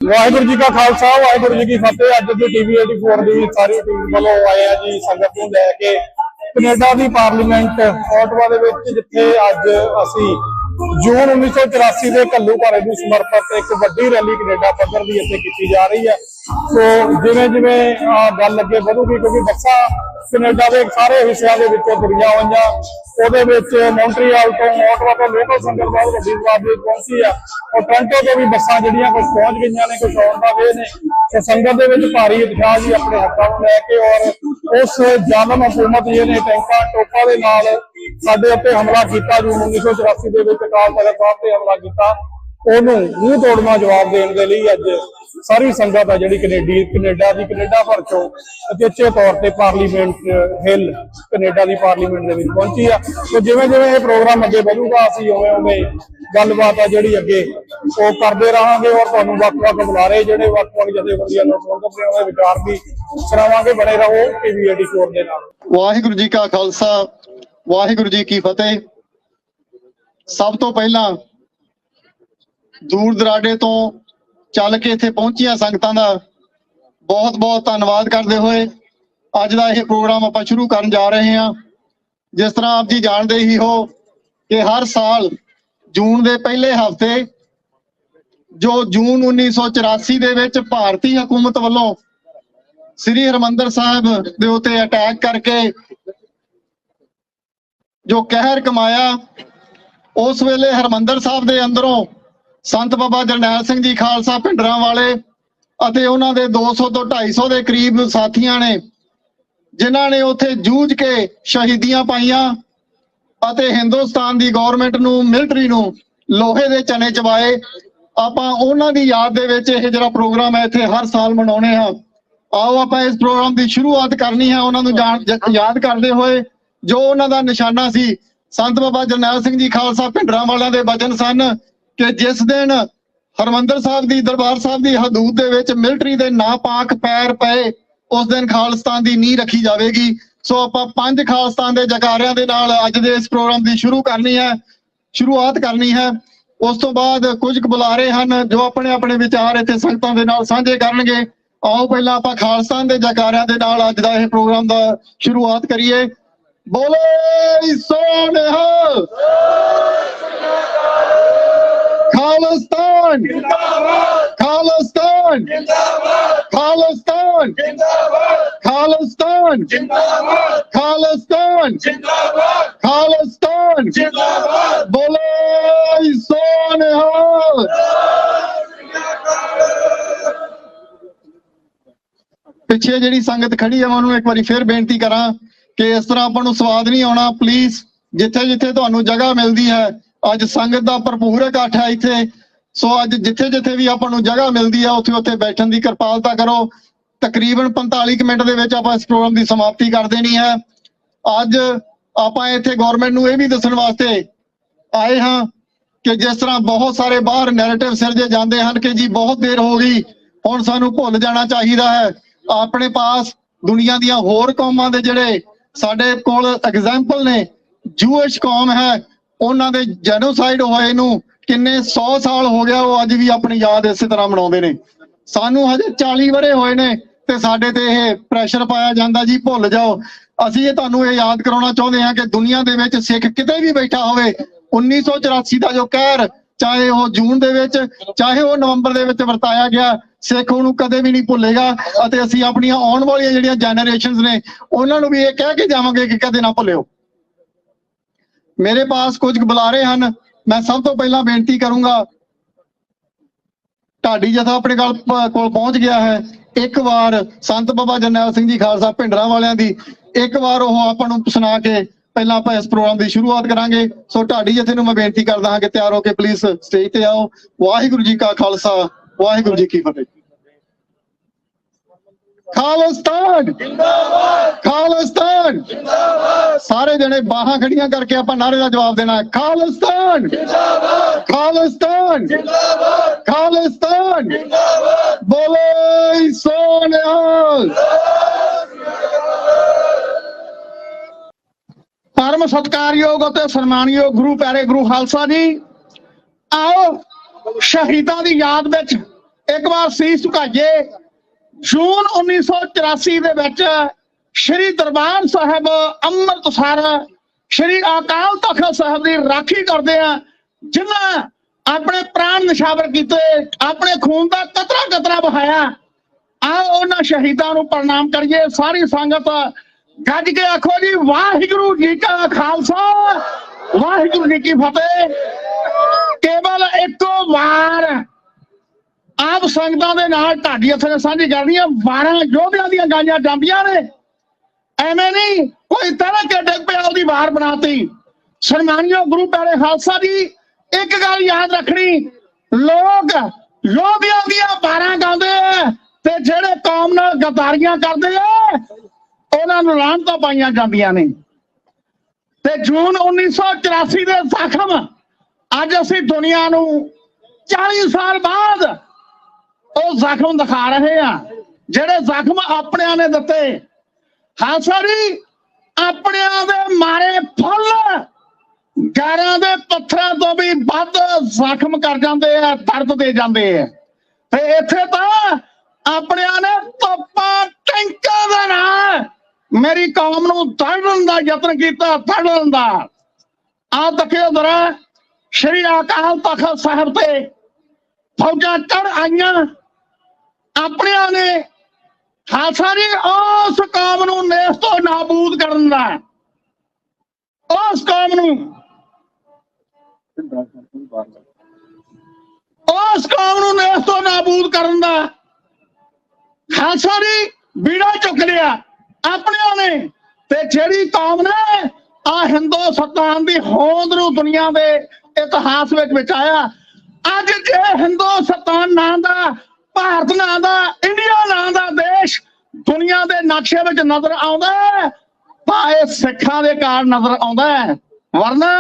वाहिगुरू जी का खालसा वाहिगुरू जी की फतेह। अज की टीवी 84 की सारी टीम वालों आए हैं जी संगत नूं लैके कनेडा की पार्लीमेंट ओटावा दे विच, जिथे अज असी जून 1984 के घल्लू घारे नूं समर्पित एक वड्डी रैली कनेडा पद्धर की इत्थे कीती जा रही है। सो जिवें जिवें गल अगे वधूगी, क्योंकि बसां कनेडा के सारे हिस्सों के विचों तुरियां होईयां, ਉਹਦੇ ਵਿੱਚ ਮੌਂਟਰੀਅਲ ਤੋਂ ओटावा ਤੋਂ लोकल संगत बहुत ਵੱਡੀ ਆਬਾਦੀ पहुंची है और टोरंटो ਤੋਂ भी ਬੱਸਾਂ ਜਿਹੜੀਆਂ कुछ पहुंच गई ने, कुछ आउण दा वे ने। तो संगत ਦੇ ਵਿੱਚ भारी उत्साह जी अपने हत्थों में लैके और उस जालम हुकूमत ਜਿਹਨੇ टैंਕਾਂ टोपां ਦੇ ਨਾਲ ਸਾਡੇ ਉੱਤੇ हमला किया जून 1984 ਦੇ ਵਿੱਚ अकाल तख्त ਸਾਹਿਬ ਤੇ हमला किया, ਉਹਨੂੰ ਮੂੰਹ ਤੋੜਨਾ ਜਵਾਬ ਦੇਣ ਦੇ ਲਈ ਅੱਜ सारी संगत है जी कनेडा की कनेडा भर चो अचेचे तौर पर पार्लीमेंट हिल कनेडा की पार्लीमेंट के पहुंची है। तो जिवें जिवें ये प्रोग्राम अगे बढ़ूगा असीं उवें उवें गलबात है जी अगे वो करते रहांगे और तुहानूं वक्-वक् बुलारे जिहड़े वक्-वक् जथेबंदियां नूं सुणदे उहदे विचार भी सुणावांगे। बने रहो टीवी 84 दे नाल। वाहिगुरू जी का खालसा वाहिगुरू जी की फतेह। सब तो पहला दूर दराडे तो चल के इत्थे पहुंचिया संगतां दा बहुत बहुत धन्नवाद करते हुए अज का यह प्रोग्राम आपां शुरू करन जा रहे हैं। जिस तरह आप जी जानते ही हो कि हर साल जून के पहले हफ्ते जो जून 1984 दे विच भारती हुकूमत वालों श्री हरमंदर साहिब दे उत्ते अटैक करके जो कहर कमाया, उस वेले हरमंदर साहिब दे अंदरों संत बाबा जरनैल सिंह जी खालसा पिंडरां वाले अते उन्हां दे 200 तो 250 के करीब साथियां ने जिन्हां ने उत्थे जूझ के शहीदियां पाईयां अते हिंदुस्तान दी गौरमेंट नूं मिलिटरी नूं लोहे दे चने चवाए। आपां उन्हां दी याद दे विच इह जिहड़ा प्रोग्राम है इत्थे हर साल मनाउने हां। आओ आपां इस प्रोग्राम की शुरुआत करनी है उन्हां नूं याद करदे होए जो उन्हां दा निशाना सी। संत बाबा जरनैल सिंह जी खालसा पिंडरां वालियां दे वचन सन कि जिस दिन हरमंदर साहब की दरबार साहब की हदूद दे विच मिलिटरी दे नापाक पैर पए उस दिन खालिस्तान की नींह रखी जाएगी। सो आपां 5 खालिस्तान के जकारियां दे नाल अज दे इस प्रोग्राम की शुरुआत करनी है। उस तो बाद कुछ बुलारे हैं जो अपने अपने विचार इत्थे संगतां दे नाल साझे करनगे। आओ पहला आपां खालिस्तान के जकारियां दे नाल अज दा इह प्रोग्राम दा शुरुआत करिए। बोले सो निहाल खालिस्तान खालिस्तान खालिस्तान खालिस्तान खालिस्तान खालिस्तान बोले सो निहाल। पिछे जिहड़ी संगत खड़ी है मैं उन्होंने एक बार फिर बेनती करा कि इस तरह आपां नूं स्वाद नहीं आउणा। प्लीज जिथे जिथे तुहानूं जगह मिलती है अज संगत का भरपूर इकट्ठ है इत्थे। सो अज जिथे जिथे भी आपां नूं जगह मिलती है उत्थे उत्थे बैठण की कृपालता करो। तकरीबन 45 मिनट दे विच आपां इस प्रोग्राम की समाप्ति कर देनी है। अज आपां इत्थे गौरमेंट नूं इह भी दस्सण वास्ते आए हाँ कि जिस तरह बहुत सारे बाहर नैरेटिव सिरजे जाते हैं कि जी बहुत देर हो गई हुण सानूं भुल जाना चाहिए है। अपने पास दुनिया दीयां होर कौमां दे जिहड़े साडे कोल एग्जाम्पल ने, जूइश कौम है उन्हां दे जेनोसाइड होए नूं किन्ने 100 साल हो गया, वो अज भी अपनी याद इस तरह मनाउंदे ने। सानू हजे 40 वरे होए ने ते साडे ते इह प्रैशर पाया जांदा जी भुल जाओ। असीं ये तुहानूं इह याद कराउणा चाहुंदे हां कि दुनिया दे विच सिख किते भी बैठा होवे 1984 का जो कहर चाहे वो जून दे विच चाहे वो नवंबर दे विच वरताया गया, सिख उहनूं कदे भी नहीं भुलेगा। अते असीं अपणीआं आउण वालीआं जिहड़ियां जनरेशनस ने उहनां नूं भी इह कह के जावांगे कि कदे ना भुल्लिओ। मेरे पास कुछ बुलारे हैं, मैं सब तो पहला बेनती करूंगा ढाडी जथा अपने कोल पहुंच गया है। एक बार संत बाबा जरनैल सिंह जी खालसा पिंडरां वालियां दी एक बार वो आपां नूं सुना के पहला आप इस प्रोग्राम की शुरुआत करांगे। सो ढाडी जथे नूं मैं बेनती करदा हां कि तैयार होकर प्लीज स्टेज ते आओ। वाहिगुरू जी का खालसा वाहिगुरू जी की फतेह। खालिस्तान खालिस्तान सारे जने बाहां खड़ियां करके आप नारे का जवाब देना है। खालिस्तान खालिस्तान खालिस्तान बोले सो निहाल। परम सत्कारयोग और सन्मानयोग गुरु प्यारे गुरु खालसा जी, आओ शहीदां दी याद विच एक बार शीश झुकाइए। जून 1984 ਦੇ ਵਿੱਚ श्री दरबार साहिब ਅੰਮ੍ਰਿਤਸਰ श्री अकाल तख्त साहिब ਦੀ राखी ਕਰਦੇ ਆ, जिन्हां अपने प्राण निछावर कीते, अपने खून का कतरा कतरा बहाया। आओ उन्हां शहीदां नूं प्रणाम करिए। सारी संगत गज के आखो जी वाहिगुरू जी का खालसा वाहिगुरू जी की फतेह। केवल एको वार आप संगतां दे नाल ढाडी हत्थां ने सांझी करनी है। 12 योधियां दीयां गाइयां ਜਾਂਦੀਆਂ ने, ਐਵੇਂ नहीं कोई तरह के डिग पिया ਉਹਦੀ वार बनाती। सन्मानियो गुरु प्यारे खालसा जी, एक गल याद रखनी, लोग योधियां दीयां वारां गाउंदे ते ਜਿਹੜੇ कौम नाल गद्दारियां करदे आ ਉਹਨਾਂ ਨੂੰ ਲਾਹਨਤਾਂ ਪਾਈਆਂ ਜਾਂਦੀਆਂ ਨੇ। ਤੇ ਜੂਨ 1984 ਦੇ ਜ਼ਖਮ ਅੱਜ ਅਸੀਂ ਦੁਨੀਆ ਨੂੰ 40 ਸਾਲ ਬਾਅਦ ਉਹ ਜ਼ਖਮ ਦਿਖਾ ਰਹੇ ਆ, ਜਿਹੜੇ ਜ਼ਖਮ ਆਪਣਿਆਂ ਨੇ ਦਿੱਤੇ। ਖਾਲਸਾ ਜੀ, ਆਪਣਿਆਂ ਦੇ ਮਾਰੇ ਫੁੱਲ ਗੈਰਾਂ ਦੇ ਪੱਥਰਾਂ ਤੋਂ ਵੀ ਵੱਧ ਜ਼ਖਮ ਕਰ ਜਾਂਦੇ ਆ, ਦਰਦ ਦੇ ਜਾਂਦੇ ਆ। ਤੇ ਇੱਥੇ ਤਾਂ ਆਪਣਿਆਂ ਨੇ ਤੋਪਾਂ ਟੈਂਕਾਂ ਦੇ ਨਾਲ ਮੇਰੀ ਕੌਮ ਨੂੰ ਦੜਨ ਦਾ ਯਤਨ ਕੀਤਾ, ਦੜਨ ਦਾ। ਆ ਤੱਕਿਓ ਜ਼ਰਾ, श्री अकाल तख्त साहिब ते फौजां चढ़ आईयां अपनियां ने। खालसा जी, उस कौम नूं नेस तो नाबूद करन दा, उस कौम नूं, उस कौम नूं नेस तो नाबूद करन दा खालसा जी बीड़ा चुक लिया अपनियां ने। ते जिहड़ी कौम ने आ हिंदुस्तान दी होंद नूं दुनिया दे इतिहास विच आया। अज जे हिंदुस्तान नां दा, भारत नां दा, इंडिया नां दा देश दुनिया दे नक्शे विच नजर आउंदा तां इह सिखां दे कारण नजर आउंदा है, वरना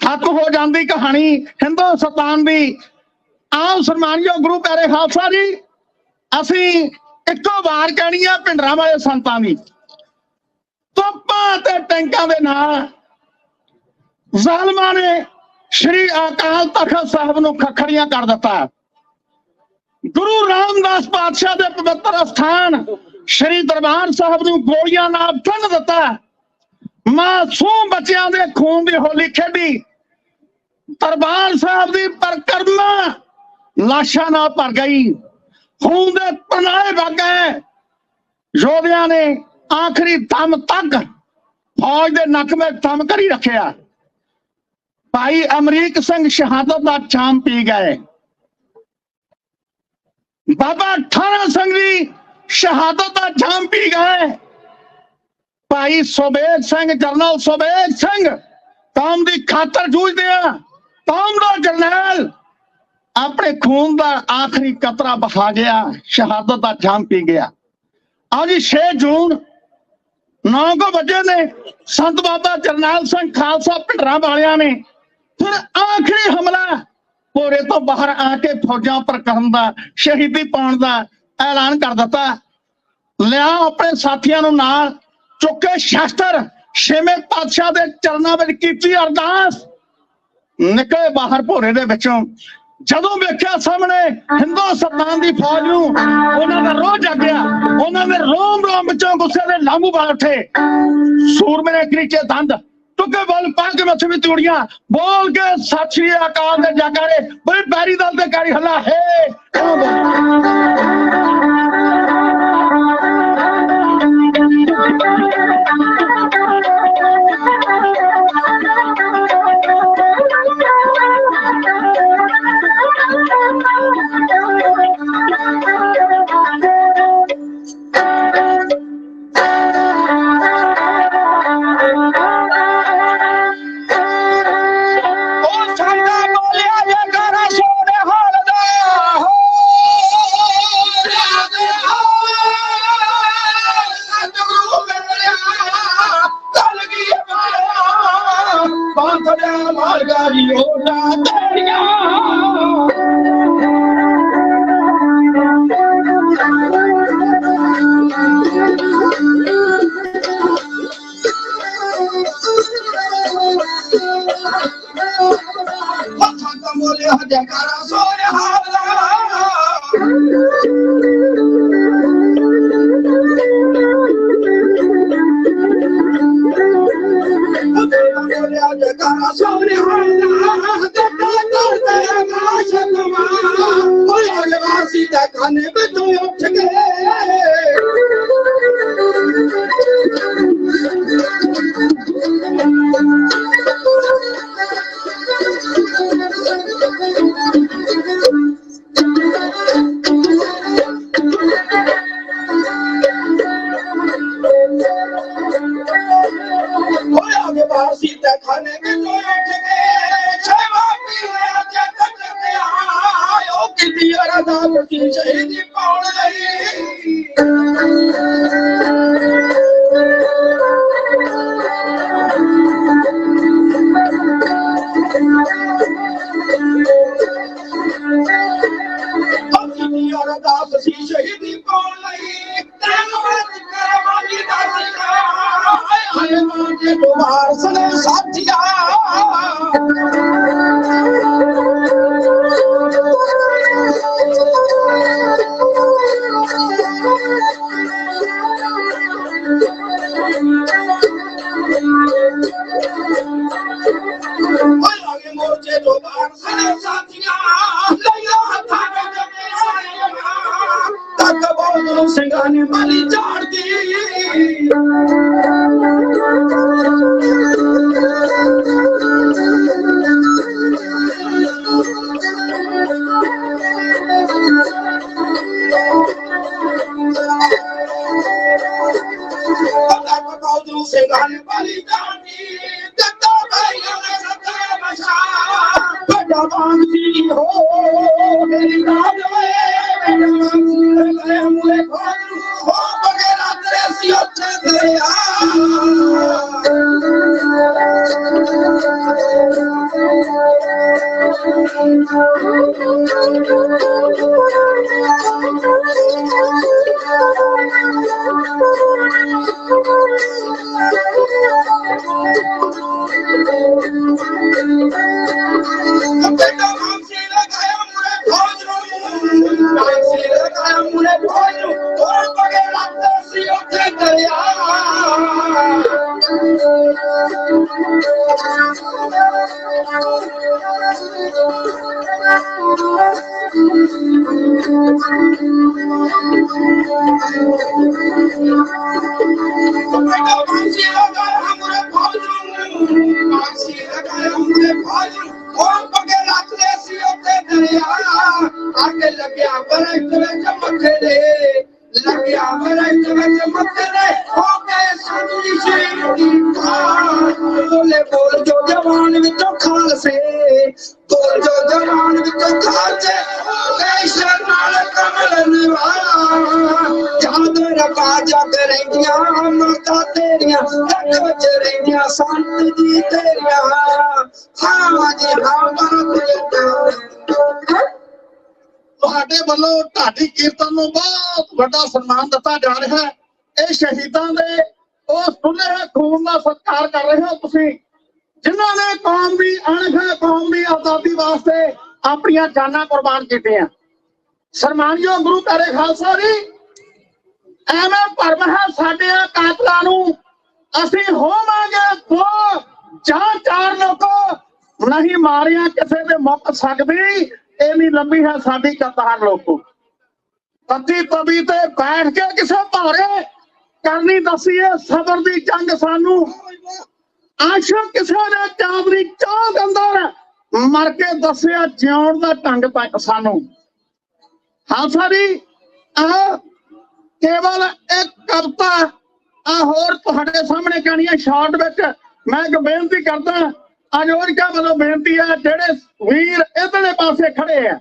ठक हो जांदी कहानी हिंदुस्तान दी। आओ सन्मानियो गुरु प्यारे खालसा जी, असीं इक्को वार कहनी है भिंडरां वाले संतां दी। तोपां ते टैंकां दे नाल ਜ਼ਾਲਮਾਂ ਨੇ श्री अकाल तख्त साहिब ਨੂੰ ਖੱਖੜੀਆਂ कर दिता। गुरु रामदास पातशाह दे पवित्र स्थान श्री दरबार साहिब ਨੂੰ ਗੋਲੀਆਂ ਨਾਲ ਭੰਨ ਦਿੱਤਾ। ਮਾਸੂਮ ਬੱਚਿਆਂ ਦੇ ਖੂਨ ਦੀ ਹੋਲੀ ਖੇਡੀ। दरबार साहिब ਦੀ ਪਰਿਕਰਮਾ ਲਾਸ਼ਾਂ ਨਾਲ ਭਰ ਗਈ। खून ਦੇ ਪਨਾਹੇ ਵਗ ਗਏ। ਯੋਧਿਆਂ ਨੇ ਆਖਰੀ ਦਮ ਤੱਕ फौज ਦੇ ਨੱਕ ਵਿੱਚ ਦਮ ਕਰੀ ਰੱਖਿਆ। भाई अमरीक सिंह शहादत का जाम पी गए। बाबा ठाणा सिंह जी शहादत का जाम पी गए। भाई सुबेग सिंह, जनरल सुबेग सिंह कौम की खातर जूझदे आ, कौम का जरनैल अपने खून का आखिरी कतरा बहा गया, शहादत का जाम पी गया। आज 6 जून 9 बजे ने संत बाबा जरनैल सिंह खालसा भिंडरां वालियां ने फिर आखिरी हमला भोरे तो बाहर आके फौजां पर करन दा, शहीदी पाउण दा ऐलान कर दिता। लिया अपने साथियां नूं नाल चुके शस्त्र, छेवें पातशाह दे चरनां विच कीती अरदास, निकले बाहर भोरे दे विचों। जदों वेख्या सामने हिंदुस्तान दी फौज नूं, उन्हां दा रोह जागिया, उन्हां दे रोम रोम विचों गुस्से दे लांघू बाल उठे। सूरमे ने करीचे दंद टुके बोल पा के मथे में तूड़ियां बोल के सत श्री अकाल दे जयकारे, बड़ी पैरी दल ते कारी हल्ला है। जयकारा सोने हाल जयकारा सामने खाने में तो उठ गए सीता खाने में तो उठ गए क्षमा पीला जगत में आयो कि दिया राधा की शहीदी पाउन शहीदी पाउन बार सने साथिया मोर्चे दो बार सने साथिया लैया हथा तक बोल सिंगानी वाली झाड़ दी सिंगानी वाली जानी जता भाई ने सता बशा बड़ा बांधी हो मेरी राज में मुझे हो बगैर तेरे सियाचे गया बोल जो जवान विचों खालसे बोल जो जवान विचों खालसे कैशर नाल कमल निवार याद रखा जग रहिंदियां माता तेरियां तक विच रहिंदियां संत जी तेरियां हाँ जी हाँ ਤੁਹਾਡੇ ਵੱਲੋਂ ਢਾਡੀ ਕੀਰਤਨ ਨੂੰ ਬਹੁਤ ਵੱਡਾ ਸਨਮਾਨ ਦਿੱਤਾ ਜਾ ਰਿਹਾ ਹੈ। ਇਹ ਸ਼ਹੀਦਾਂ ਦੇ ਉਸ ਸੁਨਹਿਰੇ ਖੂਨ ਦਾ ਸਤਿਕਾਰ ਕਰ ਰਹੇ ਹੋ ਤੁਸੀਂ, ਜਿਨ੍ਹਾਂ ਨੇ ਕੌਮ ਦੀ ਅਣਖ ਕੌਮ ਦੀ ਆਜ਼ਾਦੀ ਵਾਸਤੇ ਆਪਣੀਆਂ ਜਾਨਾਂ ਕੁਰਬਾਨ ਕੀਤੀਆਂ। ਸਨਮਾਨਯੋਗ ਗੁਰੂ ਪਿਆਰੇ ਖਾਲਸਾ ਜੀ, ਐਵੇਂ ਭਰਮ ਹੈ ਸਾਡੇ ਕਾਤਲਾਂ ਨੂੰ ਅਸੀਂ ਹੋਵਾਂਗੇ ਦੋ ਜਾਂ ਚਾਰ ਲੋਕ ਨਹੀਂ ਮਾਰਿਆ ਕਿਸੇ ਦੇ ਮੁੱਕ ਸਕਦੀ ਇੰਨੀ ਲੰਬੀ ਹੈ ਸਾਡੀ ਕਤਾਰ ਲੋਕੋ। ਪੱਤੀ ਤਵੀ ਤੇ ਬੈਠ ਕੇ ਕਿਸੇ ਭਾਰੇ ਕਰਨੀ ਦਸੀਏ ਸਬਰ ਦੀ ਜੰਗ ਸਾਨੂੰ ਆਸ਼ਕ ਕਿਸੇ ਨੇ ਚਾਵਰੀ ਚੌਂਕ ਅੰਦਰ ਮਰ ਕੇ ਦੱਸਿਆ ਜਿਉਣ ਦਾ ਢੰਗ ਸਾਨੂੰ। ਖਾਲਸਾ ਜੀ ਕੇਵਲ ਇੱਕ ਕਵਿਤਾ ਹੋਰ ਤੁਹਾਡੇ ਸਾਹਮਣੇ ਕਹਿਣੀ ਹੈ ਸ਼ਾਰਟ ਵਿੱਚ। ਮੈਂ ਇੱਕ ਬੇਨਤੀ ਕਰਦਾ ਅਜੋਰਿਕਾ ਵੱਲੋਂ ਬੇਨਤੀ ਹੈ ਜਿਹੜੇ ਵੀਰ ਇਧਰਲੇ ਪਾਸੇ ਖੜੇ ਆ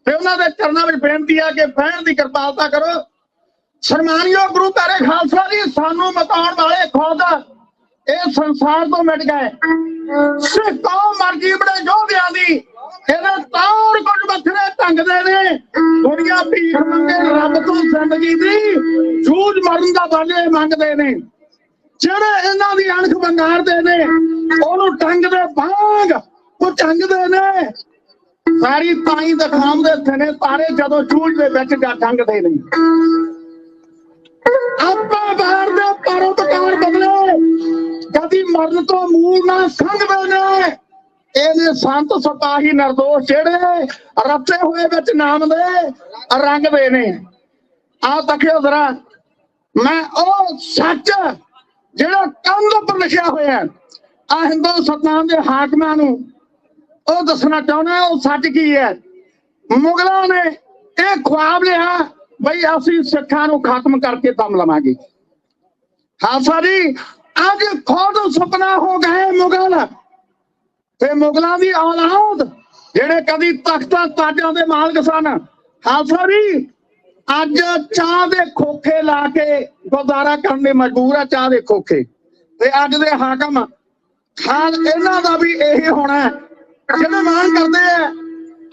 ਤੇ ਉਹਨਾਂ ਦੇ ਚਰਨਾਂ ਵਿੱਚ ਬੇਨਤੀ ਆ ਕਿ ਬਹਿਣ ਦੀ ਕਿਰਪਾਲਤਾ ਕਰੋ। ਸਨਮਾਨਯੋਗ ਗੁਰੂ ਪਿਆਰੇ ਖਾਲਸਾ ਜੀ, ਸਾਨੂੰ ਮਕਾਉਣ ਵਾਲੇ ਖੁਦ ਇਹ ਸੰਸਾਰ ਤੋਂ ਮਿਟ ਗਏ। ਸਿੱਖ ਕੌਮ ਮਰਜੀ ਬੜੇ ਯੋਧਿਆਂ ਦੀ ਇਹਦੇ ਤੌਰ ਕੁਝ ਵੱਖਰੇ ਢੰਗ ਦੇ ਨੇ। ਦੁਨੀਆ ਭੀਖ ਮੰਗੇ ਰੱਬ ਤੋਂ ਜ਼ਿੰਦਗੀ ਦੀ ਜੂਝ ਮਰਨ ਦਾ ਬਾਲੇ ਮੰਗਦੇ ਨੇ। ਜਿਹੜੇ ਇਹਨਾਂ ਦੀ ਅਣਖ ਵੰਗਾਰਦੇ ਨੇ ਉਹਨੂੰ ਟੰਗ ਦੇ ਬਾਗ ਉਹ ਟੰਗਦੇ ਨੇ। ਸਾਰੀ ਤਾਈ ਦਿਖਾਉਂਦੇ ਨੇ ਤਾਰੇ ਜਦੋਂ ਜੂਝ ਦੇ ਵਿੱਚ ਜਾ ਟੰਗਦੇ ਨੇ। ਆਪਾਂ ਬਾਹਰ ਦੇ ਪਰਉਪਕਾਰ ਬਦਲੇ ਕਦੀ ਮਰਨ ਤੋਂ ਮੂਲ ਨਾ ਸੰਘਦੇ ਨੇ। ਇਹਨੇ ਸੰਤ ਸਿਪਾਹੀ ਨਿਰਦੋਸ਼ ਜਿਹੜੇ ਰੱਤੇ ਹੋਏ ਵਿੱਚ ਨਾਮ ਦੇ ਰੰਗਦੇ ਨੇ। ਆਹ ਤੱਕਿਓ ਜ਼ਰਾ, ਮੈਂ ਉਹ ਸੱਚ ਜਿਹੜਾ ਕੰਧ ਉੱਪਰ ਲਿਖਿਆ ਹੋਇਆ ਆ ਹਿੰਦੁਸਤਾਨ ਦੇ ਹਾਕਮਾਂ ਨੂੰ ਉਹ ਦੱਸਣਾ ਚਾਹੁੰਦਾ। ਉਹ ਸੱਚ ਕੀ ਹੈ? ਮੁਗਲਾਂ ਨੇ ਇਹ ਖੁਆਬ ਲਿਆ ਬਈ ਅਸੀਂ ਸਿੱਖਾਂ ਨੂੰ ਖਤਮ ਕਰਕੇ ਦਮ ਲਵਾਂਗੇ। ਖਾਲਸਾ ਜੀ ਅੱਜ ਖੁਦ ਸੁਪਨਾ ਹੋ ਗਏ ਮੁਗਲ ਤੇ ਮੁਗਲਾਂ ਦੀ ਔਲਾਦ ਜਿਹੜੇ ਕਦੀ ਤਖਤਾਂ ਤਾਜਾਂ ਦੇ ਮਾਲਕ ਸਨ। ਖਾਲਸਾ ਜੀ ਅੱਜ ਚਾਹ ਦੇ ਖੋਖੇ ਲਾ ਕੇ ਗੁਜ਼ਾਰਾ ਕਰਨ ਦੇ ਮਜਬੂਰ ਆ। ਚਾਹ ਦੇ ਖੋਖੇ ਤੇ ਅੱਜ ਦੇ ਹਾਕਮ ਖਾਨ ਇਹਨਾਂ ਦਾ ਵੀ ਇਹ ਹੋਣਾ ਜਿਹੜੇ ਮਾਣ ਕਰਦੇ ਆ।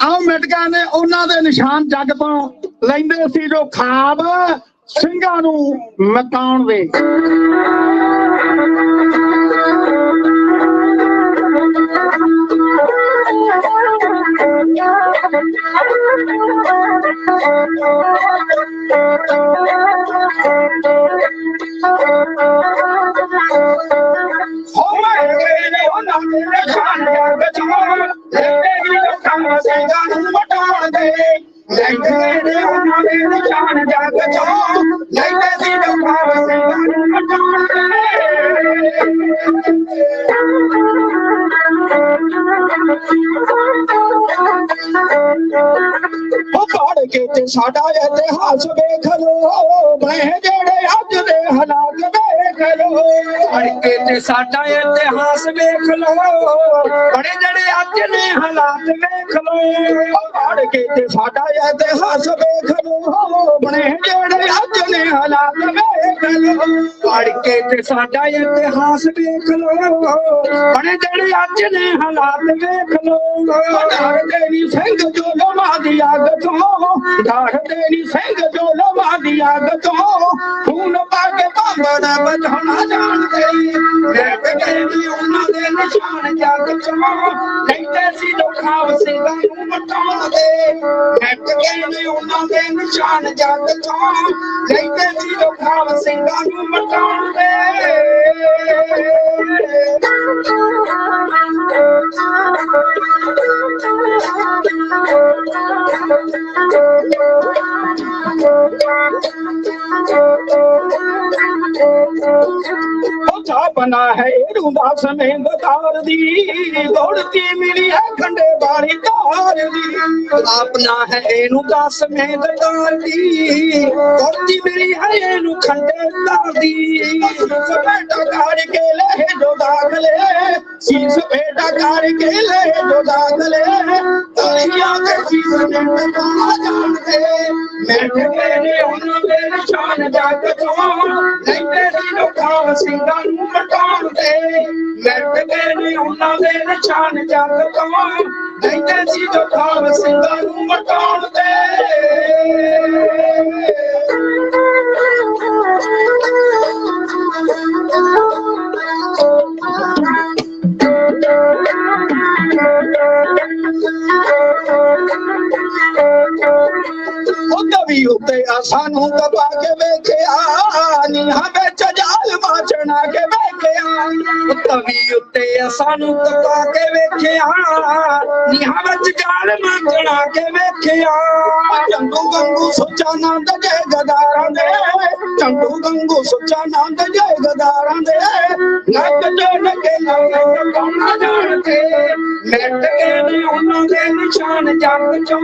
ਆਓ ਮਿਟਕਾਂ ਨੇ ਉਹਨਾਂ ਦੇ ਨਿਸ਼ਾਨ ਜੱਗ ਤੋਂ ਲੈਂਦੇ ਸੀ ਜੋ ਖਾਬ ਸਿੰਘਾਂ ਨੂੰ ਮਕਾਉਣ ਦੇ। ਸਾਡਾ ਇਤਿਹਾਸ ਵੇਖ ਲੋ ਜਿਹੜੇ ਅੱਜ ਦੇ ਹਾਲਾਤ ਵੇਖ ਲੋ। ਪੜ੍ਹ ਕੇ ਤੇ ਸਾਡਾ ਇਤਿਹਾਸ ਵੇਖ ਲੋ ਬੜੇ ਜਿਹੜੇ ਅੱਜ ਦੇ ਹਾਲਾਤ ਵੇਖ ਲੋ। ਪੜ੍ਹ ਕੇ ਤੇ ਸਾਡਾ ਇਤਿਹਾਸ ਵੇਖ ਲੋ ਬੜੇ ਜਿਹੜੇ ਅੱਜ ਦੇ ਹਾਲਾਤ ਵੇਖ ਲੋ। ਪੜ੍ਹ ਕੇ ਤੇ ਸਾਡਾ ਇਤਿਹਾਸ ਵੇਖ ਲੋ ਬੜੇ ਜਿਹੜੇ ਅੱਜ ਦੇ ਹਾਲਾਤ ਵੇਖ ਲੋ। ਡਰਦੇ ਨੀ ਸਿੰਘ ਜੋ ਲੋਹਾ ਦੀ ਅੱਗ ਤੋਂ, ਡਰਦੇ ਨੀ ਸਿੰਘ ਜੋ ਲੋਹਾ ਦੀ ਅੱਗ ਤੋਂ, ਖੂਨ ਪਾ ਕੇ ਭਾਂਬੜ ਬਚਾਉਣਾ ਜਾਣਦੇ। ਮਿਟ ਗਏ ਨੀ ਉਹਨਾਂ ਦੇ ਨਿਸ਼ਾਨ ਜੱਗ ਚੋਂ, ਲੈਂਦੇ ਸੀ ਲੋਕਾਂ ਸਿੰਘਾਂ ਨੂੰ ਮਟਾਉਂਦੇ। ਮਿਟ ਗਏ ਨੀ ਉਹਨਾਂ ਦੇ ਨਿਸ਼ਾਨ ਜੱਗ ਚੋਂ, ਲੈਂਦੇ ਸੀ ਲੋਕਾਂ ਸਿੰਘਾਂ ਨੂੰ ਮਟਾਉਂਦੇ। बना है रूदा समेंद तार दी, दौड़ती मिली है खंडे बारी तार दी। अपना है एनु का समेंद तार दी, दौड़ती मिली है एनु खंडे तार दी। सपेटा कार के ले जो दाखले, शीश पेटा कार के ले जो दाखले, तलिया के शीश में टकाना जानते। मिट गए ने उन्होंने निशान जग चों, लेंदे सी लोकां ਸਿੰਘਾਂ ਨੂੰ ਮਟਾਉਂਦੇ। ਮਿਟ ਗਏ ਨੇ ਉਹਨਾਂ ਦੇ ਨਿਸ਼ਾਨ ਜੱਗ ਤੋਂ, ਲੈਂਦੇ ਸੀ ਲੋਕਾਂ ਸਿੰਘਾਂ ਨੂੰ ਮਟਾਉਂਦੇ। ਕਵੀ ਉੱਤੇ ਸਾਨੂੰ ਦਬਾ ਕੇ ਵੇਖਿਆ, ਨੀਹਾਂ ਵਿੱਚ ਜਾਲ ਮਾਚਣਾ ਕੇ ਵੇਖਿਆ। ਕਵੀ ਉੱਤੇ ਸਾਨੂੰ ਦਬਾ ਕੇ ਵੇਖਿਆ, ਨੀਹਾਂ ਵਿੱਚ ਜਾਲ ਮਾਚਣਾ ਕੇ ਵੇਖਿਆ। ਚੰਦੂ ਗੰਗੂ ਸੁੱਚਾ ਨੰਦ ਜੈ ਗਦਾਰਾਂ ਦੇ, ਚੰਦੂ ਗੰਗੂ ਸੁੱਚਾ ਨੰਦ ਜੈ ਗਦਾਰਾਂ ਦੇ, ਨੱਕ ਜੋ ਨਕੇ ਲਾਉਣਾ ਕੌਣਾ ਜਾਣਦੇ। ਮਿਟ ਗਏ ਨੇ ਉਹਨਾਂ ਦੇ ਨਿਸ਼ਾਨ ਜੱਗ ਚੋਂ,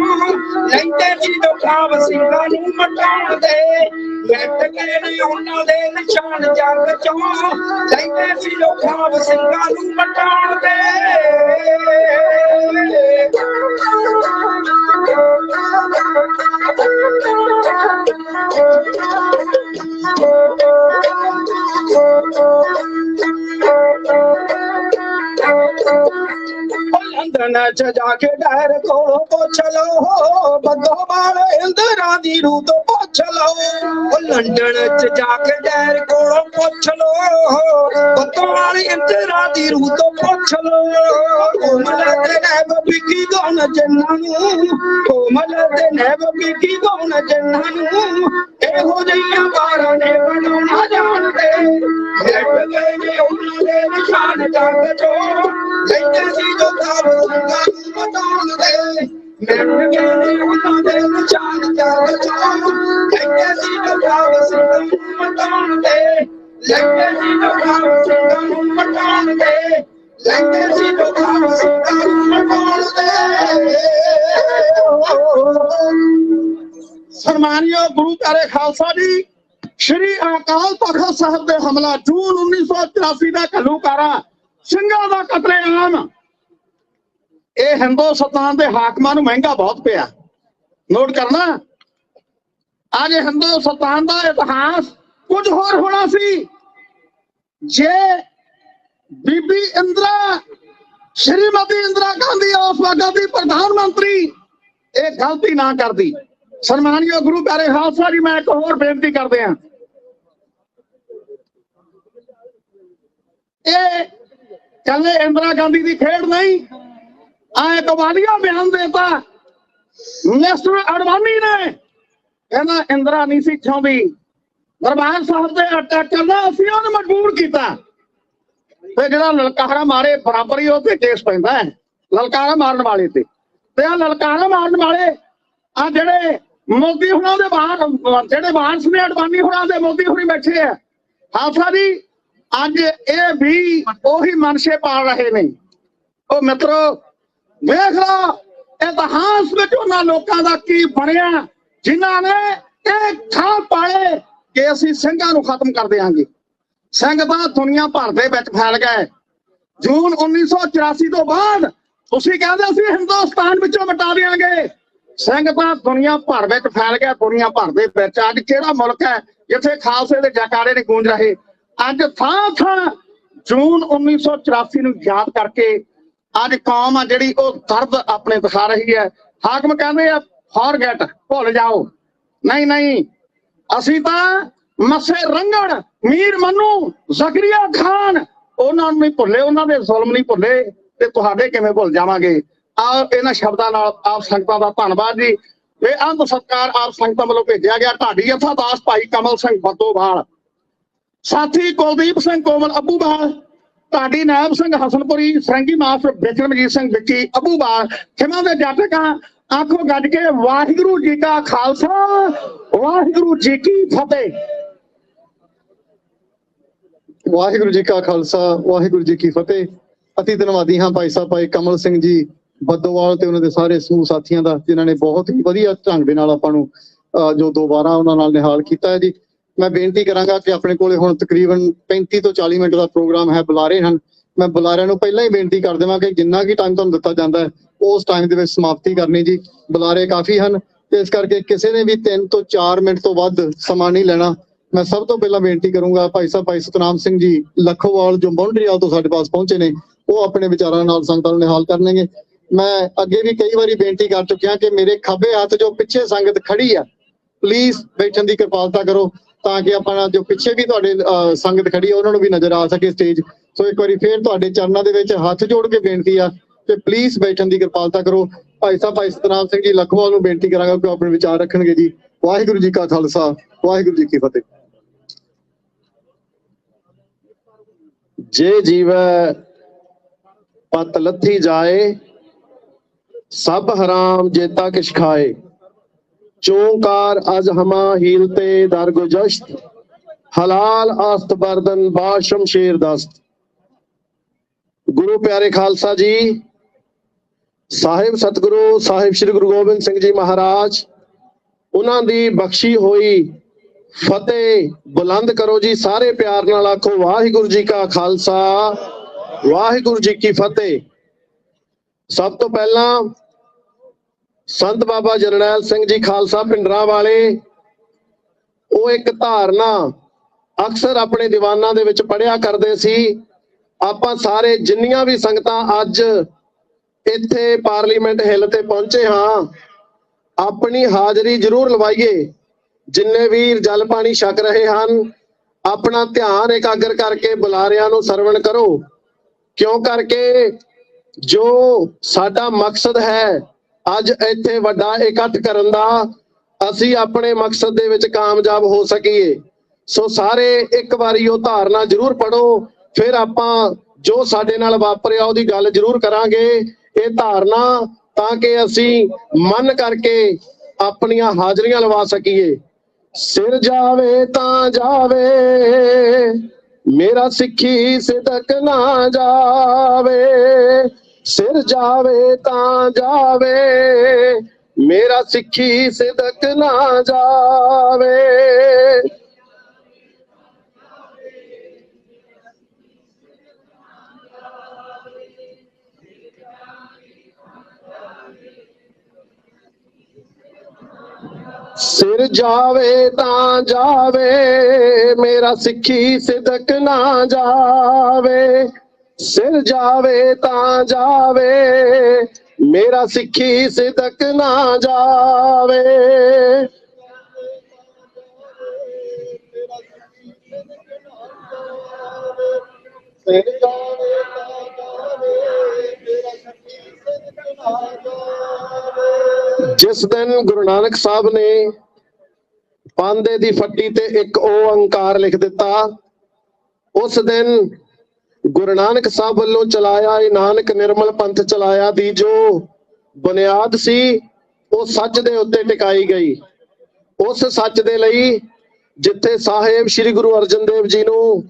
ਲੈਂਦੇ ਸੀ ਲੋਕਾਂ ਸਿੰਘਾਂ ਨੂੰ ਮਟਾਉਂਦੇ। ਮਿਟ ਗਏ ਨੇ ਉਹਨਾਂ ਦੇ ਨਿਸ਼ਾਨ ਜੱਗ ਚੋਂ, ਲੈਂਦੇ ਸੀ ਲੋਕਾਂ ਸਿੰਘਾਂ ਨੂੰ ਮਟਾਉਂਦੇ। ਲੰਡਨ ਚ ਜਾ ਕੇ ਡੈਰ ਕੋਲੋਂ ਪੁੱਛ ਲਓ ਬੱਦੋਵਾਲ ਇੰਦਰਾ ਦੀ ਰੂਤ ਪੁੱਛ ਲਓ ਉਹ ਲੰਡਨ ਚ ਜਾ ਕੇ ਡੈਰ ਕੋਲੋਂ ਪੁੱਛ ਲਓ ਬੱਦੋਵਾਲ ਇੰਦਰਾ ਦੀ ਰੂਤ ਪੁੱਛ ਲਓ ਕੋਮਲ ਦੇ ਨੈਬ ਬਿਕੀ ਗਉਣ ਜੰਨਾਂ ਨੂੰ ਕੋਮਲ ਦੇ ਨੈਬ ਬਿਕੀ ਗਉਣ ਜੰਨਾਂ ਨੂੰ ਇਹੋ ਜਿਹੀਆਂ ਬਾਰਾਂ ਨੇ ਬਣਾਉਣਾ ਜਾਣਦੇ ਲੱਗ ਗਏ ਨੇ ਉਹਨਾਂ ਦੇ ਨਿਸ਼ਾਨ ਜੱਗ ਚੋਂ ਲੈਂਦੇ ਸੀ ਜੋ ਤਾਬ ਸਿੰਘਾਂ ਨੂੰ ਬਤਾਉਣ ਦੇ ਲੱਗ ਗਏ ਨੇ ਉਹਨਾਂ ਦੇ ਨਿਸ਼ਾਨ ਜੱਗ ਚੋਂ ਲੈਂਦੇ ਸੀ ਜੋ ਤਾਬ ਸਿੰਘਾਂ ਨੂੰ ਬਤਾਉਣ ਦੇ ਲੱਗੇ ਸੀ ਜੋ ਤਾਬ ਸਿੰਘਾਂ ਨੂੰ ਬਤਾਉਣ ਦੇ ਲੱਗੇ ਸੀ ਜੋ ਤਾਬ ਸਿੰਘਾਂ ਨੂੰ ਬਤਾਉਣ ਦੇ ਸਨਮਾਨਯੋਗ ਗੁਰੂ ਪਿਆਰੇ ਖਾਲਸਾ ਜੀ, ਸ਼੍ਰੀ ਅਕਾਲ ਤਖਤ ਸਾਹਿਬ ਦੇ ਹਮਲਾ ਜੂਨ 1984 ਦਾ ਘੱਲੂਘਾਰਾ ਸਿੰਘਾਂ ਦਾ ਕਤਲੇਆਮ, ਇਹ ਹਿੰਦੁਸਤਾਨ ਦੇ ਹਾਕਮਾਂ ਨੂੰ ਮਹਿੰਗਾ ਬਹੁਤ ਪਿਆ। ਨੋਟ ਕਰਨਾ, ਅੱਜ ਹਿੰਦੁਸਤਾਨ ਦਾ ਇਤਿਹਾਸ ਕੁਝ ਹੋਰ ਹੋਣਾ ਸੀ ਜੇ ਬੀਬੀ ਇੰਦਰਾ, ਸ਼੍ਰੀਮਤੀ ਇੰਦਰਾ ਗਾਂਧੀ ਉਸ ਵਕਤ ਦੀ ਪ੍ਰਧਾਨ ਮੰਤਰੀ ਇਹ ਗਲਤੀ ਨਾ ਕਰਦੀ। ਸਨਮਾਨਯੋਗ ਗੁਰੂ ਪਿਆਰੇ ਖਾਲਸਾ ਜੀ, ਮੈਂ ਇੱਕ ਹੋਰ ਬੇਨਤੀ ਕਰਦੇ ਹਾਂ, ਇਹ ਕੱਲੇ ਇੰਦਰਾ ਗਾਂਧੀ ਦੀ ਖੇਡ ਨਹੀਂ। ਇੱਕ ਵਾਲੀਆ ਬਿਆਨ ਦੇਤਾ ਮਿਸਟਰ ਅਡਵਾਨੀ ਨੇ, ਕਹਿੰਦਾ ਇੰਦਰਾ ਨਹੀਂ ਸੀ ਚਾਹੁੰਦੀ ਦਰਬਾਰ ਸਾਹਿਬ ਤੇ ਅਟੈਕ ਕਰਨਾ, ਅਸੀਂ ਉਹਨੂੰ ਮਜਬੂਰ ਕੀਤਾ। ਤੇ ਜਿਹੜਾ ਲਲਕਾਰਾ ਮਾਰੇ ਬਰਾਬਰ ਹੀ ਉਹ ਤੇ ਕੇਸ ਪੈਂਦਾ ਹੈ, ਲਲਕਾਰਾ ਮਾਰਨ ਵਾਲੇ ਤੇ ਆ ਲਲਕਾਰਾ ਮਾਰਨ ਵਾਲੇ ਆ ਜਿਹੜੇ ਮੋਦੀ ਹੁਣਾਂ ਦੇ ਬਾਹਰ, ਜਿਹੜੇ ਵਾਰਸ ਨੇ ਅਡਵਾਨੀ ਹੁਣਾਂ ਦੇ, ਮੋਦੀ ਹੁਣੀ ਬੈਠੇ ਆ। ਖਾਲਸਾ ਜੀ, ਅੱਜ ਇਹ ਵੀ ਉਹੀ ਮਨਸ਼ੇ ਪਾਲ ਰਹੇ ਨੇ। ਉਹ ਮਿੱਤਰੋ ਵੇਖ ਲਓ ਇਤਿਹਾਸ ਵਿੱਚ ਉਹਨਾਂ ਲੋਕਾਂ ਦਾ ਕੀ ਬਣਿਆ ਜਿਨ੍ਹਾਂ ਨੇ ਇਹ ਖਾਂ ਪਾਏ ਕਿ ਅਸੀਂ ਸਿੰਘਾਂ ਨੂੰ ਖਤਮ ਕਰ ਦਿਆਂਗੇ। ਸਿੰਘ ਤਾਂ ਦੁਨੀਆ ਭਰ ਦੇ ਵਿੱਚ ਫੈਲ ਗਏ। ਜੂਨ 1984 ਤੋਂ ਬਾਅਦ ਤੁਸੀਂ ਕਹਿੰਦੇ ਅਸੀਂ ਹਿੰਦੁਸਤਾਨ ਵਿੱਚੋਂ ਮਿਟਾ ਦਿਆਂਗੇ, ਸਿੰਘ ਤਾਂ ਦੁਨੀਆ ਭਰ ਵਿੱਚ ਫੈਲ ਗਿਆ। ਦੁਨੀਆ ਭਰ ਦੇ ਵਿੱਚ ਅੱਜ ਕਿਹੜਾ ਮੁਲਕ ਹੈ ਜਿੱਥੇ ਖਾਲਸੇ ਦੇ ਜੈਕਾਰੇ ਨਹੀਂ ਗੂੰਜ ਰਹੇ? ਅੱਜ ਥਾਂ ਥਾਂ ਜੂਨ 1984 ਨੂੰ ਯਾਦ ਕਰਕੇ ਅੱਜ ਕੌਮ ਆ ਜਿਹੜੀ ਉਹ ਦਰਦ ਆਪਣੇ ਦਿਖਾ ਰਹੀ ਹੈ। ਹਾਕਮ ਕਹਿੰਦੇ ਆ ਫੋਰਗੇਟ, ਭੁੱਲ ਜਾਓ। ਨਹੀਂ ਨਹੀਂ, ਅਸੀਂ ਤਾਂ ਮੱਸੇ ਰੰਗੜ, ਮੀਰ ਮਨੂੰ, ਜ਼ਕਰੀਆ ਖਾਨ ਉਹਨਾਂ ਨੂੰ ਨਹੀਂ ਭੁੱਲੇ, ਉਹਨਾਂ ਦੇ ਜ਼ੁਲਮ ਨਹੀਂ ਭੁੱਲੇ, ਤੇ ਤੁਹਾਡੇ ਕਿਵੇਂ ਭੁੱਲ ਜਾਵਾਂਗੇ। ਇਹਨਾਂ ਸ਼ਬਦਾਂ ਨਾਲ ਆਪ ਸੰਗਤਾਂ ਦਾ ਧੰਨਵਾਦ ਜੀ। ਇਹ ਅੰਤ ਸਤਿਕਾਰ ਆਪ ਸੰਗਤਾਂ ਵੱਲੋਂ ਭੇਜਿਆ ਗਿਆ। ਢਾਡੀ ਅਥਾਦਾਸ ਭਾਈ ਕਮਲ ਸਿੰਘ ਬੱਦੋਵਾਲ, ਸਾਥੀ ਕੁਲਦੀਪ ਸਿੰਘ ਕੋਮਲ ਅੱਬੂਵਾਲ, ਢਾਡੀ ਨਾਇਬ ਸਿੰਘ ਹਸਨਪੁਰੀ, ਸਰੰਗੀ ਮਾਸਟਰ ਬਿਕਰਮਜੀਤ ਸਿੰਘ ਵਿੱਕੀ ਅੱਬੂਵਾਲ। ਖਿਮਾ ਦੇ ਜਾਟਕਾਂ ਆਖੋ ਗੱਜ ਕੇ ਵਾਹਿਗੁਰੂ ਜੀ ਕਾ ਖਾਲਸਾ, ਵਾਹਿਗੁਰੂ ਜੀ ਕੀ ਫਤਿਹ। ਵਾਹਿਗੁਰੂ ਜੀ ਕਾ ਖਾਲਸਾ, ਵਾਹਿਗੁਰੂ ਜੀ ਕੀ ਫਤਿਹ। ਅਤੀ ਧੰਨਵਾਦੀ ਹਾਂ ਭਾਈ ਸਾਹਿਬ ਭਾਈ ਕਮਲ ਸਿੰਘ ਜੀ ਬੱਦੋਵਾਲ ਤੇ ਉਹਨਾਂ ਦੇ ਸਾਰੇ ਸਮੂਹ ਸਾਥੀਆਂ ਦਾ, ਜਿਨ੍ਹਾਂ ਨੇ ਬਹੁਤ ਹੀ ਵਧੀਆ ਢੰਗ ਦੇ ਨਾਲ ਆਪਾਂ ਨੂੰ ਜੋ ਦੁਬਾਰਾ ਉਹਨਾਂ ਨਾਲ ਨਿਹਾਲ ਕੀਤਾ ਹੈ ਜੀ। ਮੈਂ ਬੇਨਤੀ ਕਰਾਂਗਾ ਕਿ ਆਪਣੇ ਕੋਲੇ ਹੁਣ ਤਕਰੀਬਨ 35 ਤੋਂ 40 ਮਿੰਟ ਦਾ ਪ੍ਰੋਗਰਾਮ ਹੈ, ਬੁਲਾਰੇ ਹਨ। ਮੈਂ ਬੁਲਾਰਿਆਂ ਨੂੰ ਪਹਿਲਾਂ ਹੀ ਬੇਨਤੀ ਕਰ ਦੇਵਾਂ ਕਿ ਜਿੰਨਾ ਕੀ ਟਾਈਮ ਤੁਹਾਨੂੰ ਦਿੱਤਾ ਜਾਂਦਾ ਹੈ ਉਸ ਟਾਈਮ ਦੇ ਵਿੱਚ ਸਮਾਪਤੀ ਕਰਨੀ ਜੀ। ਬੁਲਾਰੇ ਕਾਫੀ ਹਨ ਤੇ ਇਸ ਕਰਕੇ ਕਿਸੇ ਨੇ ਵੀ 3 ਤੋਂ 4 ਮਿੰਟ ਤੋਂ ਵੱਧ ਸਮਾਂ ਨਹੀਂ ਲੈਣਾ। ਮੈਂ ਸਭ ਤੋਂ ਪਹਿਲਾਂ ਬੇਨਤੀ ਕਰੂੰਗਾ ਭਾਈ ਸਾਹਿਬ ਭਾਈ ਸਤਨਾਮ ਸਿੰਘ ਜੀ ਲੱਖੋਵਾਲ ਜੋ ਮੌਂਟਰੀਅਲ ਤੋਂ ਸਾਡੇ ਪਾਸ ਪਹੁੰਚੇ ਨੇ, ਉਹ ਆਪਣੇ ਵਿਚਾਰਾਂ ਨਾਲ ਸੰਗਤਾਂ ਨੂੰ ਨਿਹਾਲ ਕਰਨਗੇ। ਮੈਂ ਅੱਗੇ ਵੀ ਕਈ ਵਾਰੀ ਬੇਨਤੀ ਕਰ ਚੁੱਕਿਆ ਕਿ ਮੇਰੇ ਖੱਬੇ ਹੱਥ ਜੋ ਪਿੱਛੇ ਸੰਗਤ ਖੜੀ ਆ, ਪਲੀਜ਼ ਬੈਠਣ ਦੀ ਕਿਰਪਾਲਤਾ ਕਰੋ ਤਾਂ ਕਿ ਆਪਣਾ ਜੋ ਪਿੱਛੇ ਵੀ ਤੁਹਾਡੇ ਸੰਗਤ ਖੜੀ ਆ ਉਹਨਾਂ ਨੂੰ ਵੀ ਨਜ਼ਰ ਆ ਸਕੇ ਸਟੇਜ। ਸੋ ਇੱਕ ਵਾਰੀ ਫੇਰ ਤੁਹਾਡੇ ਚਰਨਾਂ ਦੇ ਵਿੱਚ ਹੱਥ ਜੋੜ ਕੇ ਬੇਨਤੀ ਆ ਕਿ ਪਲੀਜ਼ ਬੈਠਣ ਦੀ ਕਿਰਪਾਲਤਾ ਕਰੋ। ਭਾਈ ਸਾਹਿਬ ਭਾਈ ਸਤਨਾਮ ਸਿੰਘ ਜੀ ਲੱਖੋਵਾਲ ਨੂੰ ਬੇਨਤੀ ਕਰਾਂਗਾ ਕਿ ਆਪਣੇ ਵਿਚਾਰ ਰੱਖਣਗੇ ਜੀ। ਵਾਹਿਗੁਰੂ ਜੀ ਕਾ ਖਾਲਸਾ, ਵਾਹਿਗੁਰੂ ਜੀ ਕੀ ਫਤਿਹ। ਜੇ ਜੀਵੈ ਪਤ ਲੱਥੀ ਜਾਏ, ਸਭ ਹਰਾਮ ਜੇਤਾ ਕਿਛ ਖਾਏ। ਚੋਂਕਾਰ ਅਜ ਹਮਾ ਹੀਲਤੇ ਦਰਗੁਜਸ਼ਤ, ਹਲਾਲ ਆਸਤ ਬਰਦਨ ਬਾ ਸ਼ਮਸ਼ੇਰ ਦਸਤ। ਗੁਰੂ ਪਿਆਰੇ ਖਾਲਸਾ ਜੀ, ਸਾਹਿਬ ਸਤਿਗੁਰੂ ਸਾਹਿਬ ਸ੍ਰੀ ਗੁਰੂ ਗੋਬਿੰਦ ਸਿੰਘ ਜੀ ਮਹਾਰਾਜ, ਉਹਨਾਂ ਦੀ ਬਖਸ਼ੀ ਹੋਈ ਫਤਿਹ ਬੁਲੰਦ ਕਰੋ ਜੀ। ਸਾਰੇ ਪਿਆਰ ਨਾਲ ਆਖੋ ਵਾਹਿਗੁਰੂ ਜੀ ਕਾ ਖਾਲਸਾ, ਵਾਹਿਗੁਰੂ ਜੀ ਕੀ ਫਤਿਹ। ਸਭ ਤੋਂ ਪਹਿਲਾਂ ਸੰਤ ਬਾਬਾ ਜਰਨੈਲ ਸਿੰਘ ਜੀ ਖਾਲਸਾ ਪਿੰਡਰਾਂ ਵਾਲੇ, ਉਹ ਇੱਕ ਧਾਰਨਾ ਅਕਸਰ ਆਪਣੇ ਦੀਵਾਨਾਂ ਦੇ ਵਿੱਚ ਪੜਿਆ ਕਰਦੇ ਸੀ। ਆਪਾਂ ਸਾਰੇ ਜਿੰਨੀਆਂ ਵੀ ਸੰਗਤਾਂ ਅੱਜ ਇੱਥੇ ਪਾਰਲੀਮੈਂਟ ਹਿੱਲ ਤੇ ਪਹੁੰਚੇ ਹਾਂ, ਆਪਣੀ ਹਾਜ਼ਰੀ ਜ਼ਰੂਰ ਲਵਾਈਏ। ਜਿੰਨੇ ਵੀਰ ਜਲ ਪਾਣੀ ਛਕ ਰਹੇ ਹਨ, ਆਪਣਾ ਧਿਆਨ ਇਕਾਗਰ ਕਰਕੇ ਬੁਲਾਰਿਆਂ ਨੂੰ ਸਰਵਣ ਕਰੋ, ਕਿਉਂ ਕਰਕੇ ਜੋ ਸਾਡਾ ਮਕਸਦ ਹੈ ਅੱਜ ਇੱਥੇ ਵੱਡਾ ਇਕੱਠ ਕਰਨ ਦਾ, ਅਸੀਂ ਆਪਣੇ ਮਕਸਦ ਦੇ ਵਿੱਚ ਕਾਮਯਾਬ ਹੋ ਸਕੀਏ। ਸੋ ਸਾਰੇ ਇੱਕ ਵਾਰੀ ਉਹ ਧਾਰਨਾ ਜ਼ਰੂਰ ਪੜੋ, ਫਿਰ ਆਪਾਂ ਜੋ ਸਾਡੇ ਨਾਲ ਵਾਪਰਿਆ ਉਹਦੀ ਗੱਲ ਜ਼ਰੂਰ ਕਰਾਂਗੇ। ਇਹ ਧਾਰਨਾ ਤਾਂ ਕਿ ਅਸੀਂ ਮਨ ਕਰਕੇ ਆਪਣੀਆਂ ਹਾਜ਼ਰੀਆਂ ਲਵਾ ਸਕੀਏ। ਸਿਰ ਜਾਵੇ ਤਾਂ ਜਾਵੇ, ਮੇਰਾ ਸਿੱਖੀ ਸਿਦਕ ਨਾ ਜਾਵੇ। ਸਿਰ ਜਾਵੇ ਤਾਂ ਜਾਵੇ, ਮੇਰਾ ਸਿੱਖੀ ਸਿਦਕ ਨਾ ਜਾਵੇ। ਸਿਰ ਜਾਵੇ ਤਾਂ ਜਾਵੇ, ਮੇਰਾ ਸਿੱਖੀ ਸਿਦਕ ਨਾ ਜਾਵੇ। ਸਿਰ ਜਾਵੇ ਤਾਂ ਜਾਵੇ, ਮੇਰਾ ਸਿੱਖੀ ਸਿਦਕ ਨਾ ਜਾਵੇ। ਸਿਰ ਜਾਵੇ ਤਾਂ ਜਾਵੇ, ਮੇਰਾ ਸਿੱਖੀ ਸਿਦਕ ਨਾ ਜਾਵੇ। ਜਿਸ ਦਿਨ ਗੁਰੂ ਨਾਨਕ ਸਾਹਿਬ ਨੇ ਪਾਂਦੇ ਦੀ ਫੱਟੀ ਤੇ ਇੱਕ ਓੰਕਾਰ ਲਿਖ ਦਿੱਤਾ, ਉਸ ਦਿਨ ਗੁਰੂ ਨਾਨਕ ਸਾਹਿਬ ਵੱਲੋਂ ਚਲਾਇਆ ਇਹ ਨਾਨਕ ਨਿਰਮਲ ਪੰਥ ਚਲਾਇਆ ਦੀ ਜੋ ਬੁਨਿਆਦ ਸੀ, ਉਹ ਸੱਚ ਦੇ ਉੱਤੇ ਟਿਕਾਈ ਗਈ। ਉਸ ਸੱਚ ਦੇ ਲਈ ਜਿੱਥੇ ਸਾਹਿਬ ਸ੍ਰੀ ਗੁਰੂ ਅਰਜਨ ਦੇਵ ਜੀ ਨੂੰ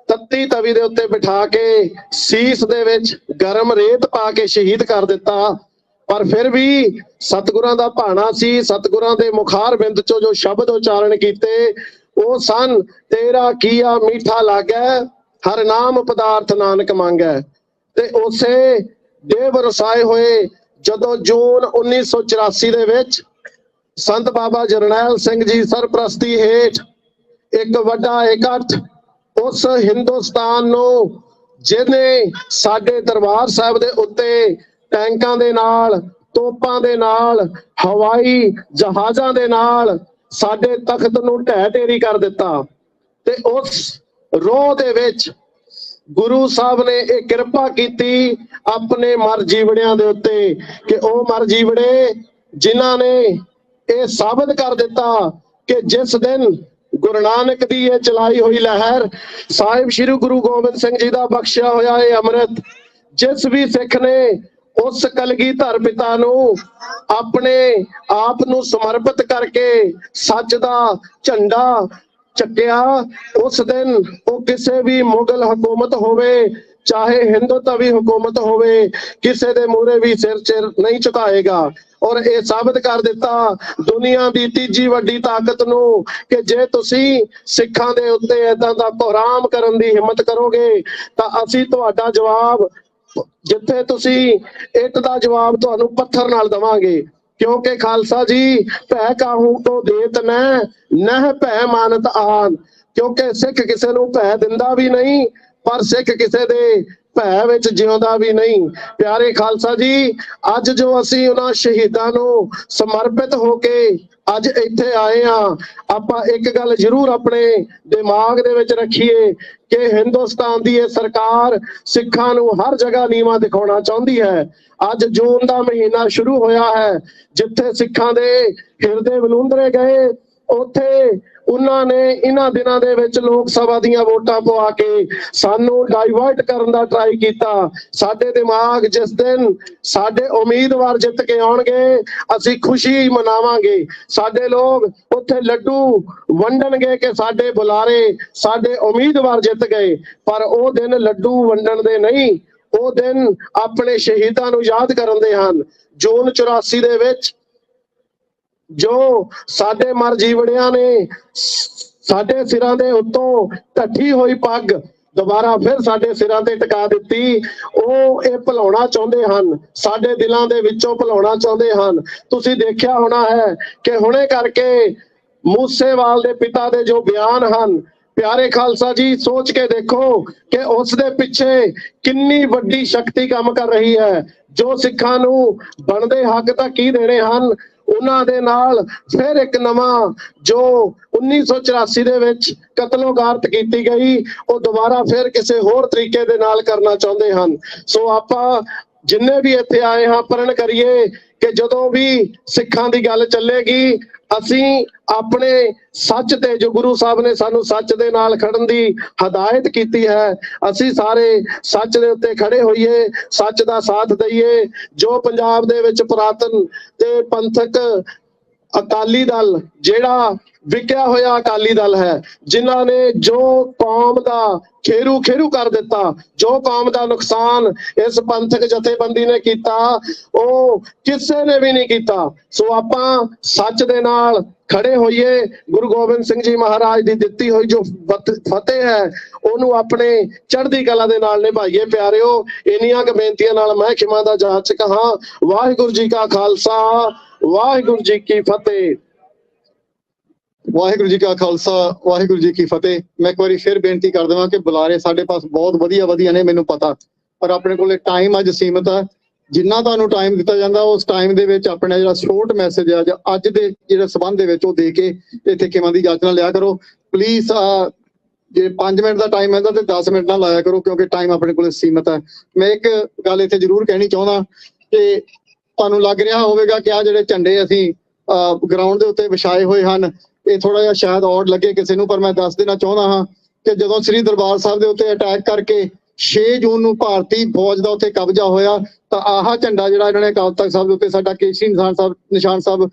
ਤੱਤੀ ਤਵੀ ਦੇ ਉੱਤੇ ਬਿਠਾ ਕੇ ਸੀਸ ਦੇ ਵਿੱਚ ਗਰਮ ਰੇਤ ਪਾ ਕੇ ਸ਼ਹੀਦ ਕਰ ਦਿੱਤਾ, ਪਰ ਫਿਰ ਵੀ ਸਤਿਗੁਰਾਂ ਦਾ ਭਾਣਾ ਸੀ। ਸਤਿਗੁਰਾਂ ਦੇ ਮੁਖਾਰ ਬਿੰਦ ਚੋਂ ਜੋ ਸ਼ਬਦ ਉਚਾਰਨ ਕੀਤੇ ਉਹ ਸਨ, ਤੇਰਾ ਕੀਆ ਮੀਠਾ ਲੱਗੈ, ਹਰ ਨਾਮ ਪਦਾਰਥ ਨਾਨਕ ਮੰਗੈ। ਤੇ ਉਸੇ ਦੇਵ ਰਸਾਏ ਹੋਏ ਜਦੋਂ ਜੂਨ 1984 ਦੇ ਵਿੱਚ ਸੰਤ ਬਾਬਾ ਜਰਨੈਲ ਸਿੰਘ ਜੀ ਸਰਪ੍ਰਸਤੀ ਹੇਠ ਇੱਕ ਵੱਡਾ ਇਕੱਠ ਉਸ ਹਿੰਦੁਸਤਾਨ ਨੂੰ, ਜਿਹਨੇ ਸਾਡੇ ਦਰਬਾਰ ਸਾਹਿਬ ਦੇ ਉੱਤੇ ਟੈਂਕਾਂ ਦੇ ਨਾਲ, ਤੋਪਾਂ ਦੇ ਨਾਲ, ਹਵਾਈ ਜਹਾਜ਼ਾਂ ਦੇ ਨਾਲ ਸਾਡੇ ਤਖਤ ਨੂੰ ਢਹਿ ਢੇਰੀ ਕਰ ਦਿੱਤਾ, ਤੇ ਉਸ ਰੋਹ ਦੇ ਵਿੱਚ ਗੁਰੂ ਸਾਹਿਬ ਨੇ ਇਹ ਕਿਰਪਾ ਕੀਤੀ ਆਪਣੇ ਮਰ ਜੀਵੜਿਆਂ ਦੇ ਉੱਤੇ ਕਿ ਉਹ ਮਰ ਜੀਵੜੇ ਜਿਨ੍ਹਾਂ ਨੇ ਇਹ ਸਾਬਤ ਕਰ ਦਿੱਤਾ ਕਿ ਜਿਸ ਦਿਨ ਗੁਰੂ ਨਾਨਕ ਦੀ ਇਹ ਚਲਾਈ ਹੋਈ ਲਹਿਰ, ਸਾਹਿਬ ਸ੍ਰੀ ਗੁਰੂ ਗੋਬਿੰਦ ਸਿੰਘ ਜੀ ਦਾ ਬਖਸ਼ਿਆ ਹੋਇਆ ਇਹ ਅੰਮ੍ਰਿਤ, ਜਿਸ ਵੀ ਸਿੱਖ ਨੇ ਉਸ ਕਲਗੀਧਰ ਪਿਤਾ ਨੂੰ ਆਪਣੇ ਆਪ ਨੂੰ ਸਮਰਪਿਤ ਕਰਕੇ ਸੱਚ ਦਾ ਝੰਡਾ ਚੱਕਿਆ, ਉਸ ਦਿਨ ਉਹ ਕਿਸੇ ਵੀ ਮੁਗਲ ਹਕੂਮਤ ਹੋਵੇ, ਚਾਹੇ ਹਿੰਦੂਤਵੀ ਹਕੂਮਤ ਹੋਵੇ, ਕਿਸੇ ਦੇ ਮੂਹਰੇ ਵੀ ਸਿਰ ਨਹੀਂ ਝੁਕਾਏਗਾ। ਔਰ ਇਹ ਸਾਬਤ ਕਰ ਦਿੱਤਾ ਦੁਨੀਆ ਦੀ ਤੀਜੀ ਵੱਡੀ ਤਾਕਤ ਨੂੰ ਕਿ ਜੇ ਤੁਸੀਂ ਸਿੱਖਾਂ ਦੇ ਉੱਤੇ ਏਦਾਂ ਦਾ ਕੋਹਰਾਮ ਕਰਨ ਦੀ ਹਿੰਮਤ ਕਰੋਗੇ ਤਾਂ ਅਸੀਂ ਤੁਹਾਡਾ ਜਵਾਬ, ਜਿੱਥੇ ਤੁਸੀਂ ਇੱਟ ਦਾ ਜਵਾਬ ਤੁਹਾਨੂੰ ਪੱਥਰ ਨਾਲ ਦਵਾਂਗੇ। ਕਿਉਂਕਿ ਖਾਲਸਾ ਜੀ ਭੈ ਕਾਹੂ ਤੋਂ ਦੇਤ ਨਹਿ ਭੈ ਮਾਨਤ ਆਨ, ਕਿਉਂਕਿ ਸਿੱਖ ਕਿਸੇ ਨੂੰ ਭੈ ਦਿੰਦਾ ਵੀ ਨਹੀਂ, ਪਰ ਸਿੱਖ ਕਿਸੇ ਦੇ ਭੈ ਵਿੱਚ ਜਿਉਂਦਾ ਵੀ ਨਹੀਂ। ਪਿਆਰੇ ਖਾਲਸਾ ਜੀ, ਅੱਜ ਜੋ ਅਸੀਂ ਉਹਨਾਂ ਸ਼ਹੀਦਾਂ ਨੂੰ ਸਮਰਪਿਤ ਹੋ ਕੇ ਅੱਜ ਇੱਥੇ ਆਏ ਆ, ਆਪਾਂ ਇੱਕ ਗੱਲ ਜ਼ਰੂਰ ਆਪਣੇ ਦਿਮਾਗ ਦੇ ਵਿੱਚ ਰੱਖੀਏ ਕਿ ਹਿੰਦੁਸਤਾਨ ਦੀ ਇਹ ਸਰਕਾਰ ਸਿੱਖਾਂ ਨੂੰ ਹਰ ਜਗ੍ਹਾ ਨੀਵਾਂ ਦਿਖਾਉਣਾ ਚਾਹੁੰਦੀ ਹੈ। ਅੱਜ ਜੂਨ ਦਾ ਮਹੀਨਾ ਸ਼ੁਰੂ ਹੋਇਆ ਹੈ, ਜਿੱਥੇ ਸਿੱਖਾਂ ਦੇ ਹਿਰਦੇ ਵਲੂੰਦਰੇ ਗਏ, ਉੱਥੇ ਉਹਨਾਂ ਨੇ ਇਹਨਾਂ ਦਿਨਾਂ ਦੇ ਵਿੱਚ ਲੋਕ ਸਭਾ ਦੀਆਂ ਵੋਟਾਂ ਪਵਾ ਕੇ ਸਾਨੂੰ ਡਾਈਵਰਟ ਕਰਨ ਦਾ ਟਰਾਈ ਕੀਤਾ। ਸਾਡੇ ਦਿਮਾਗ ਜਿਸ ਦਿਨ ਸਾਡੇ ਉਮੀਦਵਾਰ ਜਿੱਤ ਕੇ ਆਉਣਗੇ ਅਸੀਂ ਖੁਸ਼ੀ ਮਨਾਵਾਂਗੇ, ਸਾਡੇ ਲੋਕ ਉੱਥੇ ਲੱਡੂ ਵੰਡਣਗੇ ਕਿ ਸਾਡੇ ਬੁਲਾਰੇ, ਸਾਡੇ ਉਮੀਦਵਾਰ ਜਿੱਤ ਗਏ। ਪਰ ਉਹ ਦਿਨ ਲੱਡੂ ਵੰਡਣ ਦੇ ਨਹੀਂ, ਉਹ ਦਿਨ ਆਪਣੇ ਸ਼ਹੀਦਾਂ ਨੂੰ ਯਾਦ ਕਰਨ ਦੇ ਹਨ। ਜੂਨ 84 ਦੇ ਵਿੱਚ ਜੋ ਸਾਡੇ ਮਰ ਜੀਵੜਿਆਂ ਨੇ ਸਾਡੇ ਸਿਰਾਂ ਦੇ ਉੱਤੋਂ ਢੱਠੀ ਹੋਈ ਪੱਗ ਦੁਬਾਰਾ ਫਿਰ ਸਾਡੇ ਸਿਰਾਂ ਤੇ ਟਿਕਾ ਦਿੱਤੀ, ਉਹ ਇਹ ਭੁਲਾਉਣਾ ਚਾਹੁੰਦੇ ਹਨ, ਸਾਡੇ ਦਿਲਾਂ ਦੇ ਵਿੱਚੋਂ ਭੁਲਾਉਣਾ ਚਾਹੁੰਦੇ ਹਨ। ਤੁਸੀਂ ਦੇਖਿਆ ਹੋਣਾ ਹੈ ਕਿ ਹੁਣੇ ਕਰਕੇ ਮੂਸੇਵਾਲ ਦੇ ਪਿਤਾ ਦੇ ਜੋ ਬਿਆਨ ਹਨ, ਪਿਆਰੇ ਖਾਲਸਾ ਜੀ, ਸੋਚ ਕੇ ਦੇਖੋ ਕਿ ਉਸ ਦੇ ਪਿੱਛੇ ਕਿੰਨੀ ਵੱਡੀ ਸ਼ਕਤੀ ਕੰਮ ਕਰ ਰਹੀ ਹੈ। ਜੋ ਸਿੱਖਾਂ ਨੂੰ ਬਣਦੇ ਹੱਕ ਤਾਂ ਕੀ ਦੇਣੇ ਹਨ, ਉਹਨਾਂ ਦੇ ਨਾਲ ਫਿਰ ਇੱਕ ਨਵਾਂ ਜੋ 1984 ਦੇ ਵਿੱਚ ਕਤਲੋਗਾਰਤ ਕੀਤੀ ਗਈ, ਉਹ ਦੁਬਾਰਾ ਫਿਰ ਕਿਸੇ ਹੋਰ ਤਰੀਕੇ ਦੇ ਨਾਲ ਕਰਨਾ ਚਾਹੁੰਦੇ ਹਨ। ਸੋ ਆਪਾਂ ਜਿੰਨੇ ਵੀ ਇੱਥੇ ਆਏ ਹਾਂ, ਪ੍ਰਣ ਕਰੀਏ ਕਿ ਜਦੋਂ ਵੀ ਸਿੱਖਾਂ ਦੀ ਗੱਲ ਚੱਲੇਗੀ, ਅਸੀਂ ਆਪਣੇ ਸੱਚ ਤੇ, ਜੋ ਗੁਰੂ ਸਾਹਿਬ ਨੇ ਸਾਨੂੰ ਸੱਚ ਦੇ ਨਾਲ ਖੜਨ ਦੀ ਹਦਾਇਤ ਕੀਤੀ ਹੈ, ਅਸੀਂ ਸਾਰੇ ਸੱਚ ਦੇ ਉੱਤੇ ਖੜੇ ਹੋਈਏ, ਸੱਚ ਦਾ ਸਾਥ ਦਈਏ। ਜੋ ਪੰਜਾਬ ਦੇ ਵਿੱਚ ਪੁਰਾਤਨ ਤੇ ਪੰਥਕ ਅਕਾਲੀ ਦਲ, ਜਿਹੜਾ ਵਿਕਿਆ ਹੋਇਆ ਅਕਾਲੀ ਦਲ ਹੈ, ਜਿਨ੍ਹਾਂ ਨੇ ਜੋ ਕੌਮ ਦਾ ਖੇਰੂ ਕਰ ਦਿੱਤਾ, ਜੋ ਕੌਮ ਦਾ ਨੁਕਸਾਨ ਇਸ ਪੰਥਕ ਜਥੇਬੰਦੀ ਨੇ ਕੀਤਾ, ਉਹ ਕਿਸੇ ਨੇ ਵੀ ਨਹੀਂ ਕੀਤਾ। ਸੋ ਆਪਾਂ ਸੱਚ ਦੇ ਨਾਲ ਖੜੇ ਹੋਈਏ। ਗੁਰੂ ਗੋਬਿੰਦ ਸਿੰਘ ਜੀ ਮਹਾਰਾਜ ਦੀ ਦਿੱਤੀ ਹੋਈ ਜੋ ਫਤਿਹ ਹੈ, ਉਹਨੂੰ ਆਪਣੇ ਚੜ੍ਹਦੀ ਕਲਾ ਦੇ ਨਾਲ ਨਿਭਾਈਏ। ਪਿਆਰਿਓ, ਇੰਨੀਆਂ ਕੁ ਬੇਨਤੀਆਂ ਨਾਲ ਮੈਂ ਖਿਮਾ ਦਾ ਜਾਚਕ ਹਾਂ। ਵਾਹਿਗੁਰੂ ਜੀ ਕਾ ਖਾਲਸਾ, ਵਾਹਿਗੁਰੂ ਜੀ ਕੀ ਫਤਿਹ। ਵਾਹਿਗੁਰੂ ਜੀ ਕਾ ਖਾਲਸਾ, ਵਾਹਿਗੁਰੂ ਜੀ ਕੀ ਫਤਿਹ। ਮੈਂ ਇੱਕ ਵਾਰੀ ਫਿਰ ਬੇਨਤੀ ਕਰ ਦੇਵਾਂ ਕਿ ਬੁਲਾਰੇ ਸਾਡੇ ਪਾਸ ਬਹੁਤ ਵਧੀਆ ਨੇ, ਮੈਨੂੰ ਪਤਾ, ਪਰ ਆਪਣੇ ਕੋਲੇ ਟਾਈਮ ਅੱਜ ਸੀਮਤ ਹੈ। ਜਿੰਨਾ ਤੁਹਾਨੂੰ ਟਾਈਮ ਦਿੱਤਾ ਜਾਂਦਾ, ਉਸ ਟਾਈਮ ਦੇ ਵਿੱਚ ਆਪਣਾ ਜਿਹੜਾ ਸ਼ੋਰਟ ਮੈਸੇਜ ਹੈ ਅੱਜ ਦੇ ਜਿਹੜੇ ਸਬੰਧ ਦੇ ਵਿੱਚ, ਉਹ ਦੇ ਕੇ ਇੱਥੇ ਖਿਮਾ ਦੀ ਜਾਚਨਾ ਲਿਆ ਕਰੋ ਪਲੀਜ਼। ਜੇ 5 ਮਿੰਟ ਦਾ ਟਾਈਮ ਹੈ ਤੇ 10 ਮਿੰਟ ਨਾਲ ਲਾਇਆ ਕਰੋ, ਕਿਉਂਕਿ ਟਾਈਮ ਆਪਣੇ ਕੋਲੇ ਸੀਮਤ ਹੈ। ਮੈਂ ਇੱਕ ਗੱਲ ਇੱਥੇ ਜ਼ਰੂਰ ਕਹਿਣੀ ਚਾਹੁੰਦਾ ਕਿ ਤੁਹਾਨੂੰ ਲੱਗ ਰਿਹਾ ਹੋਵੇਗਾ ਕਿ ਆ ਜਿਹੜੇ ਝੰਡੇ ਅਸੀਂ ਗਰਾਊਂਡ ਦੇ ਉੱਤੇ ਵਿਛਾਏ ਹੋਏ ਹਨ, ਇਹ ਥੋੜਾ ਜਿਹਾ ਸ਼ਾਇਦ ਔਡ ਲੱਗੇ ਕਿਸੇ ਨੂੰ, ਪਰ ਮੈਂ ਦੱਸ ਦੇਣਾ ਚਾਹੁੰਦਾ ਹਾਂ ਕਿ ਜਦੋਂ ਸ੍ਰੀ ਦਰਬਾਰ ਸਾਹਿਬ ਦੇ ਉੱਤੇ ਅਟੈਕ ਕਰਕੇ 6 ਜੂਨ ਨੂੰ ਭਾਰਤੀ ਫੌਜ ਦਾ ਉੱਥੇ ਕਬਜ਼ਾ ਹੋਇਆ, ਤਾਂ ਆਹ ਝੰਡਾ ਜਿਹੜਾ ਇਹਨਾਂ ਨੇ ਅਕਾਲ ਤਖਤ ਸਾਹਿਬ ਦੇ ਉੱਤੇ ਸਾਡਾ ਕੇਸਰੀ ਨਿਸ਼ਾਨ ਸਾਹਿਬ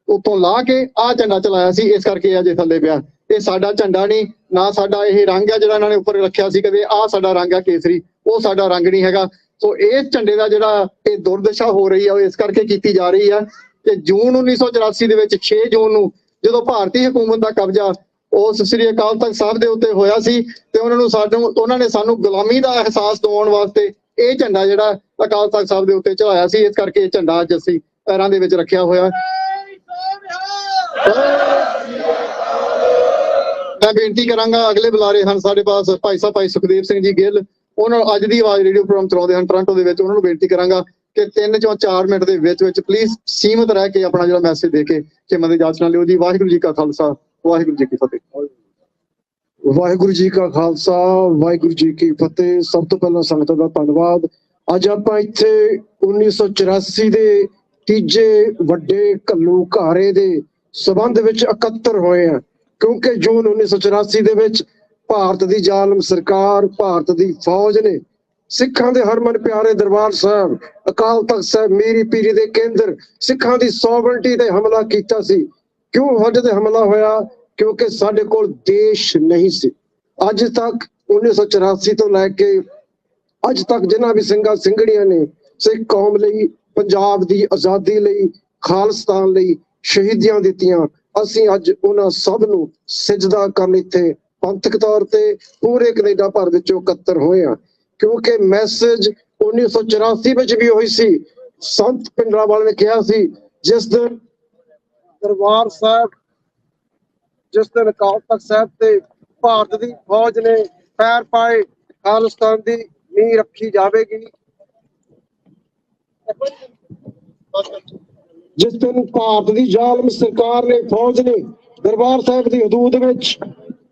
ਉੱਤੋਂ ਲਾ ਕੇ ਆਹ ਝੰਡਾ ਚਲਾਇਆ ਸੀ, ਇਸ ਕਰਕੇ ਅਜੇ ਥੱਲੇ ਪਿਆ। ਇਹ ਸਾਡਾ ਝੰਡਾ ਨਹੀਂ, ਨਾ ਸਾਡਾ ਇਹ ਰੰਗ ਹੈ ਜਿਹੜਾ ਇਹਨਾਂ ਨੇ ਉੱਪਰ ਰੱਖਿਆ ਸੀ ਕਦੇ, ਆਹ ਸਾਡਾ ਰੰਗ ਹੈ ਕੇਸਰੀ, ਉਹ ਸਾਡਾ ਰੰਗ ਨਹੀਂ ਹੈਗਾ। ਸੋ ਇਸ ਝੰਡੇ ਦਾ ਜਿਹੜਾ ਇਹ ਦੁਰਦਸ਼ਾ ਹੋ ਰਹੀ ਹੈ, ਉਹ ਇਸ ਕਰਕੇ ਕੀਤੀ ਜਾ ਰਹੀ ਹੈ ਕਿ ਜੂਨ 1984 ਦੇ ਵਿੱਚ 6 ਜੂਨ ਨੂੰ ਜਦੋਂ ਭਾਰਤੀ ਹਕੂਮਤ ਦਾ ਕਬਜ਼ਾ ਉਸ ਸ੍ਰੀ ਅਕਾਲ ਤਖਤ ਸਾਹਿਬ ਦੇ ਉੱਤੇ ਹੋਇਆ ਸੀ, ਤੇ ਉਹਨਾਂ ਨੇ ਸਾਨੂੰ ਗੁਲਾਮੀ ਦਾ ਅਹਿਸਾਸ ਦਿਵਾਉਣ ਵਾਸਤੇ ਇਹ ਝੰਡਾ ਜਿਹੜਾ ਅਕਾਲ ਤਖਤ ਸਾਹਿਬ ਦੇ ਉੱਤੇ ਚੜਾਇਆ ਸੀ। ਇਸ ਕਰਕੇ ਇਹ ਝੰਡਾ ਅੱਜ ਅਸੀਂ ਪੈਰਾਂ ਦੇ ਵਿੱਚ ਰੱਖਿਆ ਹੋਇਆ। ਮੈਂ ਬੇਨਤੀ ਕਰਾਂਗਾ, ਅਗਲੇ ਬੁਲਾਰੇ ਹਨ ਸਾਡੇ ਪਾਸ ਭਾਈ ਸੁਖਦੇਵ ਸਿੰਘ ਜੀ ਗਿੱਲ, ਉਹਨਾਂ ਨੂੰ ਅੱਜ ਦੀ ਆਵਾਜ਼ ਰੇਡੀਓ ਪ੍ਰੋਗਰਾਮ ਚਲਾਉਂਦੇ ਹਨ ਟੋਰਾਂਟੋ ਦੇ ਵਿੱਚ, ਉਹਨਾਂ ਨੂੰ ਬੇਨਤੀ ਕਰਾਂਗਾ ਕਿ 3 ਤੋਂ 4 ਮਿੰਟ ਦੇ ਵਿੱਚ ਪਲੀਜ਼ ਸੀਮਤ ਰਹਿ ਕੇ ਆਪਣਾ ਜਿਹੜਾ ਮੈਸੇਜ ਦੇ ਕੇ ਖਿਮਾ ਦੀ ਜਾਚਨਾ ਲਿਓ ਜੀ। ਵਾਹਿਗੁਰੂ ਜੀ ਕਾ ਖਾਲਸਾ, ਵਾਹਿਗੁਰੂ ਜੀ ਕੀ ਫਤਿਹ। ਵਾਹਿਗੁਰੂ ਜੀ ਕਾ ਖਾਲਸਾ, ਵਾਹਿਗੁਰੂ ਜੀ ਕੀ ਫਤਿਹ। ਸਭ ਤੋਂ ਪਹਿਲਾਂ ਸੰਗਤ ਦਾ ਧੰਨਵਾਦ। ਅੱਜ ਆਪਾਂ ਇੱਥੇ 1984 ਦੇ ਤੀਜੇ ਵੱਡੇ ਘੱਲੂਘਾਰੇ ਦੇ ਸਬੰਧ ਵਿੱਚ ਇਕੱਤਰ ਹੋਏ ਆ, ਕਿਉਂਕਿ ਜੂਨ 1984 ਦੇ ਵਿੱਚ ਭਾਰਤ ਦੀ ਜ਼ਾਲਮ ਸਰਕਾਰ, ਭਾਰਤ ਦੀ ਫੌਜ ਨੇ ਸਿੱਖਾਂ ਦੇ ਹਰਮਨ ਪਿਆਰੇ ਦਰਬਾਰ ਸਾਹਿਬ, ਅਕਾਲ ਤਖਤ ਸਾਹਿਬ, ਮੀਰੀ ਪੀਰੀ ਦੇ ਕੇਂਦਰ, ਸਿੱਖਾਂ ਦੀ ਸੋਵਰਨਟੀ ਤੇ ਹਮਲਾ ਕੀਤਾ ਸੀ। ਕਿਉਂ ਸਾਡੇ ਤੇ ਹਮਲਾ ਹੋਇਆ? ਕਿਉਂਕਿ ਸਾਡੇ ਕੋਲ ਦੇਸ਼ ਨਹੀਂ ਸੀ। ਅੱਜ ਤੱਕ 1984 ਤੋਂ ਲੈ ਕੇ ਅੱਜ ਤੱਕ ਜਿਨ੍ਹਾਂ ਵੀ ਸਿੰਘਾਂ ਸਿੰਘਣੀਆਂ ਨੇ ਸਿੱਖ ਕੌਮ ਲਈ, ਪੰਜਾਬ ਦੀ ਆਜ਼ਾਦੀ ਲਈ, ਖਾਲਿਸਤਾਨ ਲਈ ਸ਼ਹੀਦੀਆਂ ਦਿੱਤੀਆਂ, ਅਸੀਂ ਅੱਜ ਉਹਨਾਂ ਸਭ ਨੂੰ ਸਿਜਦਾ ਕਰਨ ਇੱਥੇ ਪੰਥਕ ਤੌਰ ਤੇ ਪੂਰੇ ਕੈਨੇਡਾ ਭਰ ਵਿੱਚੋਂ ਇਕੱਤਰ ਹੋਏ ਆ। ਕਿਉਂਕਿ ਮੈਸੇਜ 1984 ਵਿੱਚ ਵੀ ਹੋਈ ਸੀ। ਸੰਤ ਭਿੰਡਰਾਂਵਾਲੇ ਨੇ ਕਿਹਾ ਸੀ, ਜਿਸ ਦਿਨ ਦਰਬਾਰ ਸਾਹਿਬ, ਜਿਸ ਦਿਨ ਅਕਾਲ ਤਖਤ ਸਾਹਿਬ ਤੇ ਭਾਰਤ ਦੀ ਫੌਜ ਨੇ ਪੈਰ ਪਾਏ, ਖਾਲਿਸਤਾਨ ਦੀ ਨੀਂਹ ਰੱਖੀ ਜਾਵੇਗੀ। ਜਿਸ ਦਿਨ ਭਾਰਤ ਦੀ ਜ਼ਾਲਮ ਸਰਕਾਰ ਨੇ, ਫੌਜ ਨੇ ਦਰਬਾਰ ਸਾਹਿਬ ਦੀ ਹਦੂਦ ਵਿੱਚ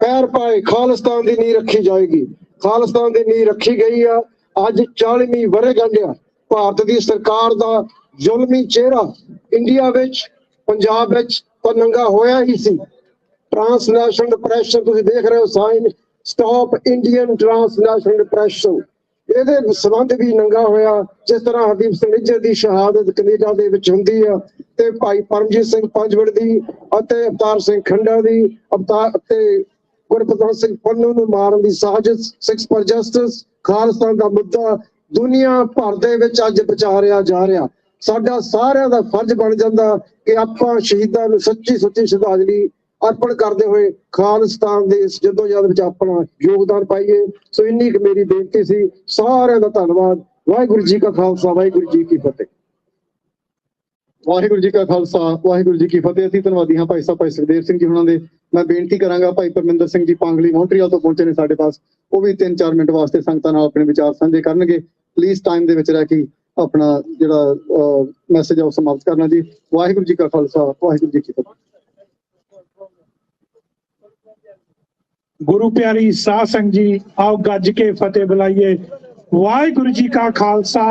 ਪੈਰ ਪਾਏ, ਖਾਲਿਸਤਾਨ ਦੀ ਨੀਂਹ ਰੱਖੀ ਜਾਏਗੀ। ਖਾਲਿਸਤਾਨ ਦੀ ਨੀਂਹ ਰੱਖੀ ਗਈ ਆ। ਅੱਜ 40ਵੀਂ ਵਰ੍ਹੇਗੰਢ ਆ ਭਾਰਤ ਦੀ ਸਰਕਾਰ ਦਾ ਜ਼ੁਲਮੀ ਚਿਹਰਾ ਇੰਡੀਆ ਵਿੱਚ, ਪੰਜਾਬ ਵਿੱਚ ਤਾਂ ਨੰਗਾ ਹੋਇਆ ਹੀ ਸੀ। ਟ੍ਰਾਂਸਨੈਸ਼ਨਲ ਡਿਪਰੈਸ਼ਨ ਤੁਸੀਂ ਦੇਖ ਰਹੇ ਹੋ, sign stop Indian transnational depression, ਇਹਦੇ ਸੰਬੰਧ ਵੀ ਨੰਗਾ ਹੋਇਆ। ਜਿਸ ਤਰ੍ਹਾਂ ਹਰਦੀਪ ਸਿੰਘ ਨਿੱਜਰ ਦੀ ਸ਼ਹਾਦਤ ਕੈਨੇਡਾ ਦੇ ਵਿੱਚ ਹੁੰਦੀ ਆ, ਤੇ ਭਾਈ ਪਰਮਜੀਤ ਸਿੰਘ ਪੰਜਵੜ ਦੀ ਅਤੇ ਅਵਤਾਰ ਸਿੰਘ ਖੰਡਾ ਦੀ ਤੇ ਗੁਰਪ੍ਰਤਾਪ ਸਿੰਘ ਪੰਨੂ ਨੂੰ ਮਾਰਨ ਦੀ ਸਾਜ਼ਿਸ਼, ਸਿੱਖਸ ਫॉर ਜਸਟਿਸ, ਖਾਲਿਸਤਾਨ ਦਾ ਮੁੱਦਾ ਦੁਨੀਆ ਭਰ ਦੇ ਵਿੱਚ ਅੱਜ ਵਿਚਾਰਿਆ ਜਾ ਰਿਹਾ। ਸਾਡਾ ਸਾਰਿਆਂ ਦਾ ਫਰਜ਼ ਬਣ ਜਾਂਦਾ ਕਿ ਆਪਾਂ ਸ਼ਹੀਦਾਂ ਨੂੰ ਸੱਚੀ ਸ਼ਰਧਾਂਜਲੀ ਅਰਪਣ ਕਰਦੇ ਹੋਏ ਖਾਲਿਸਤਾਨ ਦੇ ਇਸ ਜਦੋਜਹਿਦ ਵਿੱਚ ਆਪਣਾ ਯੋਗਦਾਨ ਪਾਈਏ। ਸੋ ਇੰਨੀ ਕੁ ਮੇਰੀ ਬੇਨਤੀ ਸੀ। ਸਾਰਿਆਂ ਦਾ ਧੰਨਵਾਦ। ਵਾਹਿਗੁਰੂ ਜੀ ਕਾ ਖਾਲਸਾ, ਵਾਹਿਗੁਰੂ ਜੀ ਕੀ ਫਤਿਹ। ਵਾਹਿਗੁਰੂ ਜੀ ਕਾ ਖਾਲਸਾ ਵਾਹਿਗੁਰੂ ਜੀ ਕੀ ਫਤਿਹ। ਅਸੀਂ ਧੰਨਵਾਦੀ ਹਾਂ ਭਾਈ ਸਾਹਿਬ ਭਾਈ ਸੁਖਦੇਵ ਸਿੰਘ ਜੀ ਹੁਣਾਂ ਦੇ। ਮੈਂ ਬੇਨਤੀ ਕਰਾਂਗਾ ਭਾਈ ਪਰਮਿੰਦਰ ਸਿੰਘ ਜੀ ਪਾਂਗਲੀ ਮੌਂਟਰੀਅਲ ਤੋਂ ਪਹੁੰਚੇ ਨੇ ਸਾਡੇ ਪਾਸ, ਉਹ ਵੀ 3-4 ਮਿੰਟ ਵਾਸਤੇ ਸੰਗਤਾਂ ਨਾਲ ਆਪਣੇ ਵਿਚਾਰ ਸਾਂਝੇ ਕਰਨਗੇ। ਪਲੀਜ਼ ਟਾਈਮ ਦੇ ਵਿੱਚ ਰਹਿ ਕੇ ਆਪਣਾ ਜਿਹੜਾ ਮੈਸੇਜ ਆ ਉਹ ਸਮਾਪਤ ਕਰਨਾ ਜੀ। ਵਾਹਿਗੁਰੂ ਜੀ ਕਾ ਖਾਲਸਾ ਵਾਹਿਗੁਰੂ ਜੀ ਕੀ ਫਤਿਹ। ਗੁਰੂ ਪਿਆਰੀ ਸਾਧ ਸੰਗਤ ਜੀ, ਆਓ ਗੱਜ ਕੇ ਫਤਿਹ ਬੁਲਾਈਏ। ਵਾਹਿਗੁਰੂ ਜੀ ਕਾ ਖਾਲਸਾ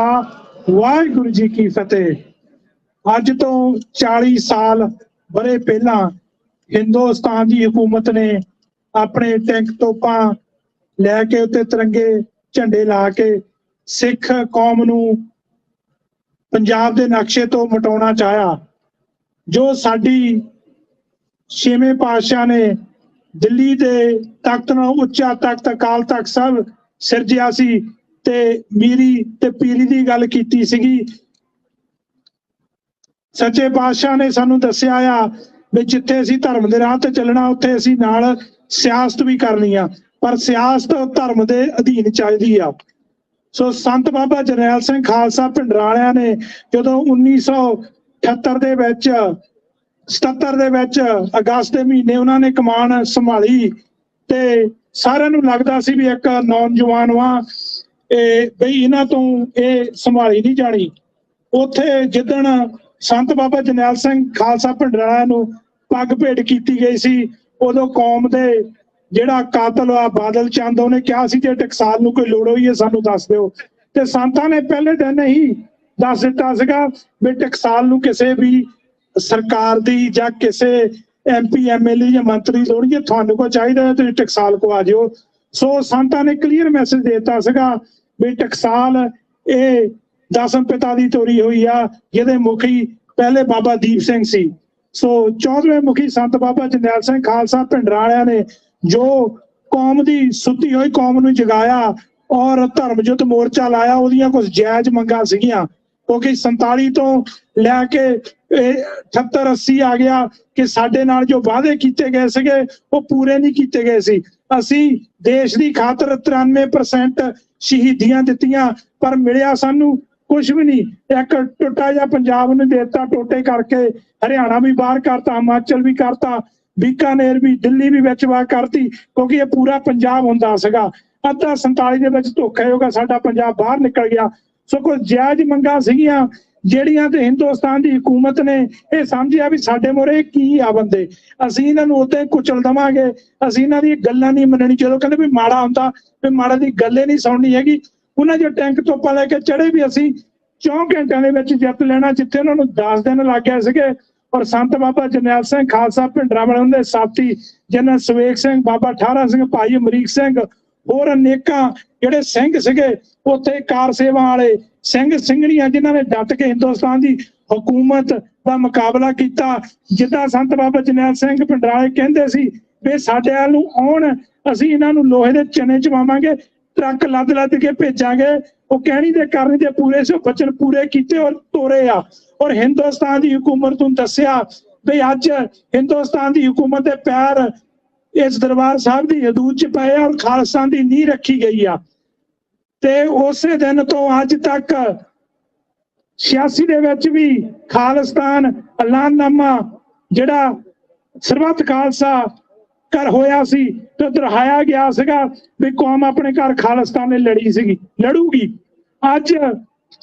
ਵਾਹਿਗੁਰੂ ਜੀ ਕੀ ਫਤਿਹ। ਅੱਜ ਤੋਂ 40 ਸਾਲ ਬਰੇ ਪਹਿਲਾਂ ਹਿੰਦੁਸਤਾਨ ਦੀ ਹਕੂਮਤ ਨੇ ਆਪਣੇ ਟੈਂਕ ਤੋਪਾਂ ਲੈ ਕੇ ਉੱਤੇ ਤਿਰੰਗੇ ਝੰਡੇ ਲਾ ਕੇ ਸਿੱਖ ਕੌਮ ਨੂੰ ਪੰਜਾਬ ਦੇ ਨਕਸ਼ੇ ਤੋਂ ਮਿਟਾਉਣਾ ਚਾਹਿਆ। ਜੋ ਸਾਡੀ ਛੇਵੇਂ ਪਾਤਸ਼ਾਹ ਨੇ ਦਿੱਲੀ ਦੇ ਤਖਤ ਨੂੰ ਉੱਚਾ ਤਖਤ ਅਕਾਲ ਤਖਤ ਸਾਹਿਬ ਸਿਰਜਿਆ ਸੀ ਤੇ ਮੀਰੀ ਤੇ ਪੀਰੀ ਦੀ ਗੱਲ ਕੀਤੀ ਸੀਗੀ। ਸੱਚੇ ਪਾਤਸ਼ਾਹ ਨੇ ਸਾਨੂੰ ਦੱਸਿਆ ਆ ਵੀ ਜਿੱਥੇ ਅਸੀਂ ਧਰਮ ਦੇ ਰਾਹ ਤੇ ਚੱਲਣਾ ਉੱਥੇ ਅਸੀਂ ਨਾਲ ਸਿਆਸਤ ਵੀ ਕਰਨੀ ਆ, ਪਰ ਸਿਆਸਤ ਧਰਮ ਦੇ ਅਧੀਨ ਚਾਹੀਦੀ ਆ। ਸੋ ਸੰਤ ਬਾਬਾ ਜਰਨੈਲ ਸਿੰਘ ਖਾਲਸਾ ਭਿੰਡਰਾਂਵਾਲਿਆਂ ਨੇ ਜਦੋਂ 1978 ਦੇ ਵਿੱਚ 77 ਦੇ ਵਿੱਚ ਅਗਸਤ ਦੇ ਮਹੀਨੇ ਉਹਨਾਂ ਨੇ ਕਮਾਨ ਸੰਭਾਲੀ ਤੇ ਸਾਰਿਆਂ ਨੂੰ ਲੱਗਦਾ ਸੀ ਵੀ ਇੱਕ ਨੌਜਵਾਨ ਵਾ ਬਈ ਇਹਨਾਂ ਤੋਂ ਇਹ ਸੰਭਾਲੀ ਨਹੀਂ ਜਾਣੀ। ਉੱਥੇ ਜਿੱਦਣ ਸੰਤ ਬਾਬਾ ਜਰਨੈਲ ਸਿੰਘ ਖਾਲਸਾ ਭਿੰਡਰਾਂਵਾਲਿਆਂ ਨੂੰ ਪੱਗ ਭੇਟ ਕੀਤੀ ਗਈ ਸੀ, ਉਦੋਂ ਕੌਮ ਦੇ ਜਿਹੜਾ ਕਾਤਲ ਆ ਬਾਦਲ ਚੰਦ, ਉਹਨੇ ਕਿਹਾ ਸੀ ਜੇ ਟਕਸਾਲ ਨੂੰ ਕੋਈ ਲੋੜ ਹੋਈ ਹੈ ਸਾਨੂੰ ਦੱਸ ਦਿਓ। ਤੇ ਸੰਤਾਂ ਨੇ ਪਹਿਲੇ ਦਿਨ ਹੀ ਦੱਸ ਦਿੱਤਾ ਸੀਗਾ ਵੀ ਟਕਸਾਲ ਨੂੰ ਕਿਸੇ ਵੀ ਸਰਕਾਰ ਦੀ ਜਾਂ ਕਿਸੇ MP MLA ਜਾਂ ਮੰਤਰੀ ਦੀ ਲੋੜ ਨਹੀਂ, ਤੁਹਾਨੂੰ ਕੋਈ ਚਾਹੀਦਾ ਤੁਸੀਂ ਟਕਸਾਲ ਕੋ ਆ ਜਾਓ। ਸੋ ਸੰਤਾਂ ਨੇ ਕਲੀਅਰ ਮੈਸੇਜ ਦੇ ਦਿੱਤਾ ਸੀਗਾ ਵੀ ਟਕਸਾਲ ਇਹ ਦਸਮ ਪਿਤਾ ਦੀ ਤੋਰੀ ਹੋਈ ਆ, ਜਿਹਦੇ ਮੁਖੀ ਪਹਿਲੇ ਬਾਬਾ ਦੀਪ ਸਿੰਘ ਸੀ। ਸੋ 14ਵੇਂ ਮੁਖੀ ਸੰਤ ਬਾਬਾ ਜਰਨੈਲ ਸਿੰਘ ਖਾਲਸਾ ਭਿੰਡਰਾਂਵਾਲਿਆਂ ਨੇ ਜੋ ਕੌਮ ਦੀ ਸੁੱਤੀ ਹੋਈ ਕੌਮ ਨੂੰ ਜਗਾਇਆ ਔਰ ਧਰਮ ਯੁੱਧ ਮੋਰਚਾ ਲਾਇਆ, ਉਹਦੀਆਂ ਕੁਝ ਜਾਇਜ਼ ਮੰਗਾਂ ਸੀਗੀਆਂ ਕਿਉਂਕਿ 47 ਤੋਂ ਲੈ ਕੇ 78-80 ਆ ਗਿਆ ਕਿ ਸਾਡੇ ਨਾਲ ਜੋ ਵਾਅਦੇ ਕੀਤੇ ਗਏ ਸੀਗੇ ਉਹ ਪੂਰੇ ਨਹੀਂ ਕੀਤੇ ਗਏ ਸੀ। ਅਸੀਂ ਦੇਸ਼ ਦੀ ਖਾਤਰ 93% ਸ਼ਹੀਦੀਆਂ ਦਿੱਤੀਆਂ ਪਰ ਮਿਲਿਆ ਸਾਨੂੰ ਕੁਝ ਵੀ ਨਹੀਂ। ਇੱਕ ਟੁੱਟਾ ਜਿਹਾ ਪੰਜਾਬ ਨੂੰ ਦੇਤਾ, ਟੋਟੇ ਕਰਕੇ ਹਰਿਆਣਾ ਵੀ ਬਾਹਰ ਕਰਤਾ, ਹਿਮਾਚਲ ਵੀ ਕਰਤਾ, ਬੀਕਾਨੇਰ ਵੀ, ਦਿੱਲੀ ਵੀ ਵਿੱਚ ਵਾਹ ਕਰਤੀ ਕਿਉਂਕਿ ਇਹ ਪੂਰਾ ਪੰਜਾਬ ਹੁੰਦਾ ਸੀਗਾ। ਅੱਧਾ 47 ਦੇ ਵਿੱਚ ਧੋਖਾ ਹੋਗਾ, ਸਾਡਾ ਪੰਜਾਬ ਬਾਹਰ ਨਿਕਲ ਗਿਆ। ਸੋ ਕੁਝ ਜਾਇਜ਼ ਮੰਗਾਂ ਸੀਗੀਆਂ ਜਿਹੜੀਆਂ ਤੇ ਹਿੰਦੁਸਤਾਨ ਦੀ ਹਕੂਮਤ ਨੇ ਇਹ ਸਮਝਿਆ ਵੀ ਸਾਡੇ ਮੋਰੇ ਕੀ ਆ ਬੰਦੇ, ਅਸੀਂ ਇਹਨਾਂ ਨੂੰ ਉੱਤੇ ਕੁਚਲ ਦੇਵਾਂਗੇ, ਅਸੀਂ ਇਹਨਾਂ ਦੀ ਗੱਲਾਂ ਨਹੀਂ ਮੰਨਣੀ। ਜਦੋਂ ਕਹਿੰਦੇ ਵੀ ਮਾੜਾ ਹੁੰਦਾ ਵੀ ਮਾੜਾ ਦੀ ਗੱਲੇ ਨਹੀਂ ਸੁਣਨੀ ਹੈਗੀ। ਉਹਨਾਂ ਜੋ ਟੈਂਕ ਤੋਪਾਂ ਲੈ ਕੇ ਚੜੇ ਵੀ ਅਸੀਂ 4 ਘੰਟਿਆਂ ਦੇ ਵਿੱਚ ਜਿੱਤ ਲੈਣਾ, ਜਿੱਥੇ ਉਹਨਾਂ ਨੂੰ 10 ਦਿਨ ਲੱਗ ਗਏ ਸੀਗੇ। ਔਰ ਸੰਤ ਬਾਬਾ ਜਰਨੈਲ ਸਿੰਘ ਖਾਲਸਾ ਭਿੰਡਰਾਂਵਾਲੇ ਦੇ ਸਾਥੀ ਜਿਹਨਾਂ ਸਵੇਕ ਸਿੰਘ, ਬਾਬਾ ਠਾਰਾ ਸਿੰਘ, ਭਾਈ ਅਮਰੀਕ ਸਿੰਘ, ਹੋਰ ਅਨੇਕਾਂ ਜਿਹੜੇ ਸਿੰਘ ਸੀਗੇ ਉੱਥੇ ਕਾਰ ਸੇਵਾ ਵਾਲੇ ਸਿੰਘ ਸਿੰਘਣੀਆਂ ਜਿਨ੍ਹਾਂ ਨੇ ਡਟ ਕੇ ਹਿੰਦੁਸਤਾਨ ਦੀ ਹਕੂਮਤ ਦਾ ਮੁਕਾਬਲਾ ਕੀਤਾ। ਜਿੱਦਾਂ ਸੰਤ ਬਾਬਾ ਜਰਨੈਲ ਸਿੰਘ ਭਿੰਡਰਾਂਵਾਲੇ ਕਹਿੰਦੇ ਸੀ ਵੀ ਸਾਡੇ ਵੱਲ ਨੂੰ ਆਉਣ, ਅਸੀਂ ਇਹਨਾਂ ਨੂੰ ਲੋਹੇ ਦੇ ਚਨੇ ਚਵਾਵਾਂਗੇ, ਟਰੱਕ ਲੱਦ ਕੇ ਭੇਜਾਂਗੇ। ਉਹ ਕਹਿਣੀ ਦੇ ਕਰਨੀ ਦੇ ਪੂਰੇ ਸੋ ਬਚਨ ਪੂਰੇ ਕੀਤੇ ਔਰ ਤੋਰੇ ਆ। ਔਰ ਹਿੰਦੁਸਤਾਨ ਦੀ ਹਕੂਮਤ ਨੂੰ ਦੱਸਿਆ ਵੀ ਅੱਜ ਹਿੰਦੁਸਤਾਨ ਦੀ ਹਕੂਮਤ ਦੇ ਪੈਰ ਇਸ ਦਰਬਾਰ ਸਾਹਿਬ ਦੀ ਹਦੂਦ ਚ ਪਏ ਔਰ ਖਾਲਸਾ ਦੀ ਨੀਂਹ ਰੱਖੀ ਗਈ ਆ। ਤੇ ਉਸੇ ਦਿਨ ਤੋਂ ਅੱਜ ਤੱਕ 86 ਦੇ ਵਿੱਚ ਵੀ ਖਾਲਿਸਤਾਨ ਐਲਾਨਨਾਮਾ ਜਿਹੜਾ ਸਰਬੱਤ ਖਾਲਸਾ ਘਰ ਹੋਇਆ ਸੀ ਤੇ ਦੁਹਰਾਇਆ ਗਿਆ ਸੀਗਾ ਵੀ ਕੌਮ ਆਪਣੇ ਘਰ ਖਾਲਿਸਤਾਨ ਨੇ ਲੜੂਗੀ। ਅੱਜ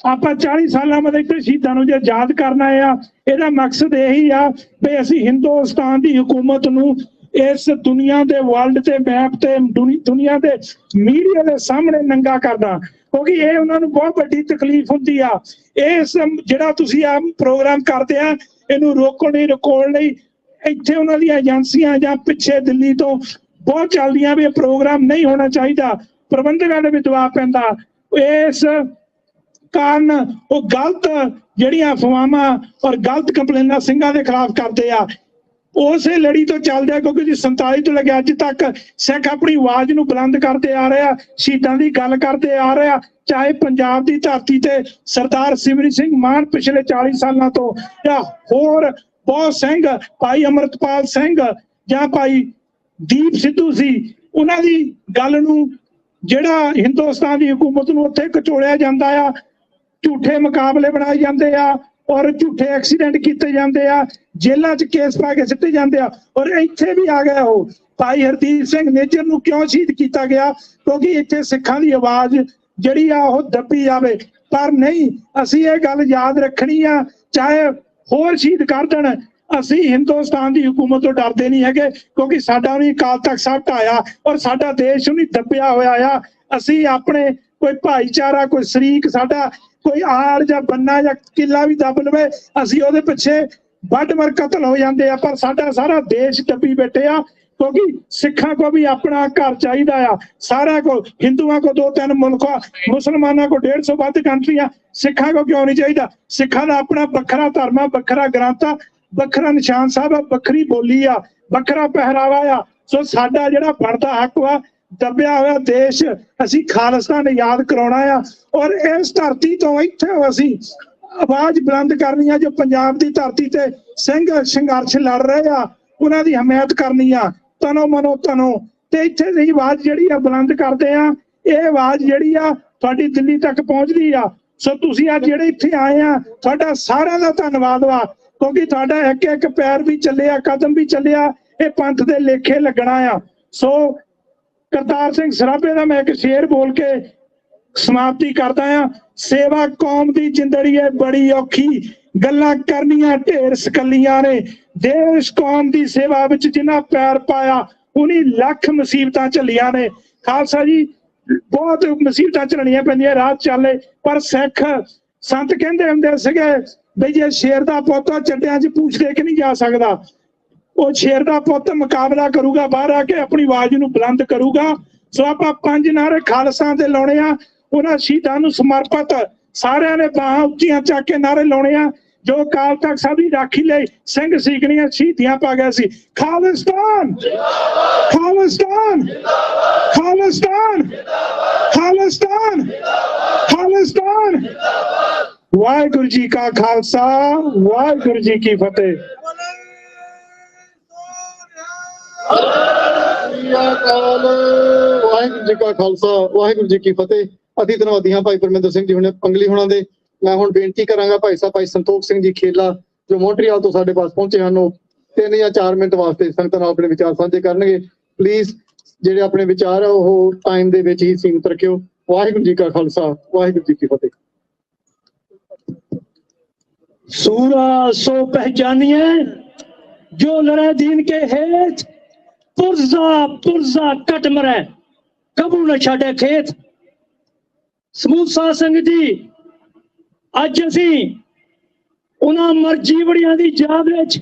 ਆਪਾਂ 40 ਸਾਲਾਂ ਮধ্যੇ ਸ਼ਹੀਦਾਂ ਨੂੰ ਜੇ ਯਾਦ ਕਰਨਾ ਆ, ਇਹਦਾ ਮਕਸਦ ਇਹੀ ਆ ਵੀ ਅਸੀਂ ਹਿੰਦੁਸਤਾਨ ਦੀ ਹਕੂਮਤ ਨੂੰ ਇਸ ਦੁਨੀਆ ਦੇ ਵਰਲਡ ਤੇ ਮੈਪ ਤੇ ਦੁਨੀਆ ਦੇ ਮੀਡੀਆ ਦੇ ਸਾਹਮਣੇ ਨੰਗਾ ਕਰਨਾ, ਕਿਉਂਕਿ ਇਹ ਉਹਨਾਂ ਨੂੰ ਬਹੁਤ ਵੱਡੀ ਤਕਲੀਫ ਹੁੰਦੀ ਆ। ਇਸ ਜਿਹੜਾ ਤੁਸੀਂ ਆ ਪ੍ਰੋਗਰਾਮ ਕਰਦੇ ਆ ਇਹਨੂੰ ਰੋਕਣ ਲਈ ਇੱਥੇ ਉਹਨਾਂ ਦੀਆਂ ਏਜੰਸੀਆਂ ਜਾਂ ਪਿੱਛੇ ਦਿੱਲੀ ਤੋਂ ਬਹੁਤ ਚੱਲਦੀਆਂ ਵੀ ਇਹ ਪ੍ਰੋਗਰਾਮ ਨਹੀਂ ਹੋਣਾ ਚਾਹੀਦਾ, ਪ੍ਰਬੰਧਕਾਂ ਦੇ ਵੀ ਦਬਾਅ ਪੈਂਦਾ। ਇਸ ਕਾਰਨ ਉਹ ਗਲਤ ਜਿਹੜੀਆਂ ਅਫਵਾਹਾਂ ਔਰ ਗਲਤ ਕੰਪਲੇਨਾਂ ਸਿੰਘਾਂ ਦੇ ਖਿਲਾਫ ਕਰਦੇ ਆ। ਉਸੇ ਲੜੀ ਤੋਂ ਚੱਲਦੇ ਆ ਕਿਉਂਕਿ 47 ਤੋਂ ਲੈ ਕੇ ਅੱਜ ਤੱਕ ਸਿੱਖ ਆਪਣੀ ਆਵਾਜ਼ ਨੂੰ ਬੁਲੰਦ ਕਰਦੇ ਆ ਰਹੇ ਆ, ਸ਼ਹੀਦਾਂ ਦੀ ਗੱਲ ਕਰਦੇ ਆ ਰਹੇ ਆ। ਚਾਹੇ ਪੰਜਾਬ ਦੀ ਧਰਤੀ ਤੇ ਸਰਦਾਰ ਸਿਮਰਜੀਤ ਸਿੰਘ ਮਾਨ ਪਿਛਲੇ 40 ਸਾਲਾਂ ਤੋਂ ਜਾਂ ਹੋਰ ਬਹੁਤ ਸਿੰਘ, ਭਾਈ ਅਮਰਤਪਾਲ ਸਿੰਘ ਜਾਂ ਭਾਈ ਦੀਪ ਸਿੱਧੂ ਸੀ, ਉਹਨਾਂ ਦੀ ਗੱਲ ਨੂੰ ਜਿਹੜਾ ਹਿੰਦੁਸਤਾਨ ਦੀ ਹਕੂਮਤ ਨੂੰ ਉੱਥੇ ਕਚੋੜਿਆ ਜਾਂਦਾ ਆ, ਝੂਠੇ ਮੁਕਾਬਲੇ ਬਣਾਏ ਜਾਂਦੇ ਆ, ਔਰ ਝੂਠੇ ਐਕਸੀਡੈਂਟ ਕੀਤੇ ਜਾਂਦੇ ਆ, ਜੇਲ੍ਹਾਂ 'ਚ ਕੇਸ ਪਾ ਕੇ ਸਿੱਟੇ ਜਾਂਦੇ ਆ। ਔਰ ਇੱਥੇ ਵੀ ਆ ਗਿਆ ਉਹ ਭਾਈ ਹਰਦੀਪ ਸਿੰਘ ਨਿੱਜਰ ਨੂੰ ਕਿਉਂ ਸ਼ਹੀਦ ਕੀਤਾ ਗਿਆ? ਕਿਉਂਕਿ ਇੱਥੇ ਸਿੱਖਾਂ ਦੀ ਆਵਾਜ਼ ਜਿਹੜੀ ਆ ਉਹ ਦੱਬੀ ਜਾਵੇ। ਪਰ ਨਹੀਂ, ਅਸੀਂ ਇਹ ਗੱਲ ਯਾਦ ਰੱਖਣੀ ਆ, ਚਾਹੇ ਹੋਰ ਸ਼ਹੀਦ ਕਰ ਦੇਣ, ਅਸੀਂ ਹਿੰਦੁਸਤਾਨ ਦੀ ਹਕੂਮਤ ਤੋਂ ਡਰਦੇ ਨਹੀਂ ਹੈਗੇ, ਕਿਉਂਕਿ ਸਾਡਾ ਉਹਨੇ ਅਕਾਲ ਤਖਤ ਸਾਹਿਬ ਢਾਇਆ ਔਰ ਸਾਡਾ ਦੇਸ਼ ਉਹਨੇ ਦੱਬਿਆ ਹੋਇਆ ਆ। ਅਸੀਂ ਆਪਣੇ ਕੋਈ ਭਾਈਚਾਰਾ, ਕੋਈ ਸ਼ਰੀਕ, ਸਾਡਾ ਕੋਈ ਆੜ ਜਾਂ ਬੰਨਾ ਜਾਂ ਕਿੱਲਾ ਵੀ ਦੱਬ ਲਵੇ, ਅਸੀਂ ਉਹਦੇ ਪਿੱਛੇ ਵੱਢ ਮਰ ਕਤਲ ਹੋ ਜਾਂਦੇ ਆ। ਪਰ ਸਾਡਾ ਸਾਰਾ ਦੇਸ਼ ਦੱਬੀ ਬੈਠੇ ਆ, ਕਿਉਂਕਿ ਸਿੱਖਾਂ ਕੋ ਵੀ ਆਪਣਾ ਘਰ ਚਾਹੀਦਾ ਆ। ਸਾਰਿਆਂ ਕੋ, ਹਿੰਦੂਆਂ ਕੋ 2-3 ਮੁਲਕ, ਮੁਸਲਮਾਨਾਂ ਕੋ 150 ਵੱਧ ਕੰਟਰੀਆਂ, ਸਿੱਖਾਂ ਕੋ ਕਿਉਂ ਨਹੀਂ ਚਾਹੀਦਾ? ਸਿੱਖਾਂ ਦਾ ਆਪਣਾ ਵੱਖਰਾ ਧਰਮ ਆ, ਵੱਖਰਾ ਗ੍ਰੰਥ ਆ, ਵੱਖਰਾ ਨਿਸ਼ਾਨ ਸਾਹਿਬ ਆ, ਵੱਖਰੀ ਬੋਲੀ ਆ, ਵੱਖਰਾ ਪਹਿਰਾਵਾ ਆ। ਸੋ ਸਾਡਾ ਜਿਹੜਾ ਬਣਦਾ ਹੱਕ ਵਾ, ਦੱਬਿਆ ਹੋਇਆ ਦੇਸ਼ ਅਸੀਂ ਖਾਲਿਸਤਾਨ ਯਾਦ ਕਰਾਉਣਾ ਆ। ਔਰ ਇਸ ਧਰਤੀ ਤੋਂ ਇੱਥੇ ਅਸੀਂ ਆਵਾਜ਼ ਬੁਲੰਦ ਕਰਨੀ ਆ। ਜੋ ਪੰਜਾਬ ਦੀ ਧਰਤੀ ਤੇ ਸਿੰਘ ਸੰਘਰਸ਼ ਲੜ ਰਹੇ ਆ, ਉਹਨਾਂ ਦੀ ਹਮਾਇਤ ਕਰਨੀ ਆ ਤਨੋ ਮਨੋ ਤਨੋ। ਤੇ ਇੱਥੇ ਦੀ ਆਵਾਜ਼ ਜਿਹੜੀ ਆ ਬੁਲੰਦ ਕਰਦੇ ਆ, ਇਹ ਆਵਾਜ਼ ਜਿਹੜੀ ਆ ਤੁਹਾਡੀ ਦਿੱਲੀ ਤੱਕ ਪਹੁੰਚਦੀ ਆ। ਸੋ ਤੁਸੀਂ ਅੱਜ ਜਿਹੜੇ ਇੱਥੇ ਆਏ ਆ, ਤੁਹਾਡਾ ਸਾਰਿਆਂ ਦਾ ਧੰਨਵਾਦ ਵਾ, ਕਿਉਂਕਿ ਤੁਹਾਡਾ ਇੱਕ ਇੱਕ ਪੈਰ ਵੀ ਚੱਲਿਆ, ਕਦਮ ਵੀ ਚੱਲਿਆ, ਇਹ ਪੰਥ ਦੇ ਲੇਖੇ ਲੱਗਣਾ ਆ। ਸੋ ਕਰਤਾਰ ਸਿੰਘ ਸਰਾਭੇ ਦਾ ਮੈਂ ਇੱਕ ਸ਼ੇਰ ਬੋਲ ਕੇ ਸਮਾਪਤੀ ਕਰਦਾ ਆ। ਸੇਵਾ ਕੌਮ ਦੀ ਜਿੰਦੜੀ ਹੈ ਬੜੀ ਔਖੀ, ਗੱਲਾਂ ਕਰਨੀਆਂ ਢੇਰ ਸਕੱਲੀਆਂ ਨੇ। ਦੇਸ਼ ਕੌਮ ਦੀ ਸੇਵਾ ਵਿੱਚ ਜਿਨ੍ਹਾਂ ਪੈਰ ਪਾਇਆ, ਉਨੀ ਲੱਖ ਮੁਸੀਬਤਾਂ ਝੱਲੀਆਂ ਨੇ। ਖਾਲਸਾ ਜੀ, ਬਹੁਤ ਮੁਸੀਬਤਾਂ ਝੱਲਣੀਆਂ ਪੈਂਦੀਆਂ, ਰਾਤ ਚਾਲੇ, ਪਰ ਸਿੱਖ ਸੰਤ ਕਹਿੰਦੇ ਹੁੰਦੇ ਸੀਗੇ ਬਈ ਜੇ ਸ਼ੇਰ ਦਾ ਪੁੱਤ ਚੱਡਿਆਂ 'ਚ ਪੂਛ ਦੇ ਕੇ ਨਹੀਂ ਜਾ ਸਕਦਾ, ਉਹ ਸ਼ੇਰ ਦਾ ਪੁੱਤ ਮੁਕਾਬਲਾ ਕਰੂਗਾ, ਬਾਹਰ ਆ ਕੇ ਆਪਣੀ ਆਵਾਜ਼ ਨੂੰ ਬੁਲੰਦ ਕਰੂਗਾ। ਸੋ ਆਪਾਂ 5 ਨਾਅਰੇ ਖਾਲਸਾ ਦੇ ਲਾਉਣੇ ਆ, ਉਹਨਾਂ ਸ਼ਹੀਦਾਂ ਨੂੰ ਸਮਰਪਿਤ ਸਾਰਿਆਂ ਨੇ ਬਾਹਾਂ ਉੱਚੀਆਂ ਚੱਕ ਕੇ ਨਾਅਰੇ ਲਾਉਣੇ ਆ, ਜੋ ਅਕਾਲ ਤਖਤ ਸਾਹਿਬ ਦੀ ਰਾਖੀ ਲਈ ਸਿੰਘ ਸੀਕਣੀਆਂ ਸ਼ਹੀਦੀਆਂ ਪਾ ਗਿਆ ਸੀ। ਖਾਲਿਸਤਾਨ ਖਾਲਿਸਤਾਨ ਖਾਲਿਸਤਾਨ ਖਾਲਿਸਤਾਨ ਖਾਲਿਸਤਾਨ। ਵਾਹਿਗੁਰੂ ਜੀ ਕਾ ਖਾਲਸਾ, ਵਾਹਿਗੁਰੂ ਜੀ ਕੀ ਫਤਿਹ। ਵਾਹਿਗੁਰੂ ਜੀ ਕਾ ਖਾਲਸਾ, ਵਾਹਿਗੁਰੂ ਜੀ ਕੀ ਫਤਿਹ। ਅਤੀ ਧੰਨਵਾਦੀ ਹਾਂ ਭਾਈ ਪਰਮਿੰਦਰ ਸਿੰਘ ਜੀ, ਹੁਣੇ ਪੰਗਲੀ ਹੋਣਾ ਦੇ। ਮੈਂ ਹੁਣ ਬੇਨਤੀ ਕਰਾਂਗਾ ਭਾਈ ਸਾਹਿਬ ਭਾਈ ਸੰਤੋਖ ਸਿੰਘ ਜੀ ਖੇਲਾ, ਜੋ ਮੌਂਟਰੀਅਲ ਤੋਂ ਸਾਡੇ ਪਾਸ ਪਹੁੰਚੇ ਹਨ, ਉਹ 3 ਜਾਂ 4 ਮਿੰਟ ਵਾਸਤੇ ਸੰਗਤਾਂ ਨਾਲ ਆਪਣੇ ਵਿਚਾਰ ਸਾਂਝੇ ਕਰਨਗੇ। ਪਲੀਜ਼ ਜਿਹੜੇ ਆਪਣੇ ਵਿਚਾਰ ਆ ਉਹ ਟਾਈਮ ਦੇ ਵਿੱਚ ਹੀ ਸੀਮਿਤ ਰੱਖਿਓ। ਵਾਹਿਗੁਰੂ ਜੀ ਕਾ ਖਾਲਸਾ, ਵਾਹਿਗੁਰੂ ਜੀ ਕੀ ਫਤਿਹ। सूरा सो पहचानिए जो लड़े दीन के हेत, पुरजा पुरजा कट मरे कबू न छाड़े खेत। समूह साध संगत जी, अज असी उन्हां मरजीवड़ियां दी याद विच